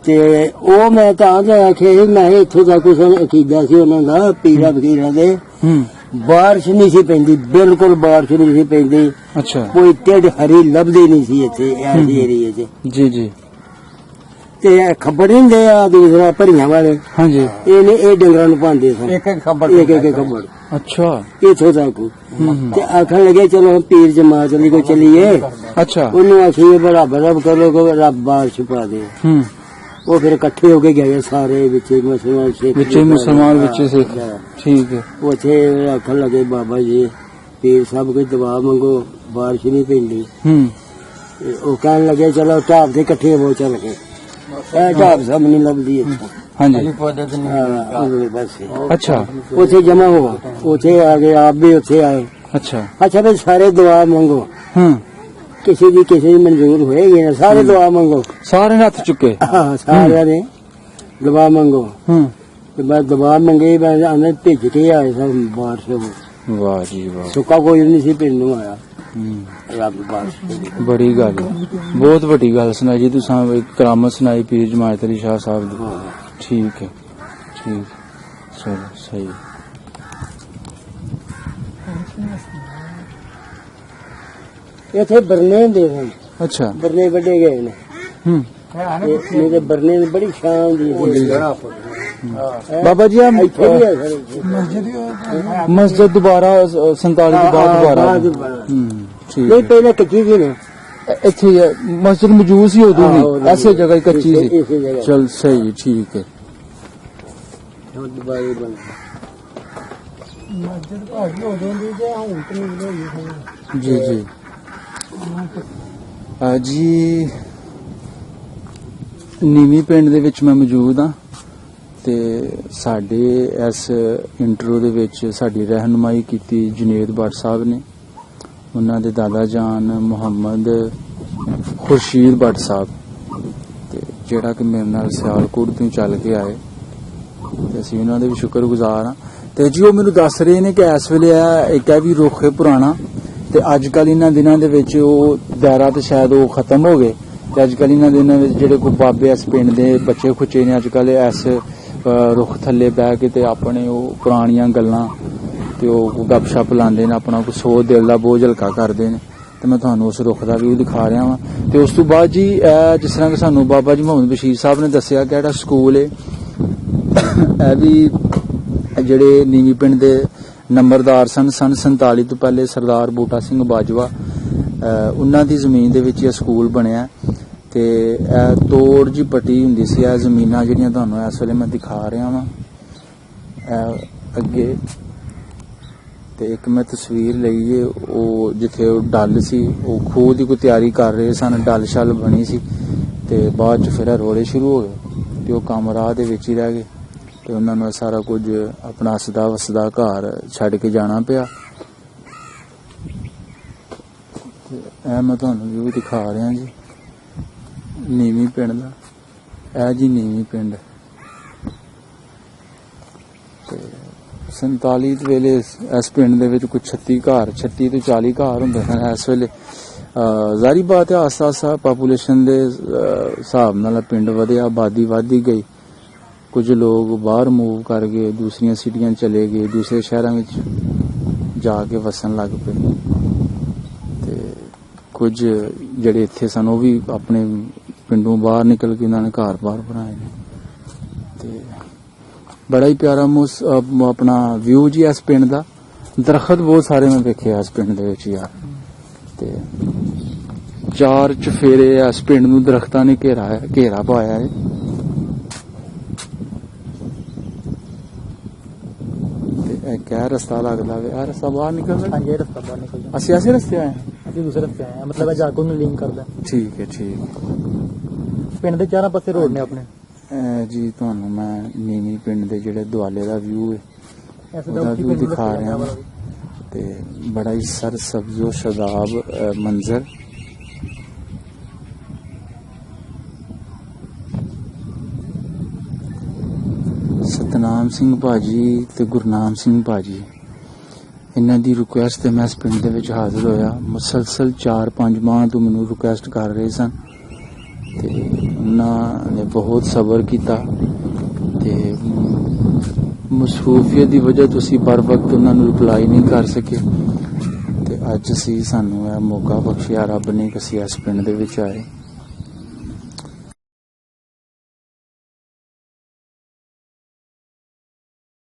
ਤੇ ਉਹ ਮੈਂ ਤਾਂ ਆਖਿਆ ਸੀ ਮੈਂ ਇੱਥੋਂ ਦਾ ਕੁਛ ਅਕੀਦਾ ਸੀ ਉਹਨਾਂ ਦਾ ਪੀਰਾਂ ਫਕੀਰਾਂ ਦੇ ਹੂੰ ਬਾਰਿਸ਼ ਨਹੀਂ ਸੀ ਪੈਂਦੀ ਬਿਲਕੁਲ ਬਾਰਿਸ਼ ਨਹੀਂ ਸੀ ਪੈਂਦੀ ਅੱਛਾ ਕੋਈ ਢਿੱਡ ਹਰੀ ਲੱਭਦੀ ਨਹੀਂ ਸੀ ਇੱਥੇ ਇਸ ਏਰੀਏ 'ਚ ਜੀ ਜੀ ਤੇ ਖੱਬੜ ਨਹੀਂ ਦੇ ਆ ਦੂਸਰਾ ਭਰੀਆਂ ਵਾਲੇ ਹਾਂਜੀ ਇਹ ਡੰਗਰਾਂ ਨੂੰ ਪਾਉਂਦੇ ਸਨ ਇੱਕ ਖਬਰ ਇੱਕ ਖੱਬੜ ਅੱਛਾ ਇੱਥੋਂ ਤੱਕ ਤੇ ਆਖਣ ਲੱਗੇ ਚਲੋ ਪੀਰ ਜਮਾਤ ਲਈ ਕੋ ਚਲੀਏ ਅੱਛਾ ਉਹਨੂੰ ਆਖੀਏ ਰੱਬ ਕਰੋ ਕੋ ਰੱਬ ਬਾਰਿਸ਼ ਪਾ ਦੇ ਹੂੰ ਉਹ ਫਿਰ ਇਕੱਠੇ ਹੋ ਕੇ ਗਏ ਸਾਰੇ ਵਿੱਚ ਮੁਸਲਮਾਨ ਸਿੱਖ ਵਿੱਚੇ ਮੁਸਲਮਾਨ ਵਿੱਚੇ ਸਿੱਖ ਠੀਕ ਹੈ ਉੱਥੇ ਆਖਣ ਲੱਗੇ ਬਾਬਾ ਜੀ ਪੀਰ ਸਾਹਿਬ ਕੋਈ ਦਵਾ ਮੰਗੋ ਬਾਰਿਸ਼ ਨਹੀਂ ਪੈਂਦੀ ਹੂੰ ਤੇ ਉਹ ਕਹਿਣ ਲੱਗੇ ਚਲੋ ਢਾਬ ਤੇ ਇਕੱਠੇ ਹੋ ਚੱਲ ਕੇ ਇਹ ਢਾਬ ਸਭ ਨਹੀਂ ਲੱਭਦੀ ਇੱਥੋਂ ਹਾਂਜੀ ਹਾਂ ਉਹਦੇ ਪਾਸੇ ਅੱਛਾ ਉੱਥੇ ਜਮਾ ਹੋਆ ਉੱਥੇ ਆ ਗਏ ਆਪ ਵੀ ਉੱਥੇ ਆਏ ਅੱਛਾ ਅੱਛਾ ਵੀ ਸਾਰੇ ਦੁਆ ਮੰਗੋ ਹੂੰ ਕਿਸੇ ਦੀ ਮਨਜ਼ੂਰ ਹੋਏਗੀ ਨਾ ਸਾਰੇ ਦੁਆ ਮੰਗੋ ਸਾਰੇ ਨੇ ਹੱਥ ਚੁੱਕੇ ਹਾਂ ਸਾਰਿਆਂ ਨੇ ਦੁਆ ਮੰਗੋ ਹੂੰ ਤੇ ਬਸ ਦੁਆ ਮੰਗੇ ਮੈਂ ਆਨੇ ਭਿੱਜ ਕੇ ਆਏ ਸਭ ਬਾਰਿਸ਼ ਹੋ ਵਾਹ ਜੀ ਵਾਹ ਸੁੱਕਾ ਕੋਈ ਨਹੀਂ ਸੀ ਪਿੰਡ ਨੂੰ ਆਇਆ ਹੂੰ ਰੱਬ ਬਾਰਿਸ਼ ਬੜੀ ਗੱਲ ਹੈ। ਬਹੁਤ ਵੱਡੀ ਗੱਲ ਸੁਣਾਈ ਜੀ ਤੁਸੀਂ ਇੱਕ ਕਰਾਮਤ ਸੁਣਾਈ ਪੀਰ ਜਮਾਇਤ ਅਲੀ ਸ਼ਾਹ ਸਾਹਿਬ ਦੀ ਠੀਕ ਹੈ ਠੀਕ ਚਲੋ ਸਹੀ ਇੱਥੇ ਬਰਨੇ ਦੇ ਸਨ ਅੱਛਾ ਬਰਨੇ ਵੱਡੇ ਗਏ ਨੇ ਹੂੰ ਨਹੀਂ ਤੇ ਬਰਨੇ ਦੀ ਬੜੀ ਸ਼ਾਨ ਦੀ ਬਾਬਾ ਜੀ ਆ ਇੱਥੇ ਵੀ ਹੈ ਸਰ ਮਸਜਿਦ ਦੁਬਾਰਾ 47 ਤੋਂ ਬਾਅਦ ਦੁਬਾਰਾ ਹੂੰ ਠੀਕ ਨਹੀਂ ਹੈ। ਪਹਿਲਾਂ ਕੱਚੀ ਸੀ ਨਾ ਇੱਥੇ ਹੀ ਹੈ, ਮਸਜਿਦ ਮੌਜੂਦ ਸੀ ਉਦੋਂ ਹਾਂ, ਵੀ ਉਦੋਂ ਐਸੇ ਜਗ੍ਹਾ ਹੀ ਕੱਚੀ ਇਸੇ ਸੀ ਜਗ੍ਹਾ। ਚਲ ਸਹੀ ਠੀਕ ਹੈ ਹੁਣ ਦੁਬਾਰਾ ਬਣ ਮਸਜਿਦ ਭਾਜੀ ਉਦੋਂ ਦੀ ਜੇ ਹੁਣ ਤੇ ਨਹੀਂ ਹੋਈ ਜੀ ਜੀ ਜੀ ਨੀਵੀਂ ਪਿੰਡ ਦੇ ਵਿੱਚ ਮੈਂ ਮੌਜੂਦ ਹਾਂ ਤੇ ਸਾਡੇ ਇਸ ਇੰਟਰੋ ਦੇ ਵਿੱਚ ਸਾਡੀ ਰਹਿਨੁਮਾਈ ਕੀਤੀ ਜੁਨੇਦ ਭੱਟ ਸਾਹਿਬ ਨੇ ਉਹਨਾਂ ਦੇ ਦਾਦਾ ਜਾਨ ਮੁਹੰਮਦ ਖੁਰਸ਼ੀਦ ਭੱਟ ਸਾਹਿਬ ਤੇ ਜਿਹੜਾ ਕਿ ਮੇਰੇ ਨਾਲ ਸਿਆਲਕੋਟ ਤੋਂ ਚੱਲ ਕੇ ਆਏ ਤੇ ਅਸੀਂ ਉਹਨਾਂ ਦੇ ਵੀ ਸ਼ੁਕਰਗੁਜ਼ਾਰ ਹਾਂ ਤੇ ਜੀ ਉਹ ਮੈਨੂੰ ਦੱਸ ਰਹੇ ਨੇ ਕਿ ਇਸ ਵੇਲੇ ਇੱਕ ਹੈ ਵੀ ਰੁੱਖ ਹੈ ਪੁਰਾਣਾ ਤੇ ਅੱਜ ਕੱਲ ਇਹਨਾਂ ਦਿਨਾਂ ਦੇ ਵਿੱਚ ਉਹ ਦਾਇਰਾ ਤੇ ਸ਼ਾਇਦ ਉਹ ਖਤਮ ਹੋ ਗਏ ਤੇ ਅੱਜ ਕੱਲ ਇਹਨਾਂ ਦਿਨਾਂ ਵਿੱਚ ਜਿਹੜੇ ਕੋਈ ਬਾਬੇ ਇਸ ਪਿੰਡ ਦੇ ਬੱਚੇ ਖੁੱਚੇ ਨੇ ਅੱਜ ਕੱਲ ਇਸ ਰੁੱਖ ਥੱਲੇ ਬਹਿ ਕੇ ਤੇ ਆਪਣੇ ਉਹ ਪੁਰਾਣੀਆਂ ਗੱਲਾਂ ਤੇ ਉਹ ਗੱਪਸ਼ਪ ਲਾਉਂਦੇ ਨੇ ਆਪਣਾ ਕੋਈ ਸੋਚ ਦਿਲ ਦਾ ਬੋਝ ਹਲਕਾ ਕਰਦੇ ਨੇ ਤੇ ਮੈਂ ਤੁਹਾਨੂੰ ਉਸ ਰੁੱਖ ਦਾ ਵੀ ਦਿਖਾ ਰਿਹਾ ਵਾਂ ਤੇ ਉਸ ਤੋਂ ਬਾਅਦ ਜੀ ਜਿਸ ਤਰ੍ਹਾਂ ਕਿ ਸਾਨੂੰ ਬਾਬਾ ਜੀ ਮੁਹੰਮਦ ਬਸ਼ੀਰ ਸਾਹਿਬ ਨੇ ਦੱਸਿਆ ਕਿ ਜਿਹੜਾ ਸਕੂਲ ਹੈ ਇਹ ਵੀ ਜਿਹੜੇ ਨੀਵੀਂ ਪਿੰਡ ਦੇ ਨੰਬਰਦਾਰ ਸਨ 47 ਤੋਂ ਪਹਿਲੇ ਸਰਦਾਰ ਬੂਟਾ ਸਿੰਘ ਬਾਜਵਾ ਉਹਨਾਂ ਦੀ ਜ਼ਮੀਨ ਦੇ ਵਿੱਚ ਇਹ ਸਕੂਲ ਬਣਿਆ ਤੇ ਇਹ ਤੋੜ ਜੀ ਪੱਟੀ ਹੁੰਦੀ ਸੀ ਇਹ ਜ਼ਮੀਨਾਂ ਜਿਹੜੀਆਂ ਤੁਹਾਨੂੰ ਇਸ ਵੇਲੇ ਮੈਂ ਦਿਖਾ ਰਿਹਾ ਵਾਂ ਅੱਗੇ ਤੇ ਇੱਕ ਮੈਂ ਤਸਵੀਰ ਲਈ ਹੈ ਉਹ ਜਿੱਥੇ ਉਹ ਡੱਲ ਸੀ ਉਹ ਖੂਹ ਦੀ ਕੋਈ ਤਿਆਰੀ ਕਰ ਰਹੇ ਸਨ ਡੱਲ ਛਲ ਬਣੀ ਸੀ ਤੇ ਬਾਅਦ ਚ ਫਿਰ ਰੋੜੇ ਸ਼ੁਰੂ ਹੋ ਗਏ ਤੇ ਉਹ ਕੰਮ ਰਾਹ ਦੇ ਵਿੱਚ ਹੀ ਰਹਿ ਗਏ ਤੇ ਉਹਨਾਂ ਨੂੰ ਸਾਰਾ ਕੁਝ ਆਪਣਾ ਸਦਾ ਵਸਦਾ ਘਰ ਛੱਡ ਕੇ ਜਾਣਾ ਪਿਆ ਤੇ ਇਹ ਮੈਂ ਤੁਹਾਨੂੰ ਵੀ ਦਿਖਾ ਰਿਹਾ ਜੀ ਨੀਵੀਂ ਪਿੰਡ ਦਾ ਇਹ ਜੀ ਨੀਵੀਂ ਪਿੰਡ ਤੇ 47 ਦੇ ਵੇਲੇ ਇਸ ਪਿੰਡ ਦੇ ਵਿੱਚ ਕੋਈ 36 ਘਰ 36 ਤੋਂ 40 ਘਰ ਹੁੰਦੇ ਹਨ ਇਸ ਵੇਲੇ। ਜ਼ਾਰੀ ਬਾਤ ਹੈ ਆਸਤਾ ਆਸਤਾ ਪਾਪੂਲੇਸ਼ਨ ਦੇ ਹਿਸਾਬ ਨਾਲ ਪਿੰਡ ਵਧਿਆ, ਆਬਾਦੀ ਵਧਦੀ ਗਈ। ਕੁਝ ਲੋਕ ਬਾਹਰ ਮੂਵ ਕਰ ਗਏ, ਦੂਸਰੀਆਂ ਸਿਟੀਆਂ ਚਲੇ ਗਏ, ਦੂਸਰੇ ਸ਼ਹਿਰਾਂ ਵਿੱਚ ਜਾ ਕੇ ਵਸਣ ਲੱਗ ਪਏ ਤੇ ਕੁਝ ਜਿਹੜੇ ਇੱਥੇ ਸਨ ਉਹ ਵੀ ਆਪਣੇ ਪਿੰਡੋਂ ਬਾਹਰ ਨਿਕਲ ਕੇ ਉਹਨਾਂ ਨੇ ਘਰ-ਬਾਰ ਬਣਾਏ ਨੇ ਤੇ ਬੜਾ ਹੀ ਪਿਆਰਾ ਆਪਣਾ ਵਿਊ ਜੀ ਇਸ ਪਿੰਡ ਦਾ। ਦਰਖਤ ਬਹੁਤ ਸਾਰੇ ਮੈਂ ਵੇਖੇ ਇਸ ਪਿੰਡ ਦੇ ਵਿੱਚ ਯਾਰ ਤੇ 4 ਚਫੇਰੇ ਇਸ ਪਿੰਡ ਨੂੰ ਦਰਖਤਾਂ ਨੇ ਘੇਰਾ ਪਾਇਆ ਹੈ ਤੇ ਇਹ ਕਿਆ ਰਸਤਾ ਲੱਗਦਾ ਵੇ? ਆ ਰਸਤਾ ਬਾਹਰ ਨਿਕਲਦਾ? ਹਾਂਜੀ ਇਹ ਰਸਤਾ ਬਾਹਰ ਨਿਕਲ ਜਾਂਦਾ। ਅਸੀਂ ਐਸੇ ਰਸਤੇ ਆਏ ਹਾਂ? ਅਸੀਂ ਦੂਸਰੇ ਰਸਤੇ ਆਏ ਹਾਂ, ਮਤਲਬ ਇਹ ਜਾਗੋ ਨੂੰ ਲਿੰਕ ਕਰਦਾ। ਠੀਕ ਹੈ ਠੀਕ। ਪਿੰਡ ਦੇ ਚਾਰਾਂ ਪਾਸੇ ਰੋਡ ਨੇ ਆਪਣੇ। ਜੀ ਤੁਹਾਨੂੰ ਮੈਂ ਨੀਵੀਂ ਪਿੰਡ ਦੇ ਜਿਹੜੇ ਦੁਆਲੇ ਦਾ ਵਿਊ ਹੈ ਐਸੇ ਉਹਦਾ ਤਾਂ ਉੱਚੀ ਵਿਊ ਪਿੰਡ ਦਿਖਾ ਰਸਤੇ ਰਿਹਾ ਆ ਹਾਂ ਤੇ ਬੜਾ ਹੀ ਸਰਸਬਜ਼ੋ ਸ਼ਦਾਬ ਮੰਜ਼ਰ। ਸਤਨਾਮ ਸਿੰਘ ਭਾਜੀ ਤੇ ਗੁਰਨਾਮ ਸਿੰਘ ਭਾਜੀ ਇਹਨਾਂ ਦੀ ਰਿਕੁਐਸਟ ਤੇ ਮੈਂ ਇਸ ਪਿੰਡ ਦੇ ਵਿੱਚ ਹਾਜ਼ਰ ਹੋਇਆ। ਮੁਸਲਸਲ 4-5 ਮਾਹ ਤੋਂ ਮੈਨੂੰ ਰਿਕੁਐਸਟ ਕਰ ਰਹੇ ਸਨ ਤੇ ਉਹਨਾਂ ਨੇ ਬਹੁਤ ਸਬਰ ਕੀਤਾ ਤੇ ਮਸਰੂਫੀਅਤ ਦੀ ਵਜ੍ਹਾ ਤੋਂ ਅਸੀਂ ਪਰ ਵਕਤ ਉਹਨਾਂ ਨੂੰ ਰਿਪਲਾਈ ਨਹੀਂ ਕਰ ਸਕੇ ਤੇ ਅੱਜ ਸਾਨੂੰ ਇਹ ਮੌਕਾ ਬਖਸ਼ਿਆ ਰੱਬ ਨੇ ਕਿ ਅਸੀਂ ਇਸ ਪਿੰਡ ਦੇ ਵਿੱਚ ਆਏ।